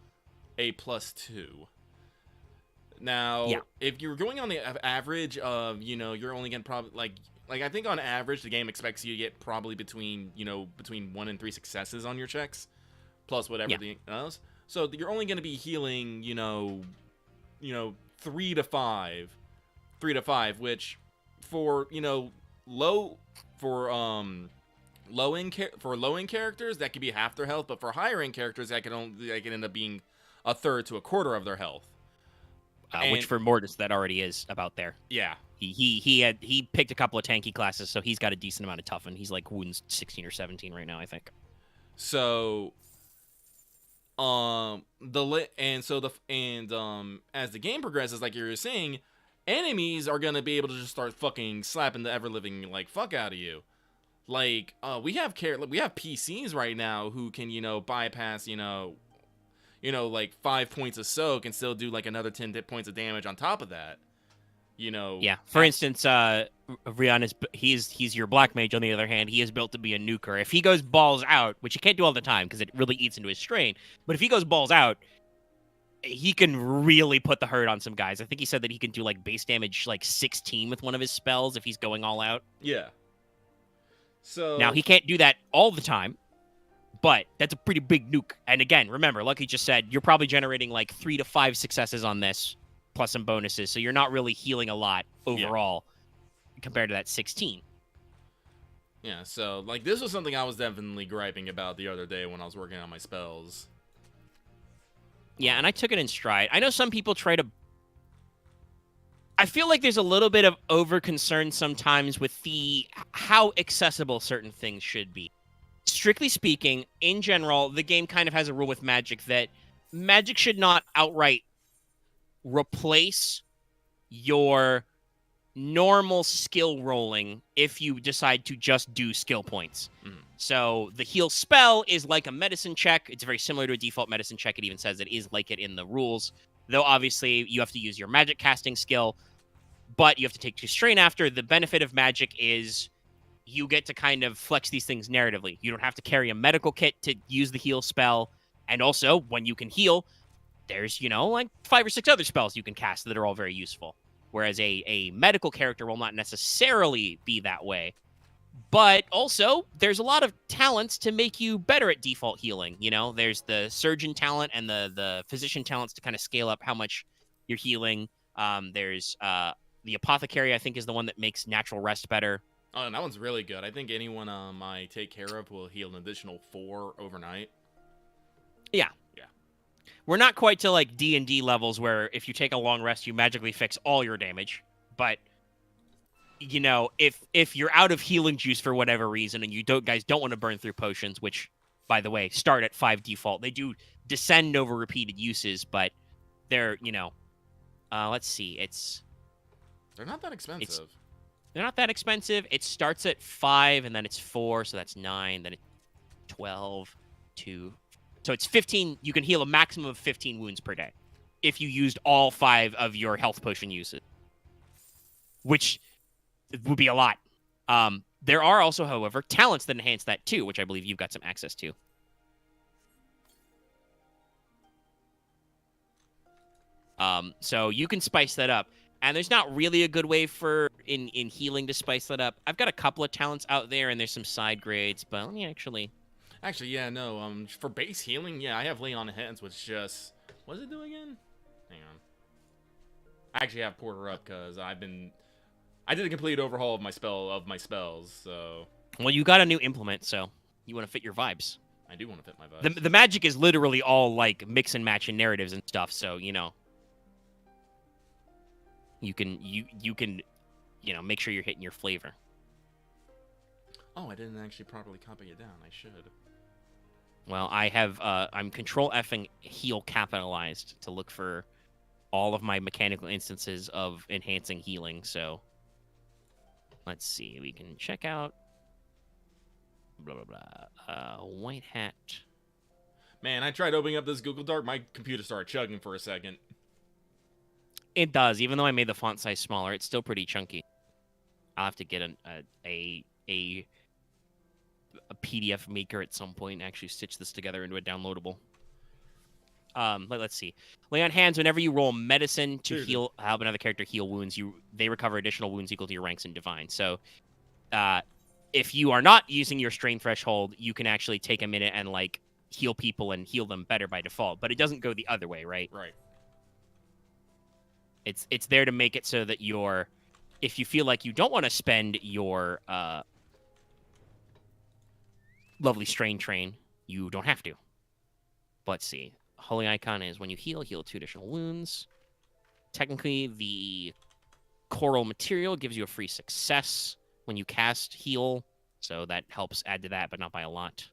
a +2. Now, if you're going on the average of, you're only going to probably, like I think on average, the game expects you to get probably between 1 and 3 successes on your checks, plus whatever else. So you're only going to be healing, 3 to 5, which for, low end characters, that could be half their health, but for higher end characters, that can end up being a third to a quarter of their health. Which for Mortis, that already is about there. Yeah. He picked a couple of tanky classes, so he's got a decent amount of toughen. He's like wounds 16 or 17 right now, I think. So, as the game progresses, like you were saying, enemies are gonna be able to just start fucking slapping the ever living fuck out of you. Like, we have PCs right now who can bypass 5 points of soak and still do another 10 points of damage on top of that. Yeah. For instance, Rian he's your black mage. On the other hand, he is built to be a nuker. If he goes balls out, which he can't do all the time because it really eats into his strain, but if he goes balls out, he can really put the hurt on some guys. I think he said that he can do base damage 16 with one of his spells if he's going all out. Yeah. So now he can't do that all the time. But that's a pretty big nuke. And again, remember, like he just said, you're probably generating 3 to 5 successes on this, plus some bonuses. So you're not really healing a lot overall compared to that 16. Yeah, so this was something I was definitely griping about the other day when I was working on my spells. Yeah, and I took it in stride. I know some people try to... I feel like there's a little bit of over-concern sometimes with how accessible certain things should be. Strictly speaking, in general, the game kind of has a rule with Magic that Magic should not outright replace your normal skill rolling if you decide to just do skill points. So the heal spell is like a medicine check. It's very similar to a default medicine check. It even says it is like it in the rules. Though obviously you have to use your magic casting skill, but you have to take 2 strain after. The benefit of Magic is you get to kind of flex these things narratively. You don't have to carry a medical kit to use the heal spell. And also, when you can heal, there's, 5 or 6 other spells you can cast that are all very useful. Whereas a medical character will not necessarily be that way. But also, there's a lot of talents to make you better at default healing. There's the surgeon talent and the physician talents to kind of scale up how much you're healing. There's the apothecary, I think, is the one that makes natural rest better. Oh, and that one's really good. I think anyone I take care of will heal an additional 4 overnight. Yeah. Yeah. We're not quite to D&D levels where if you take a long rest, you magically fix all your damage. But, if you're out of healing juice for whatever reason and you guys don't want to burn through potions, which, by the way, start at 5 default. They do descend over repeated uses, but they're, let's see. They're not that expensive. They're not that expensive. It starts at 5, and then it's 4, so that's 9. Then it's 12, 2. So it's 15. You can heal a maximum of 15 wounds per day if you used all 5 of your health potion uses, which would be a lot. There are also, however, talents that enhance that too, which I believe you've got some access to. So you can spice that up. And there's not really a good way in healing to spice that up. I've got a couple of talents out there, and there's some side grades, but let me actually, yeah, no. For base healing, yeah, I have Lay on Hands, which just, what does it do again? Hang on. I actually have Porter up because I did a complete overhaul of my spells, so Well, you got a new implement, so you want to fit your vibes. I do want to fit my vibes. The magic is literally all like mix and match and narratives and stuff, so you know. You can make sure you're hitting your flavor. Oh, I didn't actually properly copy it down. I should. Well, I'm Control Fing heal capitalized to look for all of my mechanical instances of enhancing healing. So let's see. We can check out blah blah blah. White hat. Man, I tried opening up this Google Doc. My computer started chugging for a second. It does, even though I made the font size smaller. It's still pretty chunky. I'll have to get a PDF maker at some point and actually stitch this together into a downloadable. Let's see. Lay on hands whenever you roll medicine to help another character heal wounds. They recover additional wounds equal to your ranks in divine. So, if you are not using your strain threshold, you can actually take a minute and like heal people and heal them better by default. But it doesn't go the other way, right? Right. It's there to make it so that if you feel like you don't want to spend your lovely strain train, you don't have to. But let's see. Holy icon is when you heal 2 additional wounds. Technically, the coral material gives you a free success when you cast heal, so that helps add to that, but not by a lot.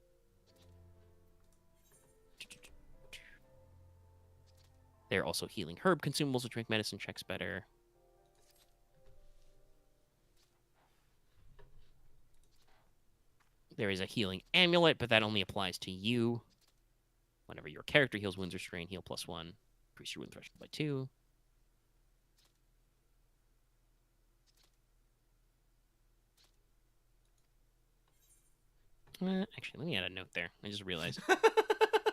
They're also healing herb consumables, which make medicine checks better. There is a healing amulet, but that only applies to you. Whenever your character heals wounds or strain, heal +1. Increase your wound threshold by 2. Actually, let me add a note there. I just realized.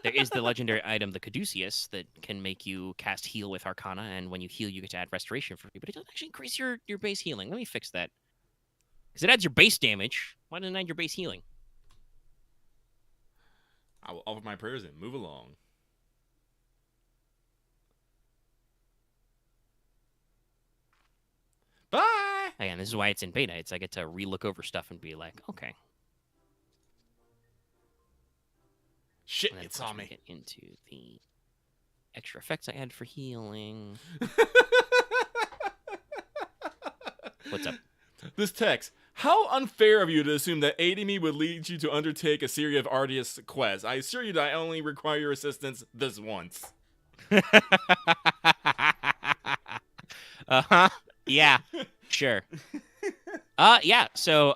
There is the legendary item, the Caduceus, that can make you cast heal with Arcana, and when you heal, you get to add restoration for free, but it doesn't actually increase your base healing. Let me fix that. Because it adds your base damage. Why doesn't it add your base healing? I will offer my prayers and move along. Bye! Again, this is why it's in beta. I get to relook over stuff and be like, okay. Shit, it saw me. Get into the extra effects I add for healing. What's up? This text. How unfair of you to assume that aiding me would lead you to undertake a series of arduous quests. I assure you that I only require your assistance this once. Uh-huh. Yeah. Sure. Yeah, so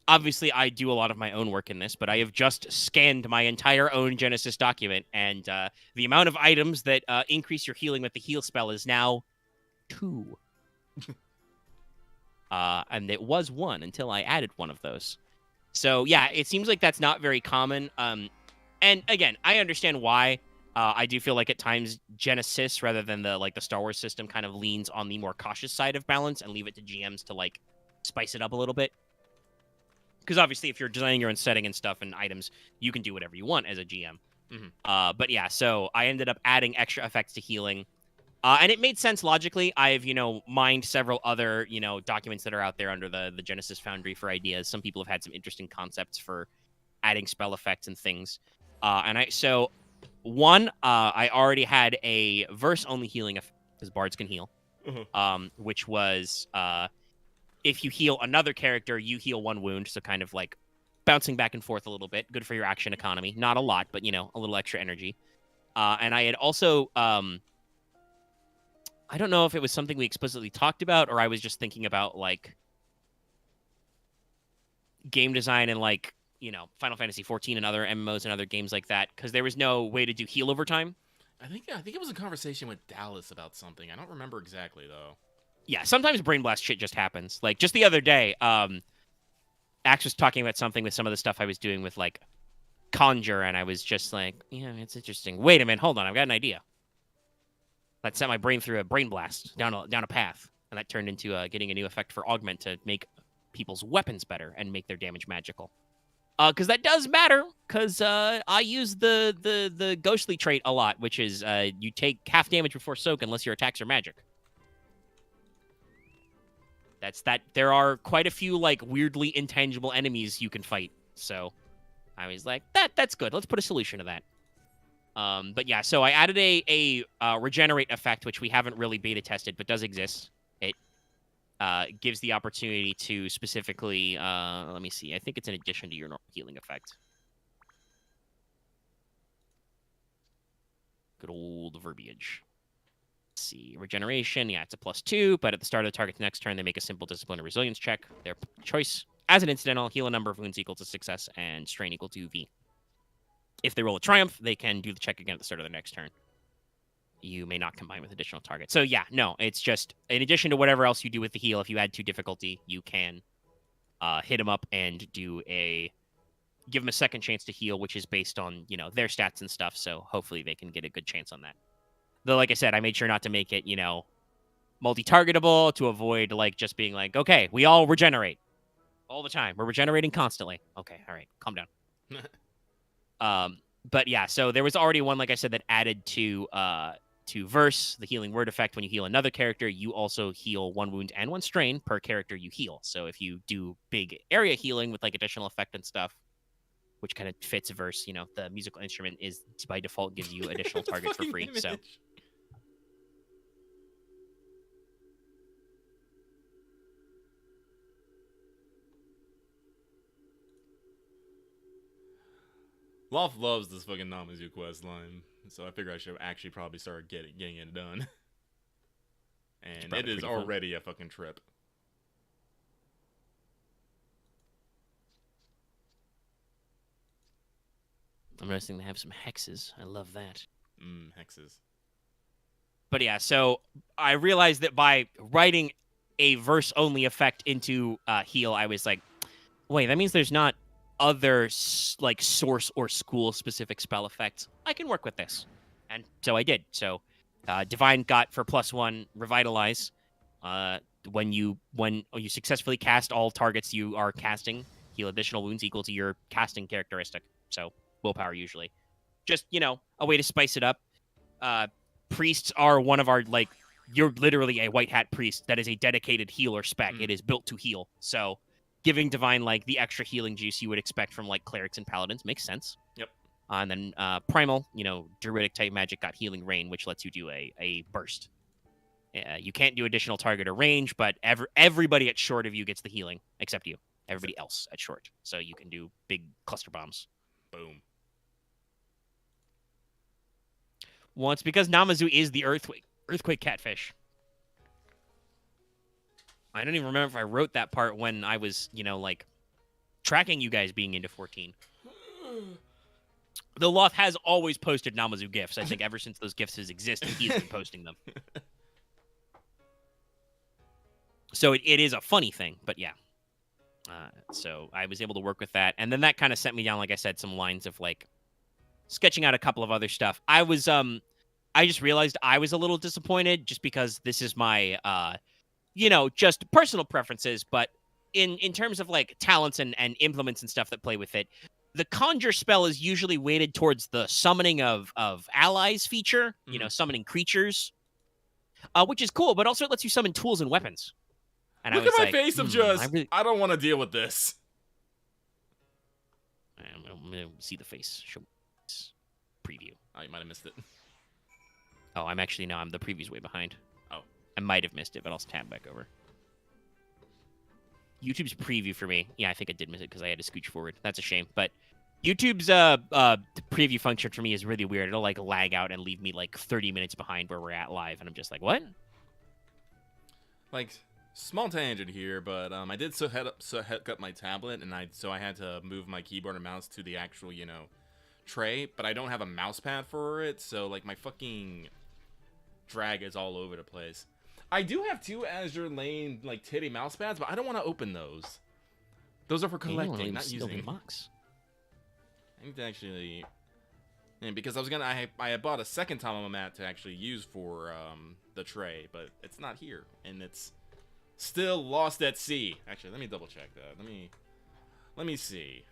obviously I do a lot of my own work in this, but I have just scanned my entire own Genesis document, and the amount of items that increase your healing with the heal spell is now 2. And it was 1 until I added one of those. So yeah, it seems like that's not very common. And again, I understand why. I do feel like at times Genesis, rather than the Star Wars system, kind of leans on the more cautious side of balance and leave it to GMs to like spice it up a little bit. Because obviously, if you're designing your own setting and stuff and items, you can do whatever you want as a GM. Mm-hmm. But yeah, so I ended up adding extra effects to healing. And it made sense logically. I've, mined several other, documents that are out there under the Genesis Foundry for ideas. Some people have had some interesting concepts for adding spell effects and things. I already had a verse-only healing effect, because bards can heal, which was if you heal another character, you heal 1 wound, so kind of like bouncing back and forth a little bit. Good for your action economy. Not a lot, but, a little extra energy. And I had also... I don't know if it was something we explicitly talked about, or I was just thinking about, like, game design and, like, Final Fantasy XIV and other MMOs and other games like that, because there was no way to do heal over time. I think it was a conversation with Dallas about something. I don't remember exactly, though. Yeah, sometimes Brain Blast shit just happens. Like, just the other day, Axe was talking about something with some of the stuff I was doing with, like, Conjure, and I was just like, yeah, it's interesting. Wait a minute, hold on, I've got an idea. That sent my brain through a brain blast down a path, and that turned into getting a new effect for Augment to make people's weapons better and make their damage magical. Because that does matter, because I use the ghostly trait a lot, which is you take half damage before soak unless your attacks are magic. There are quite a few like weirdly intangible enemies you can fight. So I was like, that's good. Let's put a solution to that. But yeah, so I added a regenerate effect, which we haven't really beta tested, but does exist. It gives the opportunity to specifically, let me see. I think it's in addition to your normal healing effect. Good old verbiage. Let's see, regeneration. Yeah, it's a +2, but at the start of the target's next turn, they make a simple discipline or resilience check. Their choice. As an incidental, heal a number of wounds equal to success and strain equal to V. If they roll a triumph, they can do the check again at the start of the next turn. You may not combine with additional targets. So yeah, no, it's just in addition to whatever else you do with the heal, if you add 2 difficulty, you can hit them up and give them a second chance to heal, which is based on, their stats and stuff. So hopefully they can get a good chance on that. Though, like I said, I made sure not to make it, multi-targetable to avoid like just being like, okay, we all regenerate all the time. We're regenerating constantly. Okay, all right, calm down. But yeah, so there was already one, like I said, that added to Verse, the healing word effect. When you heal another character, you also heal 1 wound and 1 strain per character you heal. So if you do big area healing with like additional effect and stuff, which kind of fits Verse, the musical instrument is by default gives you additional targets for free. Image. So Loft loves this fucking Namazu quest line, so I figure I should actually probably start getting it done. And it is already a fucking trip. I'm noticing they have some hexes. I love that. Hexes. But yeah, so I realized that by writing a verse-only effect into heal, I was like, wait, that means there's not other like source or school specific spell effects. I can work with this. And so I did. So Divine got for +1 Revitalize. When you successfully cast all targets you are casting, heal additional wounds equal to your casting characteristic. So willpower usually. Just, a way to spice it up. Priests are one of our, like, you're literally a white hat priest that is a dedicated healer spec. It is built to heal. So giving Divine, like, the extra healing juice you would expect from, like, clerics and paladins makes sense. Yep. And then Primal, druidic type magic got Healing Rain, which lets you do a burst. You can't do additional target or range, but everybody at short of you gets the healing, except you. Everybody else at short. So you can do big cluster bombs. Boom. Well, it's because Namazu is the earthquake catfish. I don't even remember if I wrote that part when I was, like, tracking you guys being into 14. The Loth has always posted Namazu gifs. I think ever since those gifs has existed, he's been posting them. So it is a funny thing, but yeah. So I was able to work with that. And then that kind of sent me down, like I said, some lines of, like, sketching out a couple of other stuff. I just realized I was a little disappointed just because this is my, just personal preferences. But in terms of, like, talents and implements and stuff that play with it, the conjure spell is usually weighted towards the summoning of allies feature, summoning creatures, which is cool, but also it lets you summon tools and weapons. And Look at my face of just, I don't want to deal with this. I'm going to see the face. Show preview. Oh, you might have missed it. Oh, I'm the preview's way behind. Oh. I might have missed it, but I'll tab back over. YouTube's preview for me. Yeah, I think I did miss it because I had to scooch forward. That's a shame. But YouTube's preview function for me is really weird. It'll, like, lag out and leave me, like, 30 minutes behind where we're at live. And I'm just like, what? Like, small tangent here, but I did hook up my tablet, and I had to move my keyboard and mouse to the actual, tray, but I don't have a mouse pad for it, so, like, my fucking drag is all over the place. I do have 2 Azure Lane, like, titty mouse pads, but I don't want to open those. Those are for collecting, not using. Box. I need to actually, because I had bought a second Tama mat to actually use for the tray, but it's not here, and it's still lost at sea. Actually, let me double check that. Let me see.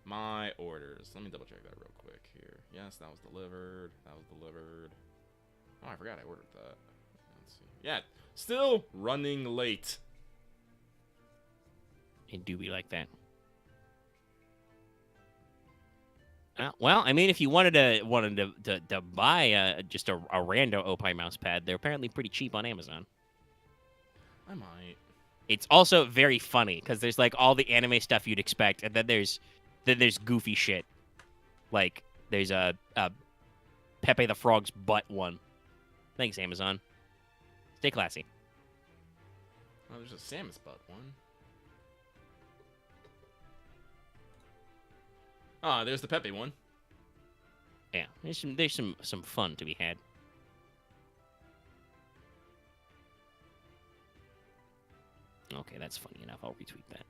My orders. Let me double check that real quick here. Yes, that was delivered. Oh, I forgot I ordered that. Let's see. Yeah, Still running late. It do be like that. Well, I mean, if you wanted to buy just a rando Opie mouse pad, they're apparently pretty cheap on Amazon. I might. It's also very funny because there's like all the anime stuff you'd expect, and then there's goofy shit. Like there's a Pepe the Frog's butt one. Thanks, Amazon. Stay classy. Oh, there's a Samus butt one. Ah, there's the Pepe one. Yeah, there's some fun to be had. Okay, that's funny enough. I'll retweet that.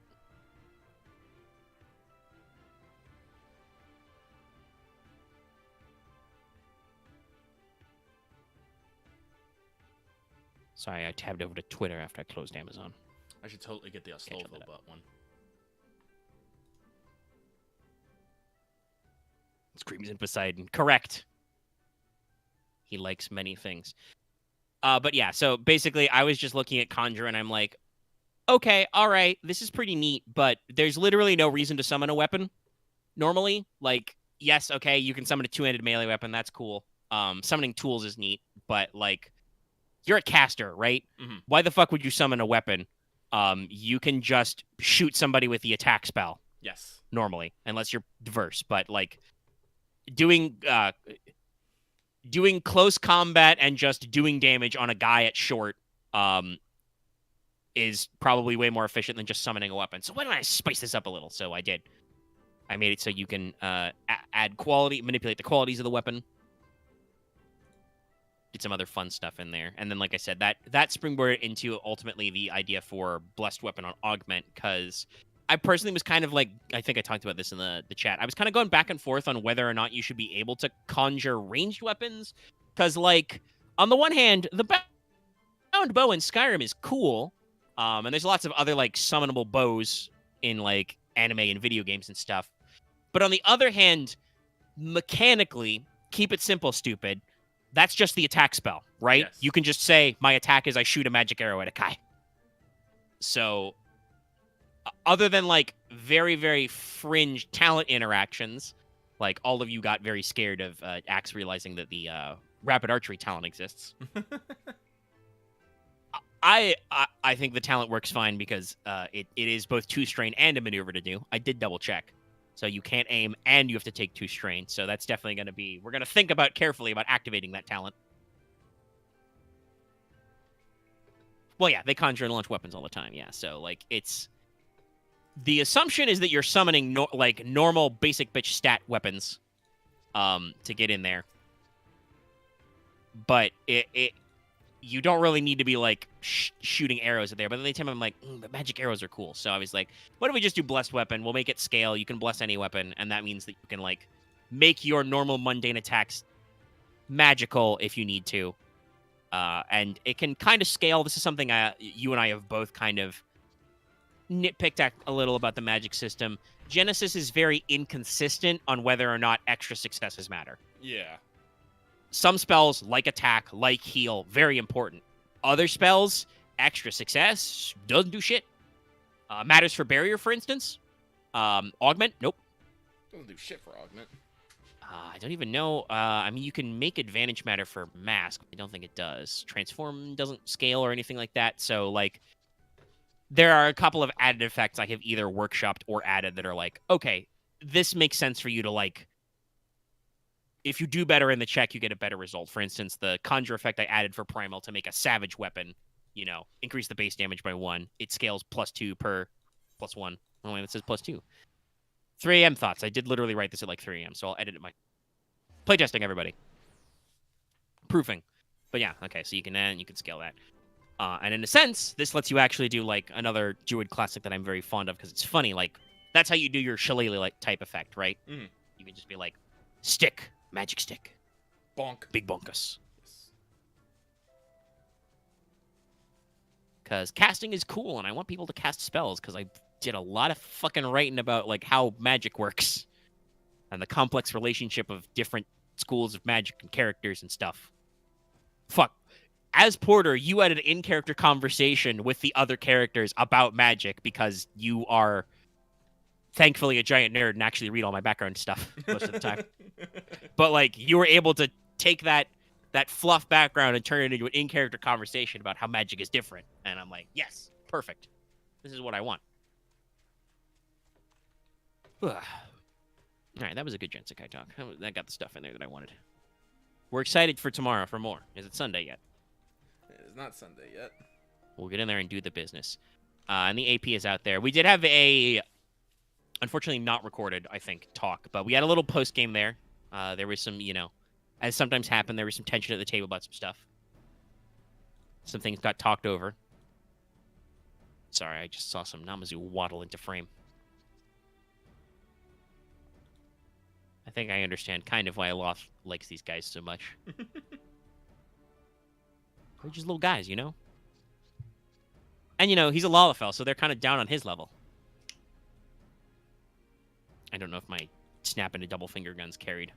Sorry, I tabbed over to Twitter after I closed Amazon. I should totally get the Slovo butt one. Screams in Poseidon. Correct. He likes many things. But yeah, so basically I was just looking at Conjure and I'm like, okay, all right, this is pretty neat, but there's literally no reason to summon a weapon normally. Like, yes, okay, you can summon a two-handed melee weapon. That's cool. Summoning tools is neat, but like, you're a caster, right? Mm-hmm. Why the fuck would you summon a weapon? You can just shoot somebody with the attack spell. Yes. Normally, unless you're diverse, but like doing close combat and just doing damage on a guy at short is probably way more efficient than just summoning a weapon. So why don't I spice this up a little? So I did. I made it so you can add quality, manipulate the qualities of the weapon. Did some other fun stuff in there. And then, like I said, that springboarded into ultimately the idea for Blessed Weapon on Augment, because I personally was kind of like, I think I talked about this in the chat. I was kind of going back and forth on whether or not you should be able to conjure ranged weapons. Because, like, on the one hand, the bound bow in Skyrim is cool. And there's lots of other, like, summonable bows in, like, anime and video games and stuff. But on the other hand, mechanically, keep it simple, stupid. That's just the attack spell, right? Yes. You can just say, my attack is I shoot a magic arrow at a guy. So, other than, like, very, very fringe talent interactions, like, all of you got very scared of Axe realizing that the rapid archery talent exists. I think the talent works fine because it is both 2 strain and a maneuver to do. I did double check. So you can't aim and you have to take 2 strain. So that's definitely going to be... We're going to think about carefully about activating that talent. Well, yeah, they conjure and launch weapons all the time. Yeah, so, like, it's... The assumption is that you're summoning, normal basic bitch stat weapons to get in there. But you don't really need to be, like, shooting arrows at there. But at the same time, I'm like, but magic arrows are cool. So I was like, what if we just do Blessed Weapon? We'll make it scale. You can bless any weapon. And that means that you can, like, make your normal mundane attacks magical if you need to. And it can kind of scale. This is something you and I have both kind of nitpicked at a little about the magic system. Genesis is very inconsistent on whether or not extra successes matter. Yeah. Some spells, like attack, like heal, very important. Other spells, extra success, doesn't do shit. Matters for barrier, for instance. Augment, nope. Doesn't do shit for Augment. I don't even know. I mean, you can make advantage matter for mask. I don't think it does. Transform doesn't scale or anything like that. So, like, there are a couple of added effects I have either workshopped or added that are like, okay, this makes sense for you to, like, if you do better in the check, you get a better result. For instance, the conjure effect I added for Primal to make a savage weapon, increase the base damage by 1. It scales +2 per +1. Oh, wait, it says +2. 3 AM thoughts. I did literally write this at like 3 AM, so I'll edit it. Playtesting, everybody. Proofing. But yeah, okay, so you can scale that. And in a sense, this lets you actually do like another Druid classic that I'm very fond of because it's funny. Like, that's how you do your shillelagh like type effect, right? Mm. You can just be like, stick. Magic stick. Bonk. Big bonkus. Because casting is cool, and I want people to cast spells, because I did a lot of fucking writing about, like, how magic works. And the complex relationship of different schools of magic and characters and stuff. Fuck. as Porter, you had an in-character conversation with the other characters about magic because you are thankfully a giant nerd and actually read all my background stuff most of the time. But like you were able to take that fluff background and turn it into an in-character conversation about how magic is different. And I'm like, yes, perfect. This is what I want. All right, that was a good Gensekai talk. That got the stuff in there that I wanted. We're excited for tomorrow for more. Is it Sunday yet? It is not Sunday yet. We'll get in there and do the business. And the AP is out there. We did have a, unfortunately not recorded, I think, talk. But we had a little post-game there. There was some, as sometimes happen, there was some tension at the table about some stuff. Some things got talked over. Sorry, I just saw some Namazu waddle into frame. I think I understand kind of why Aloth likes these guys so much. They're just little guys, And, he's a Lalafell, so they're kind of down on his level. I don't know if my snap into double finger guns carried.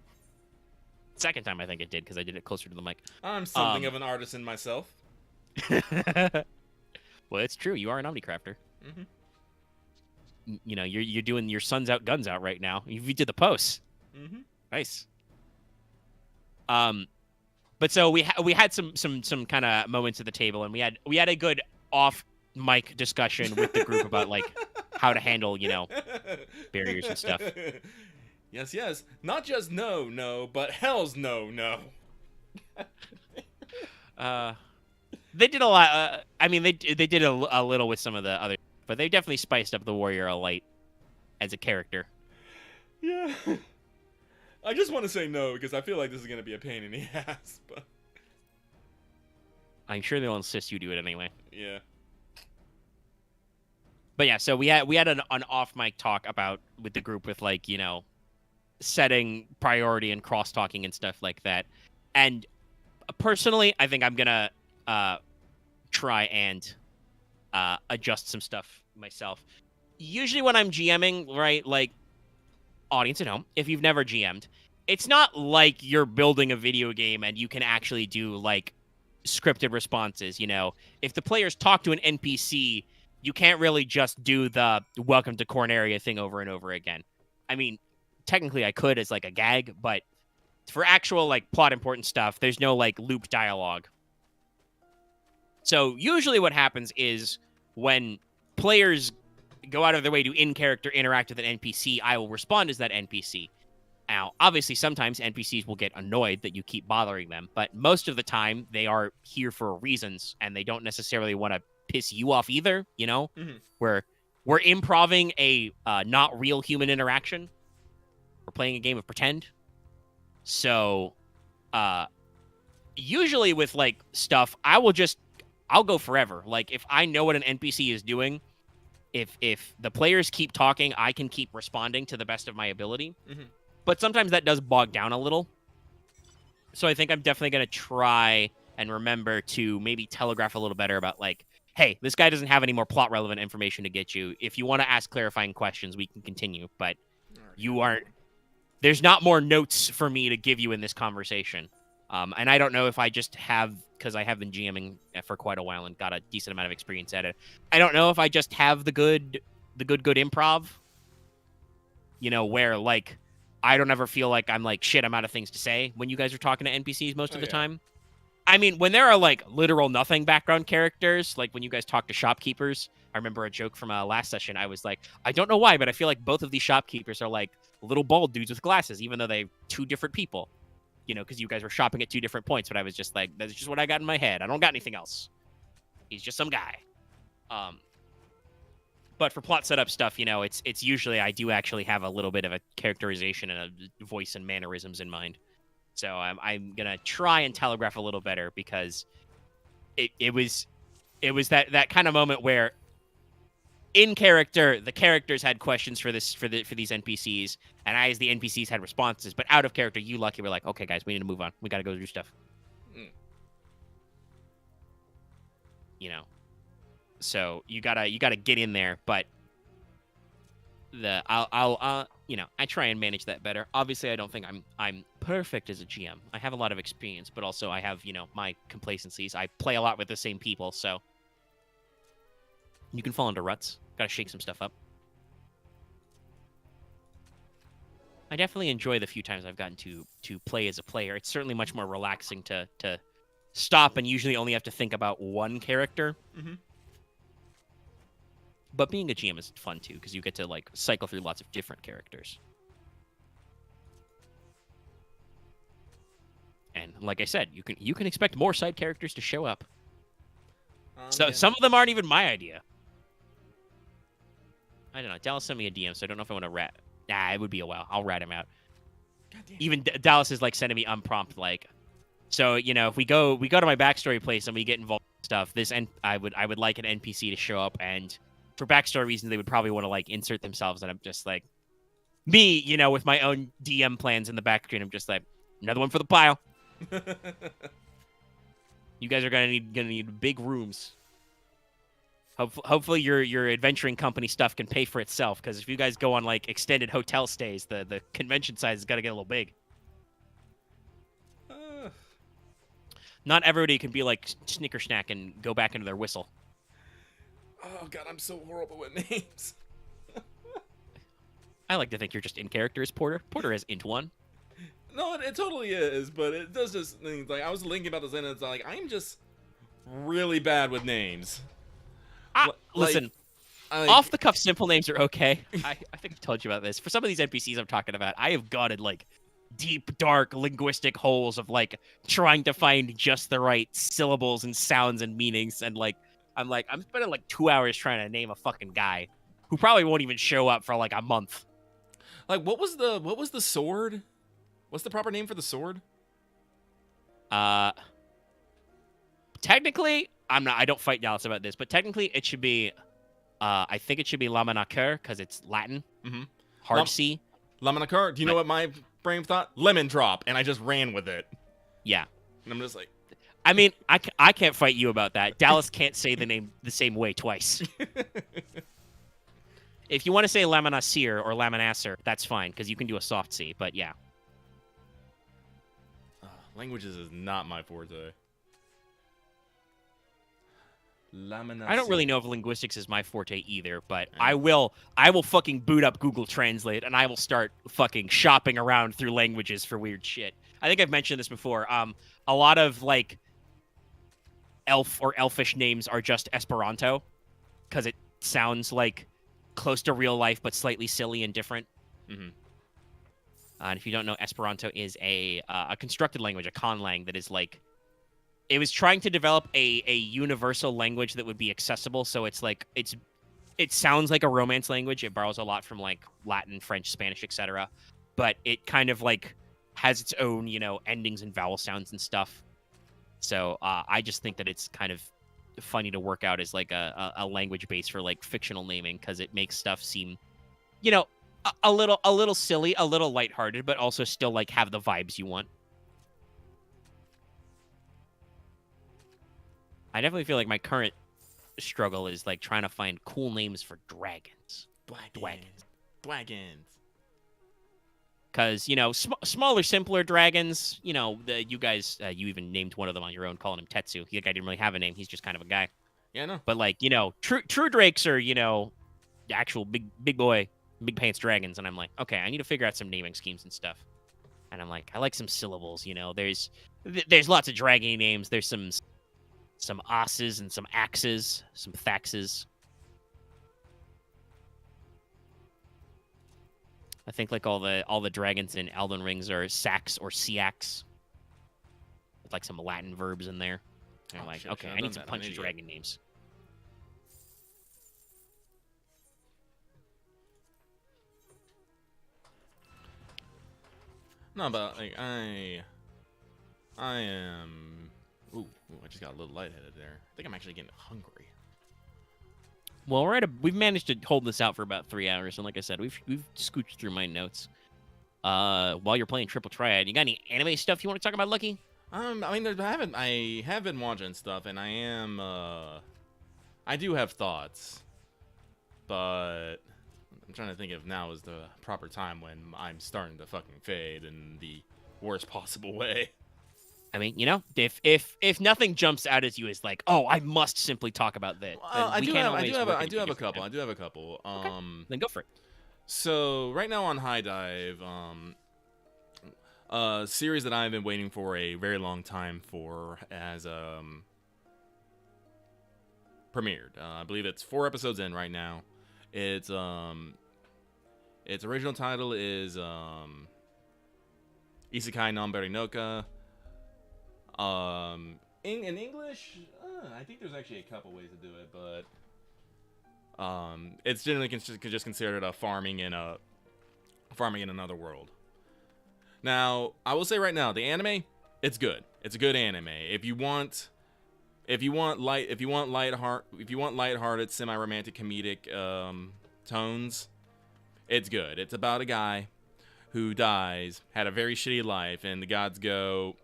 Second time I think it did, because I did it closer to the mic. I'm something of an artisan myself. Well, it's true. You are an Omnicrafter. Mm-hmm. You're doing your Suns Out, Guns Out right now. You did the posts. Mm-hmm. Nice. But so we had some kind of moments at the table, and we had a good off mic discussion with the group about like how to handle barriers and stuff. Yes. Not just no, but hell's no. They did a lot. They did a little with some of the other, but they definitely spiced up the Warrior of Light as a character. Yeah. I just want to say no because I feel like this is gonna be a pain in the ass. But I'm sure they'll insist you do it anyway. Yeah. But yeah, so we had an off mic talk about with the group with like setting priority and cross talking and stuff like that. And personally, I think I'm gonna try and adjust some stuff myself. Usually when I'm GMing, right, like audience at home, if you've never GM'd, it's not like you're building a video game and you can actually do like scripted responses. If the players talk to an NPC, you can't really just do the welcome to Corneria thing over and over again. I mean, technically I could as like a gag, but for actual like plot important stuff, there's no like loop dialogue. So usually what happens is when players go out of their way to in-character interact with an NPC, I will respond as that NPC. Now, obviously, sometimes NPCs will get annoyed that you keep bothering them, but most of the time, they are here for reasons, and they don't necessarily want to piss you off either, Mm-hmm. Where we're improving a not real human interaction. We're playing a game of pretend. So, usually with, like, stuff, I'll go forever. Like, if I know what an NPC is doing, if the players keep talking, I can keep responding to the best of my ability. Mm-hmm. But sometimes that does bog down a little. So I think I'm definitely going to try and remember to maybe telegraph a little better about like, hey, this guy doesn't have any more plot relevant information to get you. If you want to ask clarifying questions, we can continue. But there's not more notes for me to give you in this conversation. And I don't know if I just have, because I have been GMing for quite a while and got a decent amount of experience at it. I don't know if I just have the good improv, where like, I don't ever feel like I'm like, shit, I'm out of things to say when you guys are talking to NPCs most of the time. I mean, when there are like literal nothing background characters, like when you guys talk to shopkeepers, I remember a joke from last session. I was like, I don't know why, but I feel like both of these shopkeepers are like little bald dudes with glasses, even though they're two different people. Because you guys were shopping at two different points, but I was just like, that's just what I got in my head. I don't got anything else. He's just some guy. But for plot setup stuff, it's usually I do actually have a little bit of a characterization and a voice and mannerisms in mind. So I'm gonna try and telegraph a little better because it was that kind of moment where in character the characters had questions for these NPCs, and I as the NPCs had responses. But out of character, you lucky were like, okay, guys, we need to move on. We got to go do stuff. So you gotta get in there, but you know, I try and manage that better. Obviously, I don't think I'm perfect as a GM. I have a lot of experience, but also I have, you know, my complacencies. I play a lot with the same people, so you can fall into ruts. Got to shake some stuff up. I definitely enjoy the few times I've gotten to play as a player. It's certainly much more relaxing to stop and usually only have to think about one character. Mm-hmm. But being a GM is fun too, because you get to like cycle through lots of different characters. And like I said, you can expect more side characters to show up. So Yeah. some of them aren't even my idea. I don't know. Dallas sent me a DM, so I don't know if I want to rat. Nah, it would be a while. I'll rat him out. Goddamn. Even Dallas is like sending me unprompted, like, so you know, if we go to my backstory place and we get involved in stuff, I would like an NPC to show up, and for backstory reasons, they would probably want to like insert themselves, and I'm just like, me, you know, with my own DM plans in the background, I'm just like, another one for the pile. You guys are gonna need big rooms. Hopefully your adventuring company stuff can pay for itself, because if you guys go on like extended hotel stays, the convention size is gonna get a little big. Not everybody can be like Snickersnack and go back into their whistle. Oh god, I'm so horrible with names. I like to think you're just in character as Porter. Porter is into one. No, it totally is, but it does just things like I was thinking about this and it's like I'm just really bad with names. Listen, off the cuff simple names are okay. I think I've told you about this. For some of these NPCs I'm talking about, I have gutted like deep, dark linguistic holes of like trying to find just the right syllables and sounds and meanings, and I'm spending like 2 hours trying to name a fucking guy who probably won't even show up for like a month. Like what was the sword? What's the proper name for the sword? Technically, I don't fight Dallas about this, but technically it should be I think it should be Lamanaker because it's Latin. Mm-hmm. Hard C. Lamanaker. Do you know what my brain thought? Lemon drop, and I just ran with it. Yeah. And I'm just like, I mean, I can't fight you about that. Dallas can't say the name the same way twice. If you want to say Lamanasir or Lamanasser, that's fine, because you can do a soft C, but yeah. Languages is not my forte. I don't really know if linguistics is my forte either, but I will fucking boot up Google Translate and I will start fucking shopping around through languages for weird shit. I think I've mentioned this before. A lot of like elf or elfish names are just Esperanto because it sounds like close to real life but slightly silly and different. Mm-hmm. And if you don't know, Esperanto is a constructed language, a conlang that is like, it was trying to develop a universal language that would be accessible. So it's like it sounds like a Romance language. It borrows a lot from like Latin, French, Spanish, etc. But it kind of like has its own, you know, endings and vowel sounds and stuff. So I just think that it's kind of funny to work out as like a language base for like fictional naming, because it makes stuff seem, you know, a little silly, a little lighthearted, but also still like have the vibes you want. I definitely feel like my current struggle is like trying to find cool names for dragons. Dragons. Because, you know, smaller, simpler dragons, you know, you guys, you even named one of them on your own, calling him Tetsu. The guy didn't really have a name. He's just kind of a guy. Yeah, I know. But, like, you know, true drakes are, you know, the actual big boy, big pants dragons. And I'm like, okay, I need to figure out some naming schemes and stuff. And I'm like, I like some syllables, you know. There's lots of dragon names. There's some asses and some axes, some thaxes. I think like all the dragons in Elden Rings are sax or seax, with like some Latin verbs in there. And I'm like, shit, okay, I've I need done some that. punchy I'm an dragon names. No, but like I am. Ooh, I just got a little lightheaded there. I think I'm actually getting hungry. Well, we've managed to hold this out for about 3 hours, and like I said, we've scooched through my notes. While you're playing Triple Triad, you got any anime stuff you want to talk about, Lucky? I mean, I have been watching stuff, and I do have thoughts, but I'm trying to think if now is the proper time when I'm starting to fucking fade in the worst possible way. I mean, you know, if nothing jumps out at you as like, oh, I must simply talk about this, then I we do can have, always work I at do have a different couple. time. I do have a couple. Okay. Then go for it. So right now on High Dive, a series that I've been waiting for a very long time for has premiered. I believe it's 4 episodes in right now. Its original title is Isekai Nanbari Noka. In English, I think there's actually a couple ways to do it, but it's generally just considered a farming in another world. Now, I will say right now, the anime, it's good. It's a good anime. If you want lighthearted, semi-romantic, comedic tones, it's good. It's about a guy who dies, had a very shitty life, and the gods go,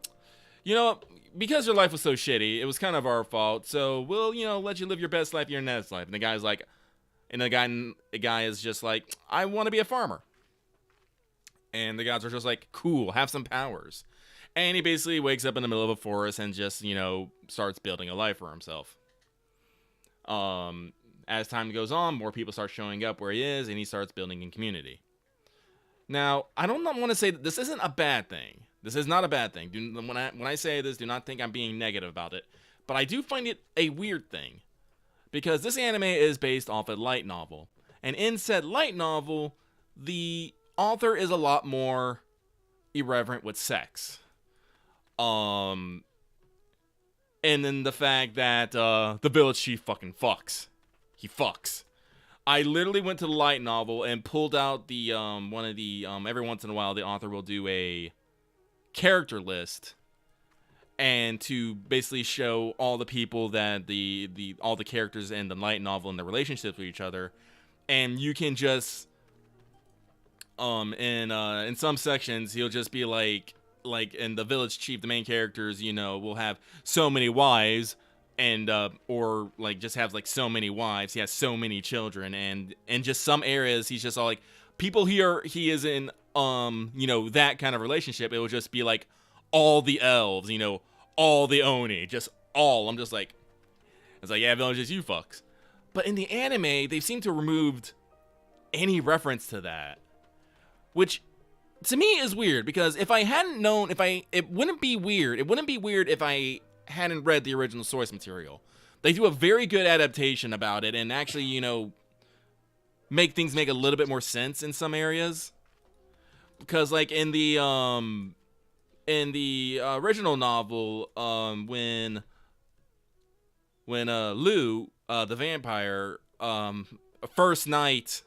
you know, because your life was so shitty, it was kind of our fault, so we'll, you know, let you live your best life, your next life. And the guy's like, the guy is just like, I want to be a farmer. And the gods are just like, cool, have some powers. And he basically wakes up in the middle of a forest and just, you know, starts building a life for himself. As time goes on, more people start showing up where he is, and he starts building in community. Now, I don't want to say that this isn't a bad thing. This is not a bad thing. When I say this, do not think I'm being negative about it. But I do find it a weird thing. Because this anime is based off a light novel. And in said light novel, the author is a lot more irreverent with sex. And then the fact that the village chief fucking fucks. He fucks. I literally went to the light novel and pulled out the one of the every once in a while the author will do a character list, and to basically show all the people that all the characters in the light novel and their relationships with each other. And you can just in some sections he'll just be like in the village chief, the main characters, you know, will have so many wives, and or like just have like so many wives, he has so many children, and in just some areas he's just all like people here he is in you know, that kind of relationship, it will just be like all the elves, you know, all the oni, just all. I'm just like, it's like, yeah, villages, you fucks. But in the anime, they seem to have removed any reference to that, which to me is weird, because if I hadn't known, it wouldn't be weird. It wouldn't be weird if I hadn't read the original source material. They do a very good adaptation about it, and actually, you know, make things make a little bit more sense in some areas. Because like in the original novel, when Lou, the vampire, first night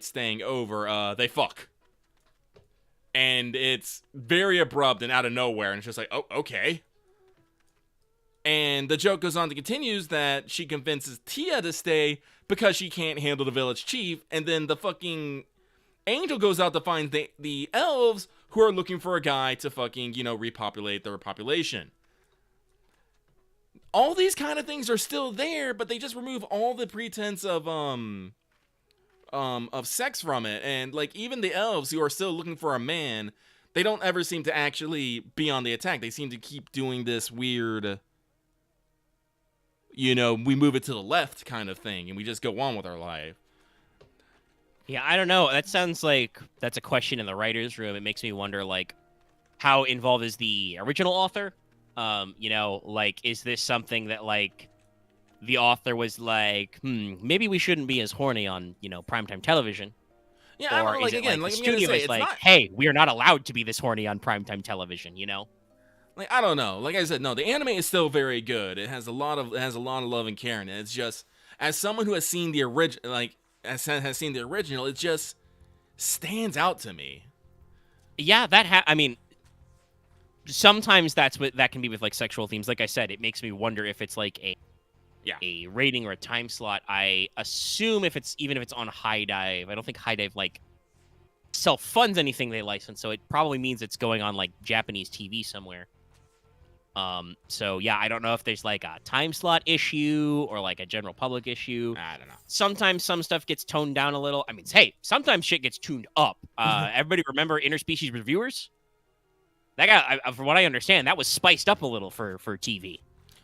staying over, they fuck. And it's very abrupt and out of nowhere, and it's just like, oh, okay. And the joke goes on to continues that she convinces Tia to stay because she can't handle the village chief, and then the fucking Angel goes out to find the elves who are looking for a guy to fucking, you know, repopulate their population. All these kind of things are still there, but they just remove all the pretense of sex from it. And like even the elves who are still looking for a man, they don't ever seem to actually be on the attack. They seem to keep doing this weird, you know, we move it to the left kind of thing, and we just go on with our life. Yeah, I don't know. That sounds like that's a question in the writer's room. It makes me wonder, like, how involved is the original author? You know, like, is this something that, like, the author was like, maybe we shouldn't be as horny on, you know, primetime television? Yeah, or I don't know, is like, it again, like like, the I'm gonna studio say, is it's like, not... hey, we are not allowed to be this horny on primetime television, you know? Like, I don't know. Like I said, no, the anime is still very good. It has a lot of love and care in it. It's just, as someone who has seen the original, like, has seen the original, it just stands out to me. Yeah, I mean, sometimes that can be with like sexual themes. Like I said, it makes me wonder if it's like a rating or a time slot. I assume even if it's on High Dive, I don't think High Dive like self-funds anything they license, so it probably means it's going on like Japanese TV somewhere. So yeah, I don't know if there's like a time slot issue or like a general public issue. I don't know. Sometimes some stuff gets toned down a little. I mean, hey, sometimes shit gets tuned up. Everybody remember Interspecies Reviewers? That guy, from what I understand, that was spiced up a little for TV.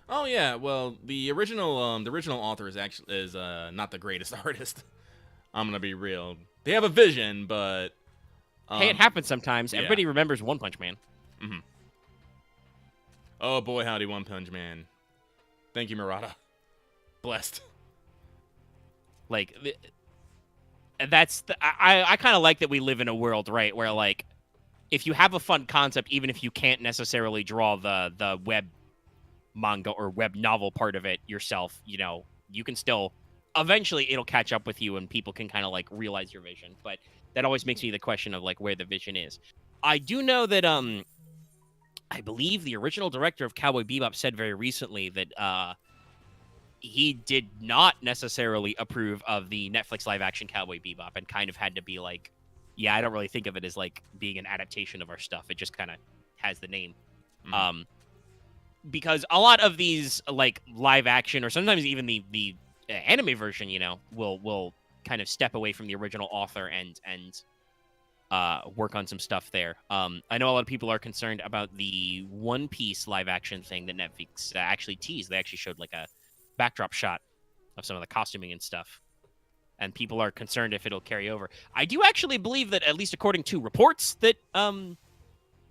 Oh yeah, well the original author is not the greatest artist. I'm gonna be real. They have a vision, but hey, it happens sometimes. yeah. Everybody remembers One Punch Man. Mm-hmm. Oh boy, howdy, One Punch Man. Thank you, Murata. Blessed. Like, that's I kind of like that we live in a world, right, where like if you have a fun concept, even if you can't necessarily draw the web manga or web novel part of it yourself, you know, you can still eventually it'll catch up with you and people can kind of like realize your vision. But that always makes me the question of like where the vision is. I do know that I believe the original director of Cowboy Bebop said very recently that he did not necessarily approve of the Netflix live action Cowboy Bebop and kind of had to be like, yeah, I don't really think of it as like being an adaptation of our stuff. It just kind of has the name. Mm-hmm. Because a lot of these like live action or sometimes even the anime version, you know, will kind of step away from the original author and work on some stuff there. I know a lot of people are concerned about the One Piece live action thing that Netflix actually teased. They actually showed like a backdrop shot of some of the costuming and stuff. And people are concerned if it'll carry over. I do actually believe that, at least according to reports, that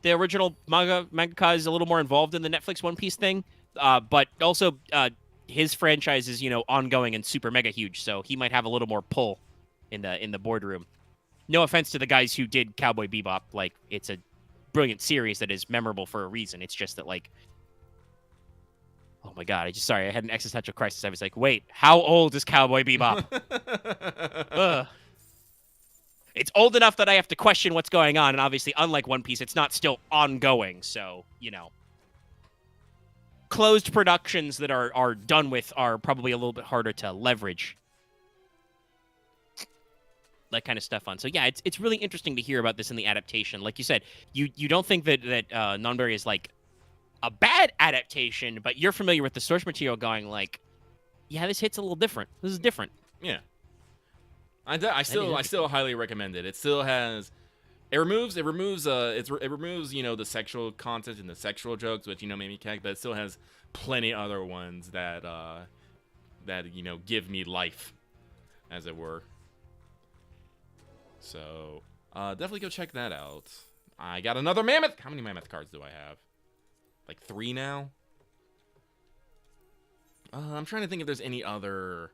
the original mangaka is a little more involved in the Netflix One Piece thing. But also, his franchise is, you know, ongoing and super mega huge, so he might have a little more pull in the boardroom. No offense to the guys who did Cowboy Bebop. Like, it's a brilliant series that is memorable for a reason. It's just that, like, oh my god, I had an existential crisis. I was like, wait, how old is Cowboy Bebop? It's old enough that I have to question what's going on, and obviously, unlike One Piece, it's not still ongoing, so, you know. Closed productions that are done with are probably a little bit harder to leverage that kind of stuff on. So yeah, it's really interesting to hear about this in the adaptation. Like you said, you don't think that Nonberry is like a bad adaptation, but you're familiar with the source material going like, yeah, this hits a little different. This is different. Yeah. I still highly recommend it. It still has it removes you know, the sexual content and the sexual jokes, which, you know, made me cack, but it still has plenty other ones that you know, give me life, as it were. So definitely go check that out. I got another mammoth. How many mammoth cards do I have? Like 3 now? I'm trying to think if there's any other.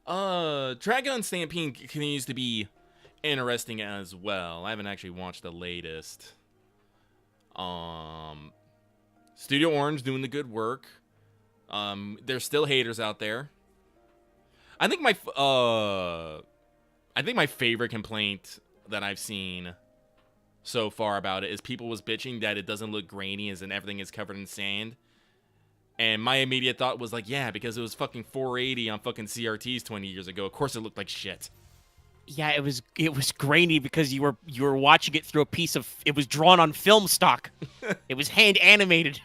Dragon Stampede continues to be interesting as well. I haven't actually watched the latest. Studio Orange doing the good work. There's still haters out there. I think my favorite complaint that I've seen so far about it is people was bitching that it doesn't look grainy as in everything is covered in sand. And my immediate thought was like, yeah, because it was fucking 480 on fucking CRTs 20 years ago. Of course it looked like shit. Yeah, it was grainy because you were watching it through a piece of, it was drawn on film stock. It was hand animated.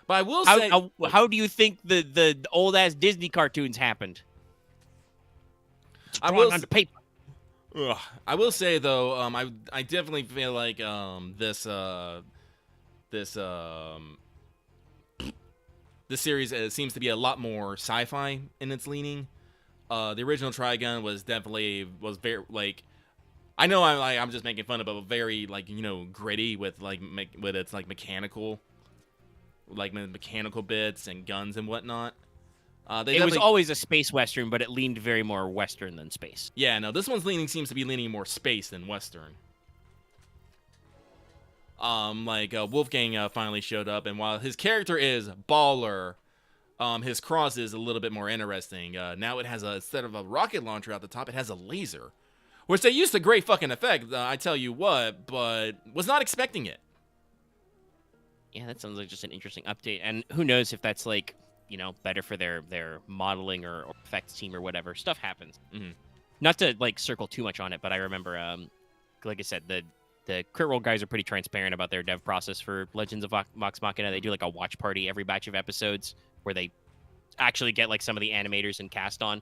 But I will say, how do you think the old ass Disney cartoons happened? It's drawn onto paper. I will say though, I definitely feel like this series seems to be a lot more sci-fi in its leaning. The original Trigun was very like, I know I'm just making fun of it, but very, like, you know, gritty with like with its like mechanical bits and guns and whatnot. It was always a space western, but it leaned very more western than space. Yeah, no, this one's seems to be leaning more space than western. Wolfgang finally showed up, and while his character is baller, his cross is a little bit more interesting. Now it has instead of a rocket launcher at the top, it has a laser, which they used to great fucking effect. I tell you what, but was not expecting it. Yeah, that sounds like just an interesting update, and who knows if that's like, you know, better for their modeling or effects team or whatever. Stuff happens. Mm-hmm. Not to like circle too much on it, but I remember, like I said, the Crit Role guys are pretty transparent about their dev process for Legends of Vox Machina. They do like a watch party every batch of episodes where they actually get like some of the animators and cast on.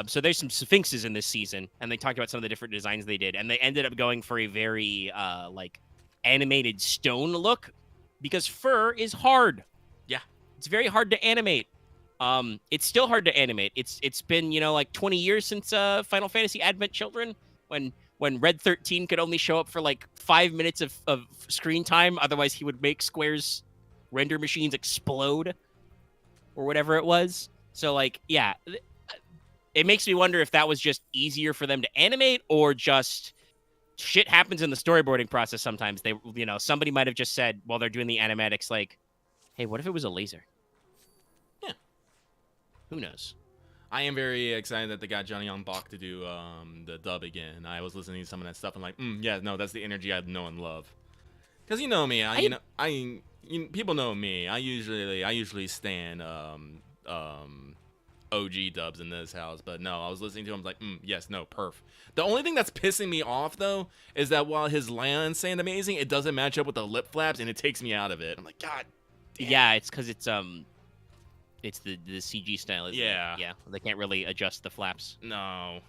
So there's some Sphinxes in this season, and they talked about some of the different designs they did, and they ended up going for a very like animated stone look because fur is hard. Yeah, it's very hard to animate. It's still hard to animate. It's been like 20 years since Final Fantasy Advent Children when Red 13 could only show up for like 5 minutes of screen time. Otherwise, he would make Square's render machines explode or whatever it was. So like, yeah. It makes me wonder if that was just easier for them to animate or just shit happens in the storyboarding process sometimes. They, somebody might have just said while they're doing the animatics, like, hey, what if it was a laser? Yeah. Who knows? I am very excited that they got Johnny on Bach to do the dub again. I was listening to some of that stuff and like, yeah, no, that's the energy I know and love. Because you know me, people know me. I usually stand OG dubs in this house, but no, I was listening to him, I was like, yes, no, perf. The only thing that's pissing me off, though, is that while his lands sound amazing, it doesn't match up with the lip flaps, and it takes me out of it. I'm like, God damn. Yeah, it's because it's the CG style, isn't it? Yeah. Yeah, they can't really adjust the flaps. No.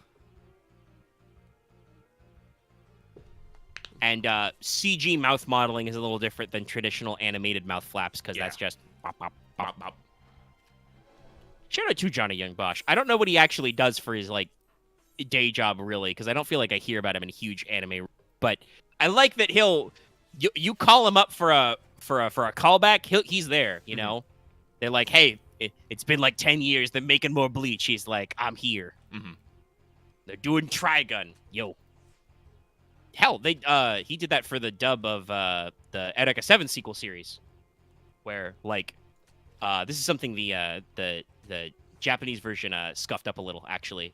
And CG mouth modeling is a little different than traditional animated mouth flaps, because that's just pop, pop, pop, pop. Shout out to Johnny Young Bosch. I don't know what he actually does for his like day job, really, because I don't feel like I hear about him in huge anime. But I like that you call him up for a callback, he's there. You know, they're like, hey, it's been like 10 years. They're making more Bleach. He's like, I'm here. They're doing Trigun, yo. Hell, he did that for the dub of the Eureka 7 sequel series, where like this is something the Japanese version scuffed up a little, actually,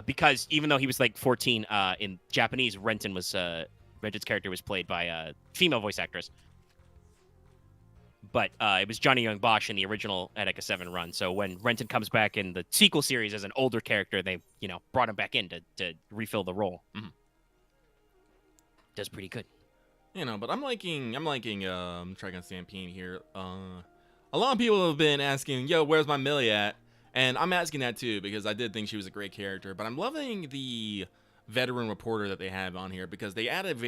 because even though he was like 14 in Japanese, Renton's character was played by a female voice actress, but it was Johnny Young Bosch in the original Eureka 7 run. So when Renton comes back in the sequel series as an older character, they brought him back in to refill the role. Does pretty good. But I'm liking Trigun Stampede here. A lot of people have been asking, yo, where's my Millie at? And I'm asking that too, because I did think she was a great character. But I'm loving the veteran reporter that they have on here, because they added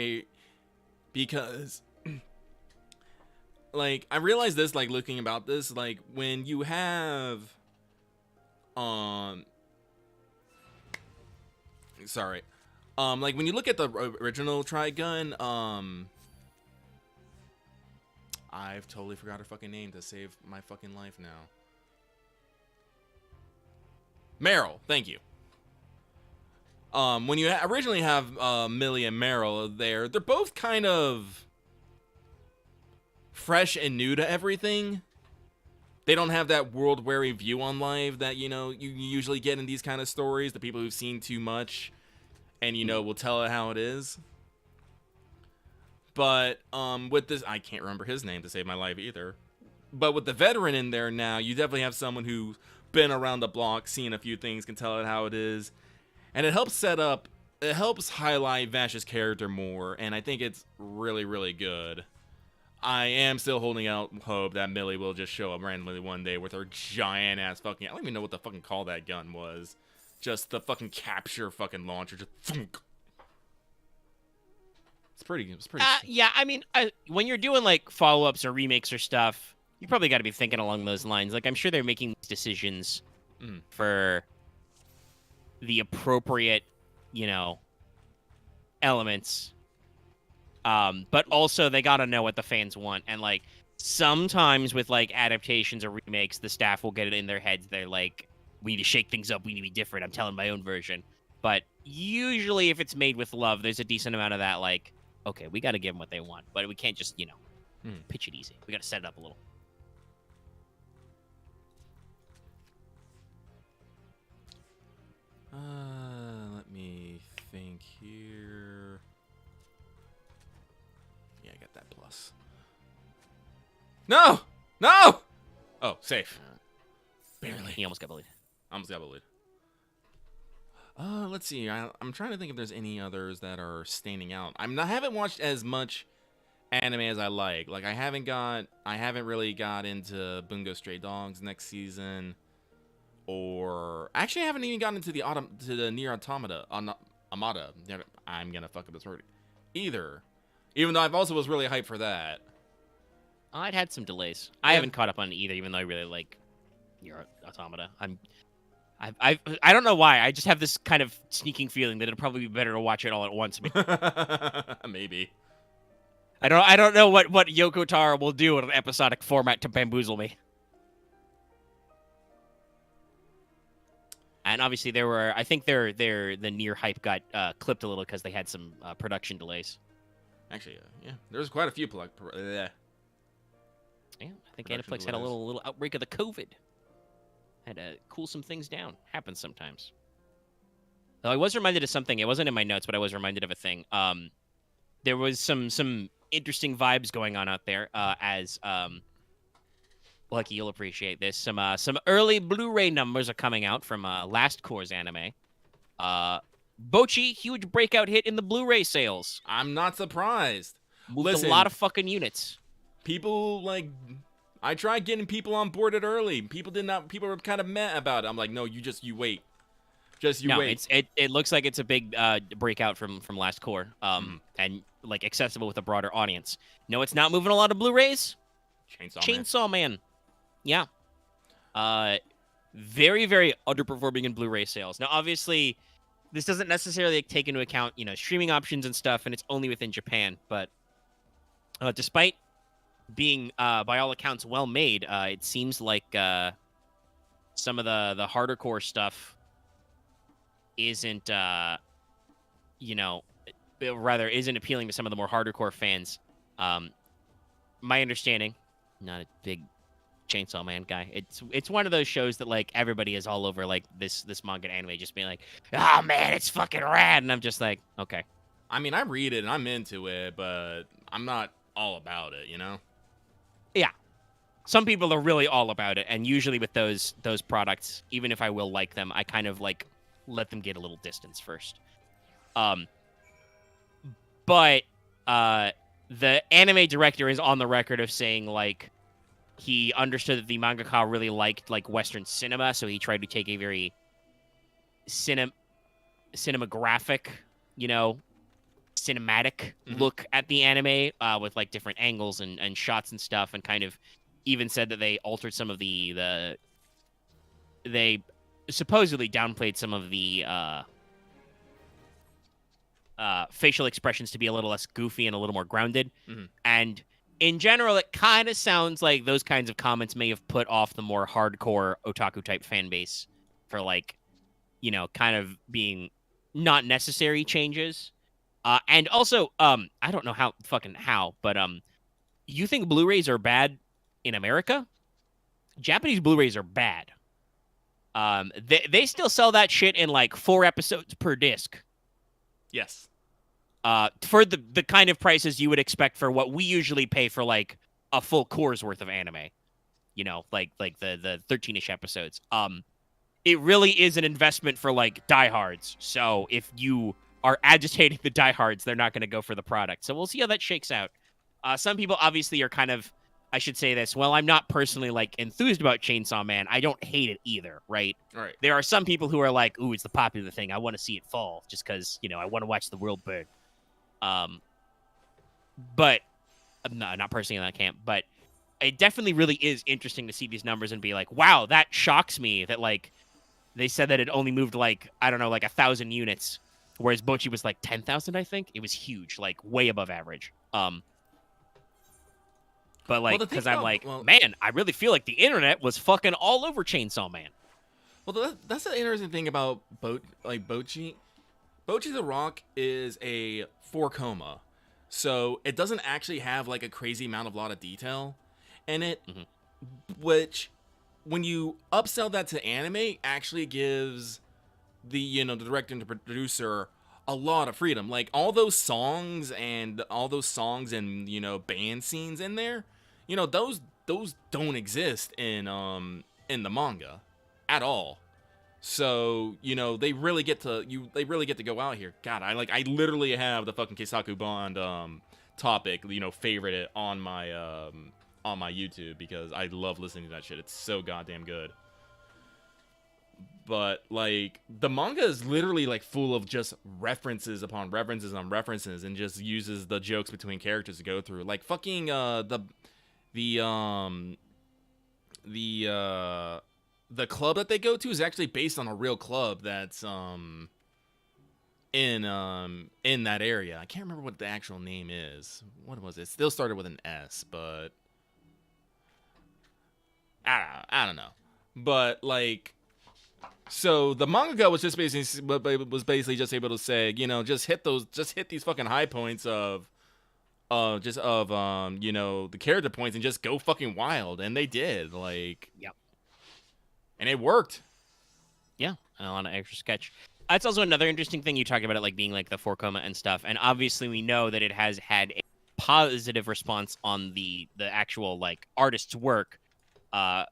like, I realized this, like, looking about this, like, when you have, like, when you look at the original Trigun, I've totally forgot her fucking name to save my fucking life now. Meryl, thank you. When you originally have Millie and Meryl there, they're both kind of fresh and new to everything. They don't have that world-weary view on life that, you usually get in these kind of stories. The people who've seen too much and, will tell it how it is. But with this, I can't remember his name to save my life either. But with the veteran in there now, you definitely have someone who's been around the block, seen a few things, can tell it how it is. And it helps highlight Vash's character more, and I think it's really, really good. I am still holding out hope that Millie will just show up randomly one day with her giant ass fucking, I don't even know what the fucking call that gun was. Just the fucking capture fucking launcher, just thunk. It's pretty. Yeah, I mean, when you're doing like follow-ups or remakes or stuff, you probably got to be thinking along those lines. Like, I'm sure they're making these decisions for the appropriate, elements. But also they got to know what the fans want. And like, sometimes with like adaptations or remakes, the staff will get it in their heads. They're like, we need to shake things up. We need to be different. I'm telling my own version. But usually if it's made with love, there's a decent amount of that, like, okay, we got to give them what they want, but we can't just, pitch it easy. We got to set it up a little. Let me think here. Yeah, I got that plus. No! Oh, safe. Barely. He almost got bullied. Almost got bullied. Let's see. I'm trying to think if there's any others that are standing out. I haven't watched as much anime as I like. Like I haven't really got into Bungo Stray Dogs next season, or actually I haven't even gotten into the Nier Automata. Amata. I'm gonna fuck up this word. Either. Even though I've also was really hyped for that. I'd had some delays. I haven't caught up on either, even though I really like Nier Automata. I don't know why. I just have this kind of sneaking feeling that it'd probably be better to watch it all at once. Maybe. I don't know what Yoko Taro will do in an episodic format to bamboozle me. And obviously I think the Nier hype got clipped a little because they had some production delays. Actually, yeah, there's quite a few. Yeah, I think Aniplex had a little outbreak of the COVID. Had to cool some things down. Happens sometimes. Though I was reminded of something. It wasn't in my notes, but I was reminded of a thing. There was some interesting vibes going on out there. As Lucky, you'll appreciate this. Some early Blu-ray numbers are coming out from Last Course anime. Bochi, huge breakout hit in the Blu-ray sales. I'm not surprised. Moved a lot of fucking units. People I tried getting people on board it early. People were kind of meh about it. I'm like, no, you wait. Wait. It looks like it's a big breakout from Last Core. And like accessible with a broader audience. No, it's not moving a lot of Blu-rays. Chainsaw Man. Yeah. Very, very underperforming in Blu-ray sales. Now, obviously, this doesn't necessarily take into account, streaming options and stuff, and it's only within Japan. But despite being, by all accounts, well made, it seems like some of the harder core stuff isn't, rather isn't appealing to some of the more harder core fans. My understanding, not a big Chainsaw Man guy. It's one of those shows that like everybody is all over like this manga and anime just being like, oh man, it's fucking rad, and I'm just like, okay. I mean, I read it and I'm into it, but I'm not all about it, Yeah. Some people are really all about it, and usually with those products, even if I will like them, I kind of like let them get a little distance first. But the anime director is on the record of saying like he understood that the mangaka really liked like Western cinema, so he tried to take a very cinematographic, cinematic look at the anime with like different angles and shots and stuff, and kind of even said that they altered some of they supposedly downplayed some of the facial expressions to be a little less goofy and a little more grounded. And in general, it kind of sounds like those kinds of comments may have put off the more hardcore otaku type fan base for like, kind of being not necessary changes. And also, I don't know how, but you think Blu-rays are bad in America? Japanese Blu-rays are bad. They still sell that shit in like 4 episodes per disc. Yes. For the kind of prices you would expect for what we usually pay for like a full core's worth of anime, like the 13-ish episodes. It really is an investment for like diehards. So if you are agitating the diehards, they're not going to go for the product. So we'll see how that shakes out. Some people obviously are kind of, I should say this, well, I'm not personally like enthused about Chainsaw Man. I don't hate it either, right? Right. There are some people who are like, ooh, it's the popular thing. I want to see it fall just because, I want to watch the world burn. But no, not personally in that camp, but it definitely really is interesting to see these numbers and be like, wow, that shocks me that like they said that it only moved like, I don't know, like 1,000 units, whereas Bochi was like 10,000, I think. It was huge, like way above average. But like, because I'm like, man, I really feel like the internet was fucking all over Chainsaw Man. Well, that's the interesting thing about Bochi. Bochi the Rock is a 4-coma, so it doesn't actually have like a crazy amount of lot of detail in it, which when you upsell that to anime actually gives the the director and the producer a lot of freedom. Like all those songs and band scenes in there, those don't exist in the manga at all. So, they really get to go out here. God, I literally have the fucking Keisaku Bond topic, favorite it on my YouTube because I love listening to that shit. It's so goddamn good. But like the manga is literally like full of just references upon references on references and just uses the jokes between characters to go through. Like fucking the club that they go to is actually based on a real club that's in that area. I can't remember what the actual name is. What was it? It still started with an S, but I don't know. But like, so the manga was just basically just able to say, just hit these fucking high points of the character points and just go fucking wild, and they did. Like, yep. And it worked. Yeah, on an extra sketch. That's also another interesting thing you talked about, it like being like the 4 and stuff. And obviously, we know that it has had a positive response on the actual like artist's work. Her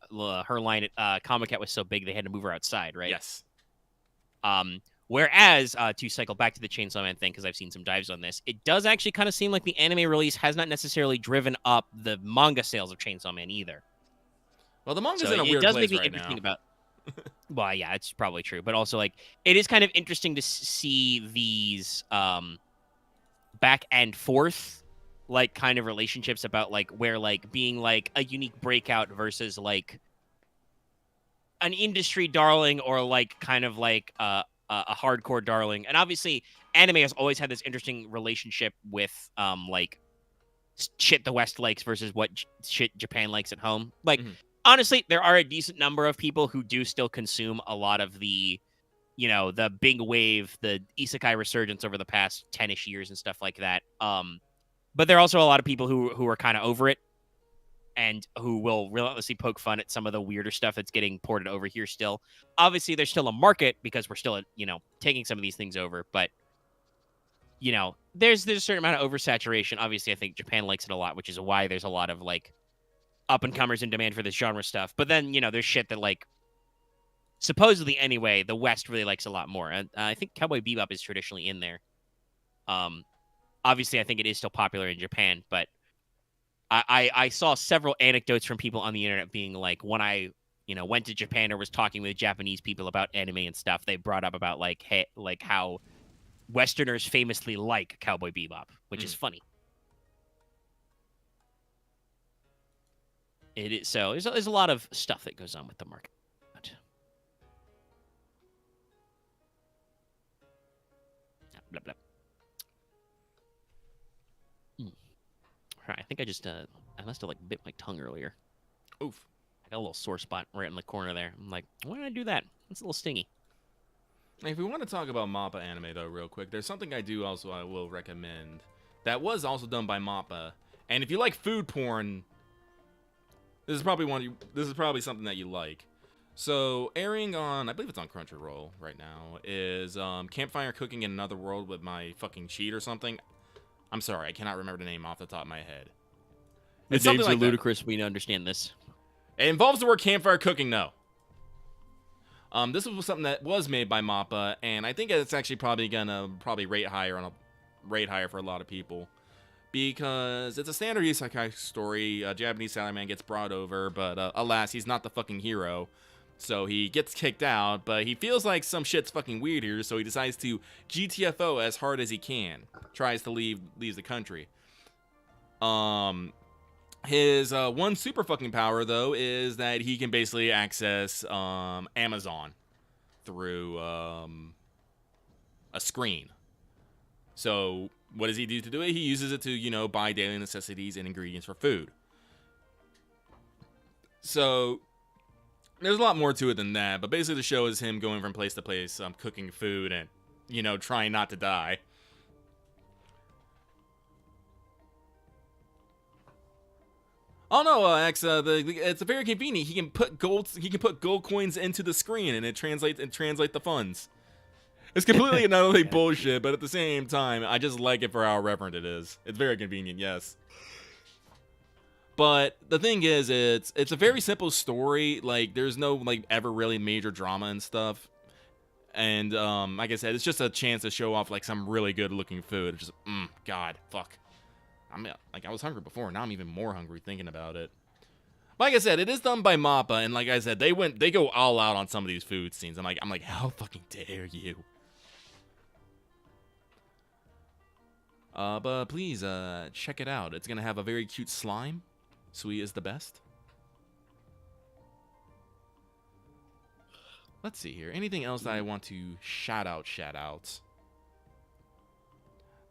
line at Comic Cat was so big they had to move her outside, right? Yes. Whereas to cycle back to the Chainsaw Man thing, because I've seen some dives on this, it does actually kind of seem like the anime release has not necessarily driven up the manga sales of Chainsaw Man either. Well, the manga's in a weird place right now. It does make me interesting about. Well, yeah, it's probably true, but also like it is kind of interesting to see these back and forth like kind of relationships about like where like being like a unique breakout versus like an industry darling or like kind of like a hardcore darling. And obviously anime has always had this interesting relationship with like shit the West likes versus what shit Japan likes at home. Like honestly, there are a decent number of people who do still consume a lot of the the big wave, the isekai resurgence over the past 10-ish years and stuff like that. But there are also a lot of people who are kind of over it and who will relentlessly poke fun at some of the weirder stuff that's getting ported over here still. Obviously, there's still a market because we're still, taking some of these things over. But, there's a certain amount of oversaturation. Obviously, I think Japan likes it a lot, which is why there's a lot of, like, up-and-comers in demand for this genre stuff. But then, there's shit that, like, supposedly, anyway, the West really likes a lot more. And I think Cowboy Bebop is traditionally in there. Obviously, I think it is still popular in Japan, but I saw several anecdotes from people on the internet being like, when I, went to Japan or was talking with Japanese people about anime and stuff, they brought up about like, hey, like how Westerners famously like Cowboy Bebop, which is funny. It is so there's a lot of stuff that goes on with the market. Blah, blah. Right, I think I just I must have like bit my tongue earlier. Oof. I got a little sore spot right in the corner there. I'm like, why did I do that? It's a little stingy. If we want to talk about MAPPA anime though real quick, there's something I will recommend that was also done by MAPPA. And if you like food porn, this is probably something that you like. So airing on, I believe it's on Crunchyroll right now, is Campfire Cooking in Another World with My Fucking Cheat or something. I'm sorry, I cannot remember the name off the top of my head. It's something like ludicrous. We understand this. It involves the word campfire cooking, though. This was something that was made by MAPPA, and I think it's actually probably gonna rate higher for a lot of people because it's a standard isekai story. A Japanese salaryman gets brought over, but alas, he's not the fucking hero. So he gets kicked out, but he feels like some shit's fucking weird here, so he decides to GTFO as hard as he can. Tries to leaves the country. His one super fucking power, though, is that he can basically access Amazon through a screen. So what does he do to do it? He uses it to, buy daily necessities and ingredients for food. So there's a lot more to it than that, but basically the show is him going from place to place, cooking food and, trying not to die. Oh no, X, it's very convenient. He can put gold coins into the screen and it translates the funds. It's completely not only bullshit, but at the same time, I just like it for how irreverent it is. It's very convenient, yes. But the thing is, it's a very simple story. Like, there's no, like, ever really major drama and stuff. And like I said, it's just a chance to show off like some really good looking food. Just God, fuck. I was hungry before, now I'm even more hungry thinking about it. Like I said, it is done by Mappa, and like I said, they go all out on some of these food scenes. I'm like, how fucking dare you? But please, check it out. It's gonna have a very cute slime. Sweet is the best. Let's see here. Anything else that I want to shout out?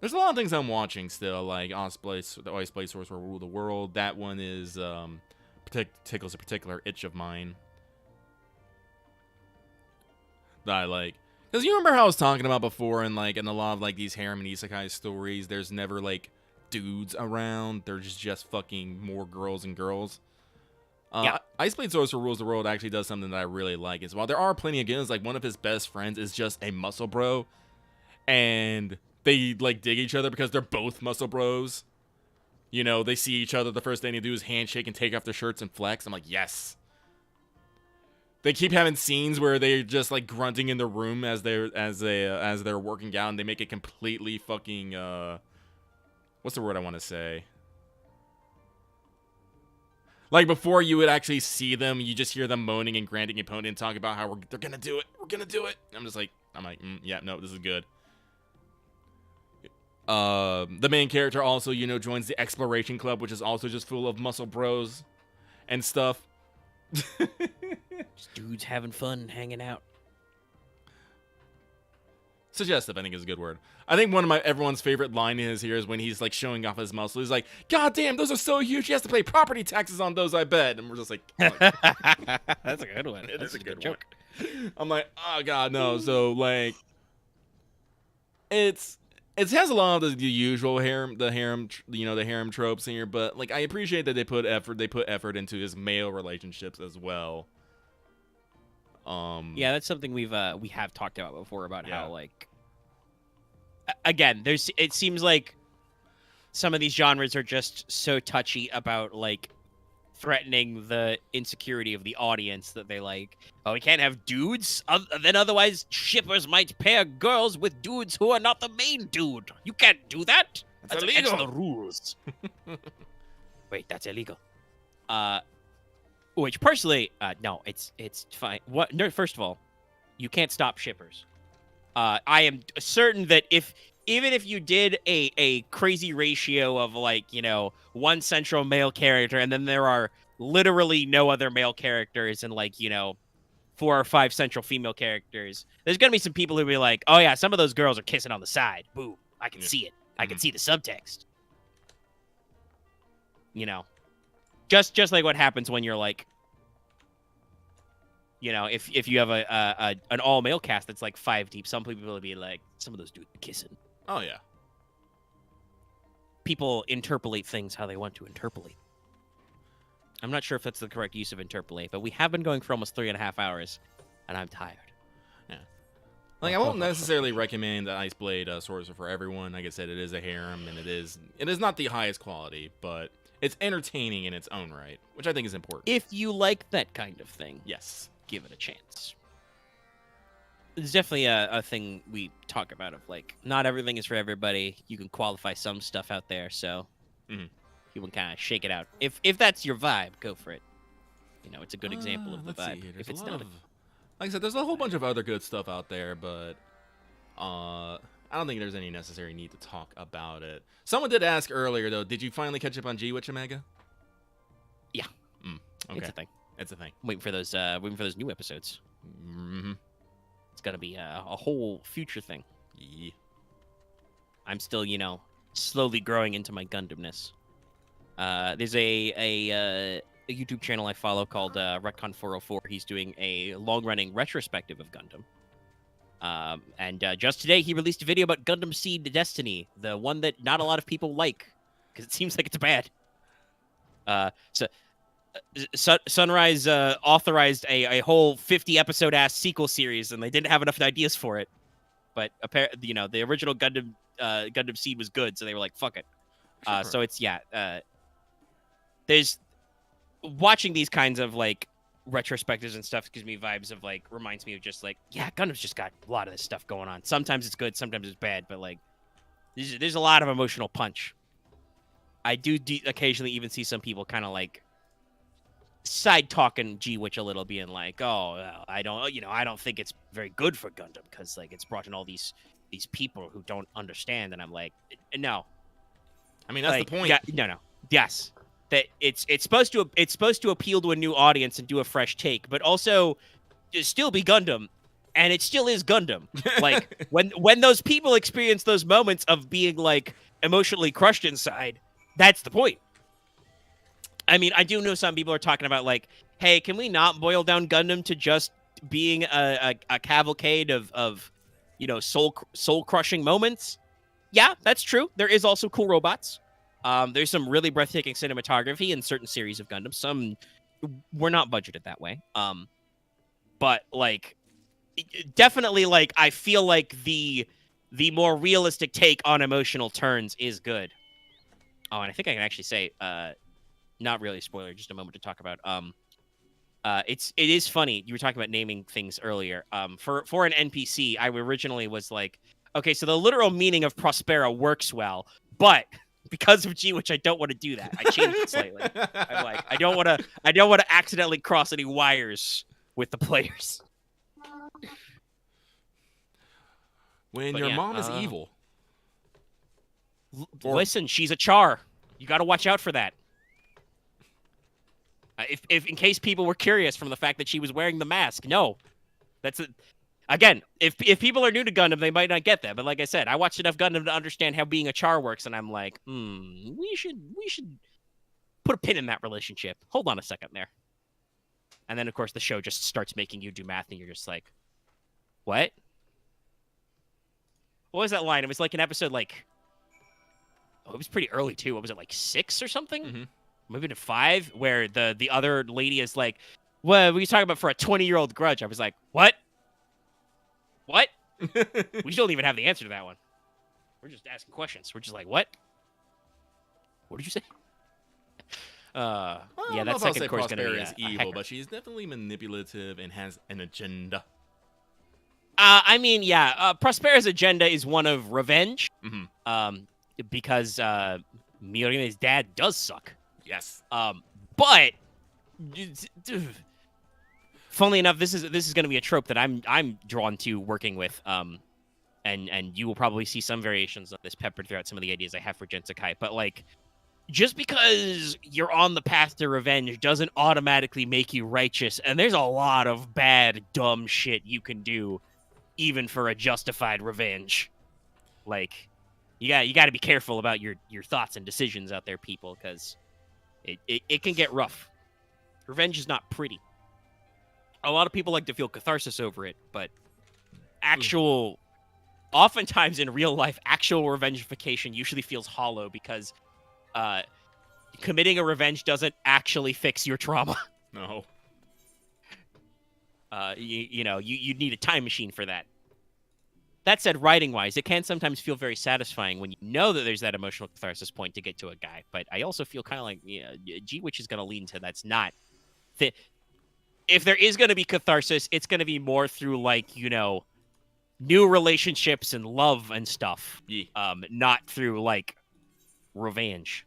There's a lot of things I'm watching still, like the Ice Blade Source will rule the world. That one is tickles a particular itch of mine that I like. Because you remember how I was talking about before, and like in a lot of like these harem and isekai stories, there's never like dudes around. There's just fucking more girls and girls. Yeah. Ice Blade Sorcerer Rules the World actually does something that I really like as well. There are plenty of games, like one of his best friends is just a muscle bro, and they like dig each other because they're both muscle bros. You know, they see each other, the first thing they do is handshake and take off their shirts and flex. I'm like, yes. They keep having scenes where they're just like grunting in the room as they're working out, and they make it completely fucking what's the word I want to say? Like, before you would actually see them, you just hear them moaning and granting and poning and talking about how they're gonna do it. We're gonna do it. I'm like, yeah, no, this is good. The main character also, you know, joins the Exploration Club, which is also just full of muscle bros and stuff. Just dudes having fun, hanging out. Suggestive, I think, is a good word. I think one of everyone's favorite line is when he's like showing off his muscle. He's like, "God damn, those are so huge. He has to pay property taxes on those, I bet." And we're just like, that's a good one. That's a good joke. I'm like, oh god, no. So like, it has a lot of the usual harem tropes in here, but like I appreciate that they put effort into his male relationships as well. Yeah, that's something we have talked about before about how like again, it seems like some of these genres are just so touchy about like threatening the insecurity of the audience that they like, oh, we can't have dudes, then otherwise shippers might pair girls with dudes who are not the main dude. You can't do that. That's illegal. Against the rules. Wait, that's illegal. Which personally, no, it's fine. What? No, first of all, you can't stop shippers. I am certain that even if you did a crazy ratio of like, you know, one central male character and then there are literally no other male characters and like, you know, 4 or 5 central female characters, there's gonna be some people who be like, oh yeah, some of those girls are kissing on the side. Boom, I can see it. I can see the subtext. You know. Just like what happens when you're like, you know, if you have an all male cast that's like 5 deep, some people will be like, some of those dudes are kissing. Oh yeah. People interpolate things how they want to interpolate. I'm not sure if that's the correct use of interpolate, but we have been going for almost 3.5 hours, and I'm tired. Yeah. Like I won't necessarily recommend the Ice Blade Sorcerer for everyone. Like I said, it is a harem, and it is not the highest quality, but it's entertaining in its own right, which I think is important. If you like that kind of thing, yes, give it a chance. It's definitely a thing we talk about of like, not everything is for everybody. You can qualify some stuff out there, so you can kind of shake it out. If that's your vibe, go for it. You know, it's a good example of the vibe. If it's not, like I said, there's a whole bunch of other good stuff out there, but I don't think there's any necessary need to talk about it. Someone did ask earlier, though, did you finally catch up on G-Witch Omega? Yeah. Okay. It's a thing. Waiting for those new episodes. Mm-hmm. It's gonna be a whole future thing. Yeah. I'm still, you know, slowly growing into my Gundamness. There's a YouTube channel I follow called Retcon 404. He's doing a long-running retrospective of Gundam. And just today, he released a video about Gundam Seed Destiny, the one that not a lot of people like, because it seems like it's bad. Sunrise authorized a whole 50-episode-ass sequel series, and they didn't have enough ideas for it. But, you know, the original Gundam Seed was good, so they were like, fuck it. Sure. So it's, there's... Watching these kinds of, like, retrospectives and stuff gives me vibes of like reminds me of just like yeah, Gundam's just got a lot of this stuff going on. Sometimes it's good, sometimes it's bad, but like there's a lot of emotional punch. I do occasionally even see some people kind of like side talking G-Witch a little, being like, "Oh, I don't think it's very good for Gundam because like it's brought in all these people who don't understand." And I'm like, "No, I mean that's like, the point. Yeah, no, yes, that it's supposed to appeal to a new audience and do a fresh take, but also still be Gundam, and it still is Gundam. Like when those people experience those moments of being like emotionally crushed inside, that's the point." I mean, I do know some people are talking about like, hey, can we not boil down Gundam to just being a cavalcade of soul crushing moments? Yeah, that's true. There is also cool robots. There's some really breathtaking cinematography in certain series of Gundam. Some were not budgeted that way. But like, definitely like I feel like the more realistic take on emotional turns is good. Oh, and I think I can actually say not really a spoiler, just a moment to talk about. It is funny. You were talking about naming things earlier. For an NPC, I originally was like, okay, so the literal meaning of Prospera works well, but because of G, which I don't want to do that. I changed it slightly. I'm like, I don't want to accidentally cross any wires with the players. When your mom is evil. Listen, she's a Char. You got to watch out for that. If in case people were curious from the fact that she was wearing the mask, no, that's it. Again, if people are new to Gundam, they might not get that. But like I said, I watched enough Gundam to understand how being a Char works, and I'm like, we should put a pin in that relationship. Hold on a second there. And then of course the show just starts making you do math, and you're just like, what? What was that line? It was like an episode like, it was pretty early too. What was it, like 6 or something? Mm-hmm. Moving to 5, where the other lady is like, what are you talking about for a 20-year-old grudge? I was like, what? We still don't even have the answer to that one. We're just asking questions. We're just like, what? What did you say? Yeah, that second core is going to be is evil, but she's definitely manipulative and has an agenda. I mean, yeah, Prospera's agenda is one of revenge. Mm-hmm. Because Miorine's dad does suck. Yes. But funnily enough, this is going to be a trope that I'm drawn to working with. And you will probably see some variations of this peppered throughout some of the ideas I have for Gensakai. But like, just because you're on the path to revenge doesn't automatically make you righteous. And there's a lot of bad, dumb shit you can do, even for a justified revenge. Like, you got to be careful about your thoughts and decisions out there, people, because it can get rough. Revenge is not pretty. A lot of people like to feel catharsis over it, but oftentimes in real life, actual revengification usually feels hollow because committing a revenge doesn't actually fix your trauma. No. You need a time machine for that. That said, writing-wise, it can sometimes feel very satisfying when you know that there's that emotional catharsis point to get to a guy. But I also feel kind of like, G-Witch is going to lean to that's not... If there is going to be catharsis, it's going to be more through, like, new relationships and love and stuff. Yeah. Not through, like, revenge.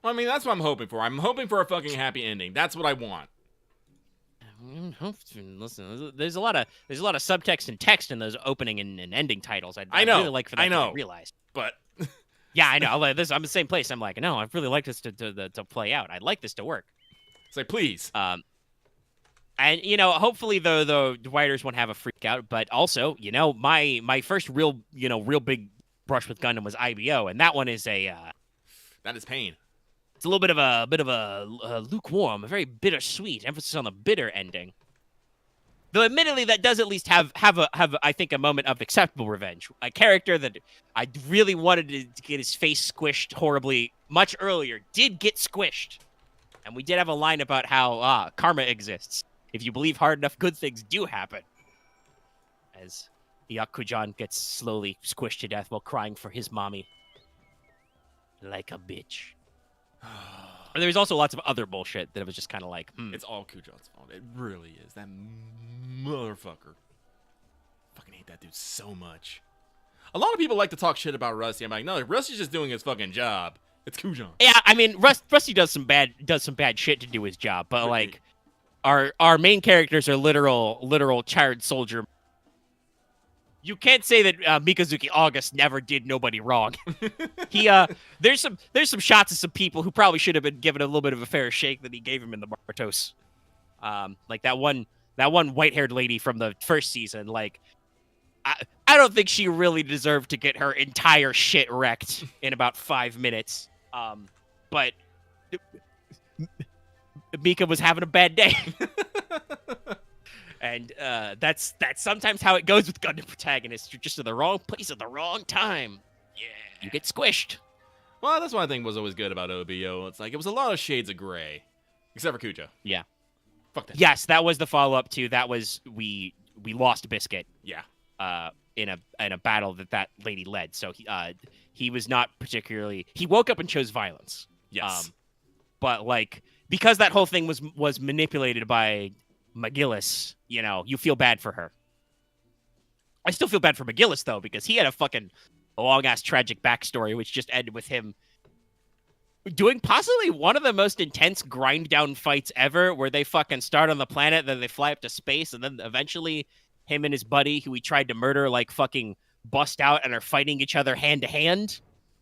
Well, I mean, that's what I'm hoping for. I'm hoping for a fucking happy ending. That's what I want. Listen, there's a lot of subtext and text in those opening and ending titles. I know. Really like for that to be realized, but yeah, I know. I'm in the same place. I'm like, no, I'd really like this to play out. I'd like this to work. It's like, please. And hopefully the writers won't have a freak out. But also, my first real big brush with Gundam was IBO, and that one is that is pain. It's a little bit of a lukewarm, a very bittersweet emphasis on the bitter ending. Though, admittedly, that does at least have I think a moment of acceptable revenge. A character that I really wanted to get his face squished horribly much earlier did get squished, and we did have a line about how karma exists. If you believe hard enough, good things do happen. As Yakujan gets slowly squished to death while crying for his mommy, like a bitch. But there was also lots of other bullshit that it was just kind of like, It's all Kujan's fault. It really is. That motherfucker. Fucking hate that dude so much. A lot of people like to talk shit about Rusty. I'm like, no, Rusty's just doing his fucking job. It's Kujan. Yeah, I mean, Rusty does some bad shit to do his job, but like, our main characters are literal child soldier. You can't say that Mikazuki August never did nobody wrong. There's some shots of some people who probably should have been given a little bit of a fair shake that he gave him in the Bartos. Like that one white-haired lady from the first season. Like, I don't think she really deserved to get her entire shit wrecked in about 5 minutes. But Mika was having a bad day. And that's sometimes how it goes with Gundam protagonists. You're just in the wrong place at the wrong time. Yeah. You get squished. Well, that's what I think was always good about OBO. It's like, it was a lot of shades of gray. Except for Kuja. Yeah. Fuck that. Yes, that was the follow-up to, that was, we lost Biscuit. Yeah. In a battle that lady led. So he was not particularly, he woke up and chose violence. Yes. But like, because that whole thing was manipulated by McGillis, you know, you feel bad for her. I still feel bad for McGillis, though, because he had a fucking long-ass tragic backstory, which just ended with him doing possibly one of the most intense grind-down fights ever, where they fucking start on the planet, then they fly up to space, and then eventually him and his buddy, who he tried to murder, like, fucking bust out and are fighting each other hand-to-hand,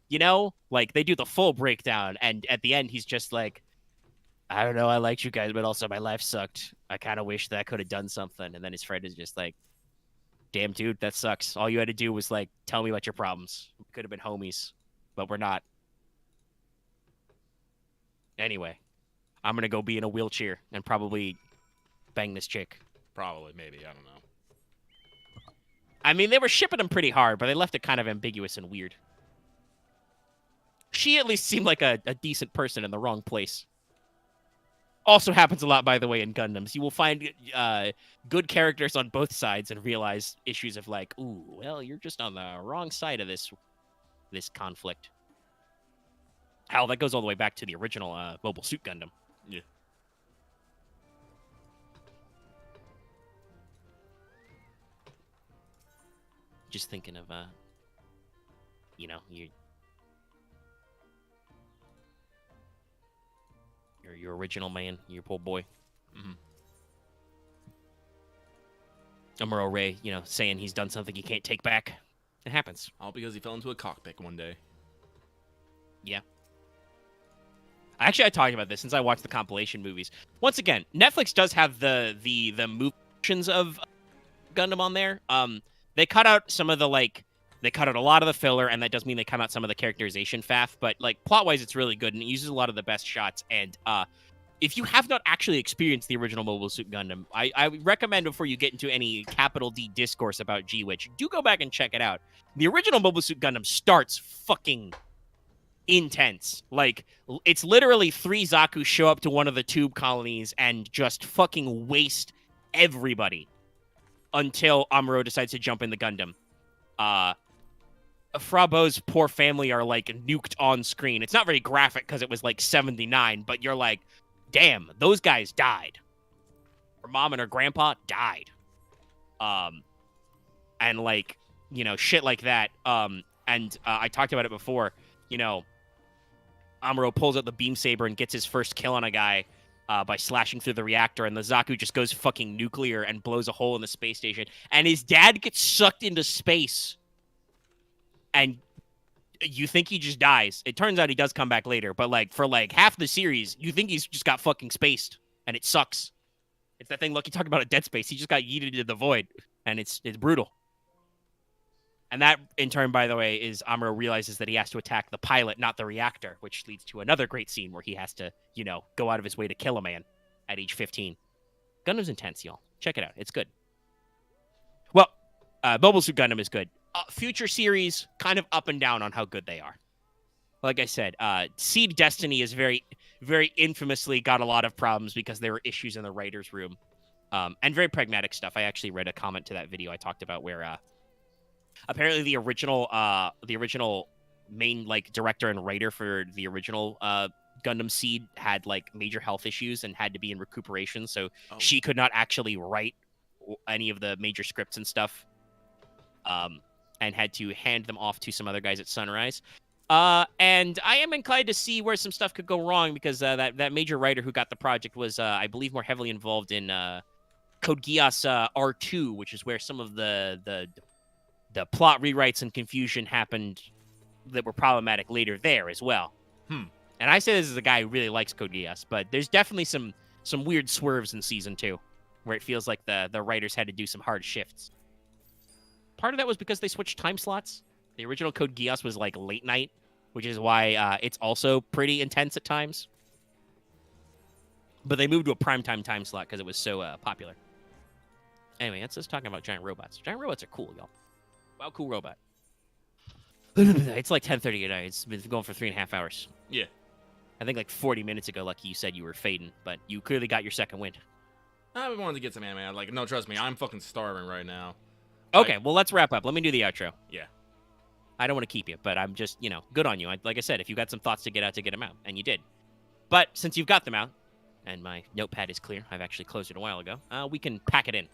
you know? Like, they do the full breakdown, and at the end, he's just like, I don't know, I liked you guys, but also my life sucked. I kind of wish that I could have done something. And then his friend is just like, damn, dude, that sucks. All you had to do was, like, tell me about your problems. We could have been homies, but we're not. Anyway, I'm going to go be in a wheelchair and probably bang this chick. Probably, maybe, I don't know. I mean, they were shipping him pretty hard, but they left it kind of ambiguous and weird. She at least seemed like a decent person in the wrong place. Also happens a lot, by the way, in Gundams. You will find good characters on both sides and realize issues of like, ooh, well, you're just on the wrong side of this conflict. Hell, that goes all the way back to the original Mobile Suit Gundam. Yeah. Just thinking of, you know, your original man, your poor boy. Mm-hmm. Amuro Ray, you know, saying he's done something he can't take back. It happens. All because he fell into a cockpit one day. Yeah. Actually, I talked about this since I watched the compilation movies. Once again, Netflix does have the motions of Gundam on there. They cut out some of the, like, they cut out a lot of the filler, and that does mean they cut out some of the characterization faff, but, like, plot-wise, it's really good, and it uses a lot of the best shots, and if you have not actually experienced the original Mobile Suit Gundam, I recommend before you get into any capital D discourse about G-Witch, do go back and check it out. The original Mobile Suit Gundam starts fucking intense. Like, it's literally 3 Zaku show up to one of the tube colonies and just fucking waste everybody until Amuro decides to jump in the Gundam. Frabo's poor family are, like, nuked on screen. It's not very graphic because it was, like, 79, but you're like, damn, those guys died. Her mom and her grandpa died. And, like, you know, shit like that. And I talked about it before. You know, Amuro pulls out the beam saber and gets his first kill on a guy by slashing through the reactor, and the Zaku just goes fucking nuclear and blows a hole in the space station. And his dad gets sucked into space. And you think he just dies. It turns out he does come back later, but, like, for, like, half the series, you think he's just got fucking spaced, and it sucks. It's that thing Lucky talked about at Dead Space. He just got yeeted into the void, and it's brutal. And that, in turn, by the way, is Amuro realizes that he has to attack the pilot, not the reactor, which leads to another great scene where he has to, you know, go out of his way to kill a man at age 15. Gundam's intense, y'all. Check it out. It's good. Well, Mobile Suit Gundam is good. Future series, kind of up and down on how good they are. Like I said, Seed Destiny is very, very infamously got a lot of problems because there were issues in the writer's room. And very pragmatic stuff. I actually read a comment to that video I talked about where apparently the original main, like, director and writer for the original Gundam Seed had like major health issues and had to be in recuperation, so Oh. she could not actually write any of the major scripts and stuff, and had to hand them off to some other guys at Sunrise. And I am inclined to see where some stuff could go wrong because that major writer who got the project was, I believe, more heavily involved in Code Geass R2, which is where some of the plot rewrites and confusion happened that were problematic later there as well. And I say this as a guy who really likes Code Geass, but there's definitely some weird swerves in Season 2 where it feels like the writers had to do some hard shifts. Part of that was because they switched time slots. The original Code Geass was like late night, which is why it's also pretty intense at times. But they moved to a primetime time slot because it was so popular. Anyway, that's us talking about giant robots. Giant robots are cool, y'all. Wow, cool robot. It's like 10:30 at night. It's been going for 3.5 hours. Yeah. I think like 40 minutes ago, Lucky, you said you were fading, but you clearly got your second wind. I wanted to get some anime. Like, no, trust me, I'm fucking starving right now. Okay, well, let's wrap up. Let me do the outro. Yeah. I don't want to keep you, but I'm just, good on you. Like I said, if you got some thoughts to get out, to get them out, and you did. But since you've got them out, and my notepad is clear, I've actually closed it a while ago, we can pack it in.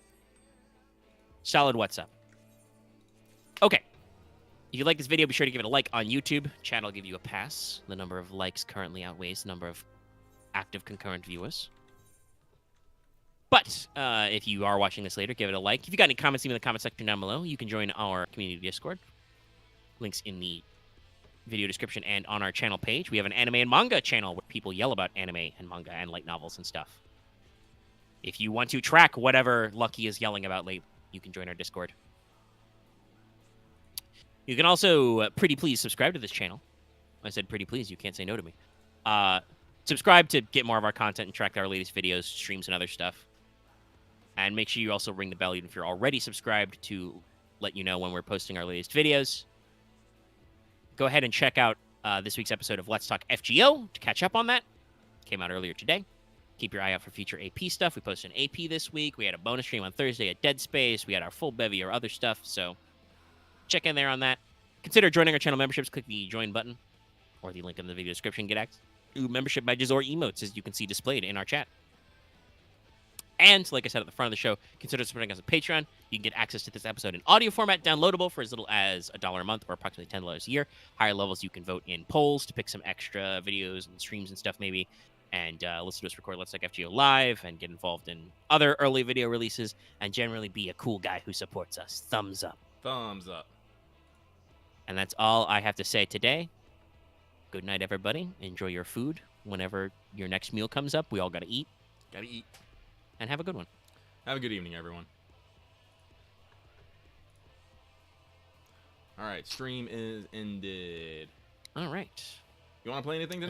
Solid, what's up? Okay. If you like this video, be sure to give it a like on YouTube. Channel will give you a pass. The number of likes currently outweighs the number of active concurrent viewers. But if you are watching this later, give it a like. If you got any comments, leave in the comment section down below. You can join our community Discord. Links in the video description and on our channel page. We have an anime and manga channel where people yell about anime and manga and light novels and stuff. If you want to track whatever Lucky is yelling about lately, you can join our Discord. You can also, pretty please, subscribe to this channel. I said pretty please, you can't say no to me. Subscribe to get more of our content and track our latest videos, streams, and other stuff. And make sure you also ring the bell even if you're already subscribed to let you know when we're posting our latest videos. Go ahead and check out this week's episode of Let's Talk FGO to catch up on that. Came out earlier today. Keep your eye out for future AP stuff. We posted an AP this week. We had a bonus stream on Thursday at Dead Space. We had our full bevy of other stuff, so check in there on that. Consider joining our channel memberships. Click the join button or the link in the video description. Get access to membership badges or emotes, as you can see displayed in our chat. And, like I said at the front of the show, consider supporting us on Patreon. You can get access to this episode in audio format, downloadable for as little as $1 a month or approximately $10 a year. Higher levels, you can vote in polls to pick some extra videos and streams and stuff maybe, and listen to us record Let's Talk FGO live and get involved in other early video releases and generally be a cool guy who supports us. Thumbs up. Thumbs up. And that's all I have to say today. Good night, everybody. Enjoy your food whenever your next meal comes up. We all got to eat. Gotta eat. And have a good one. Have a good evening, everyone. All right, stream is ended. All right. You want to play anything tonight?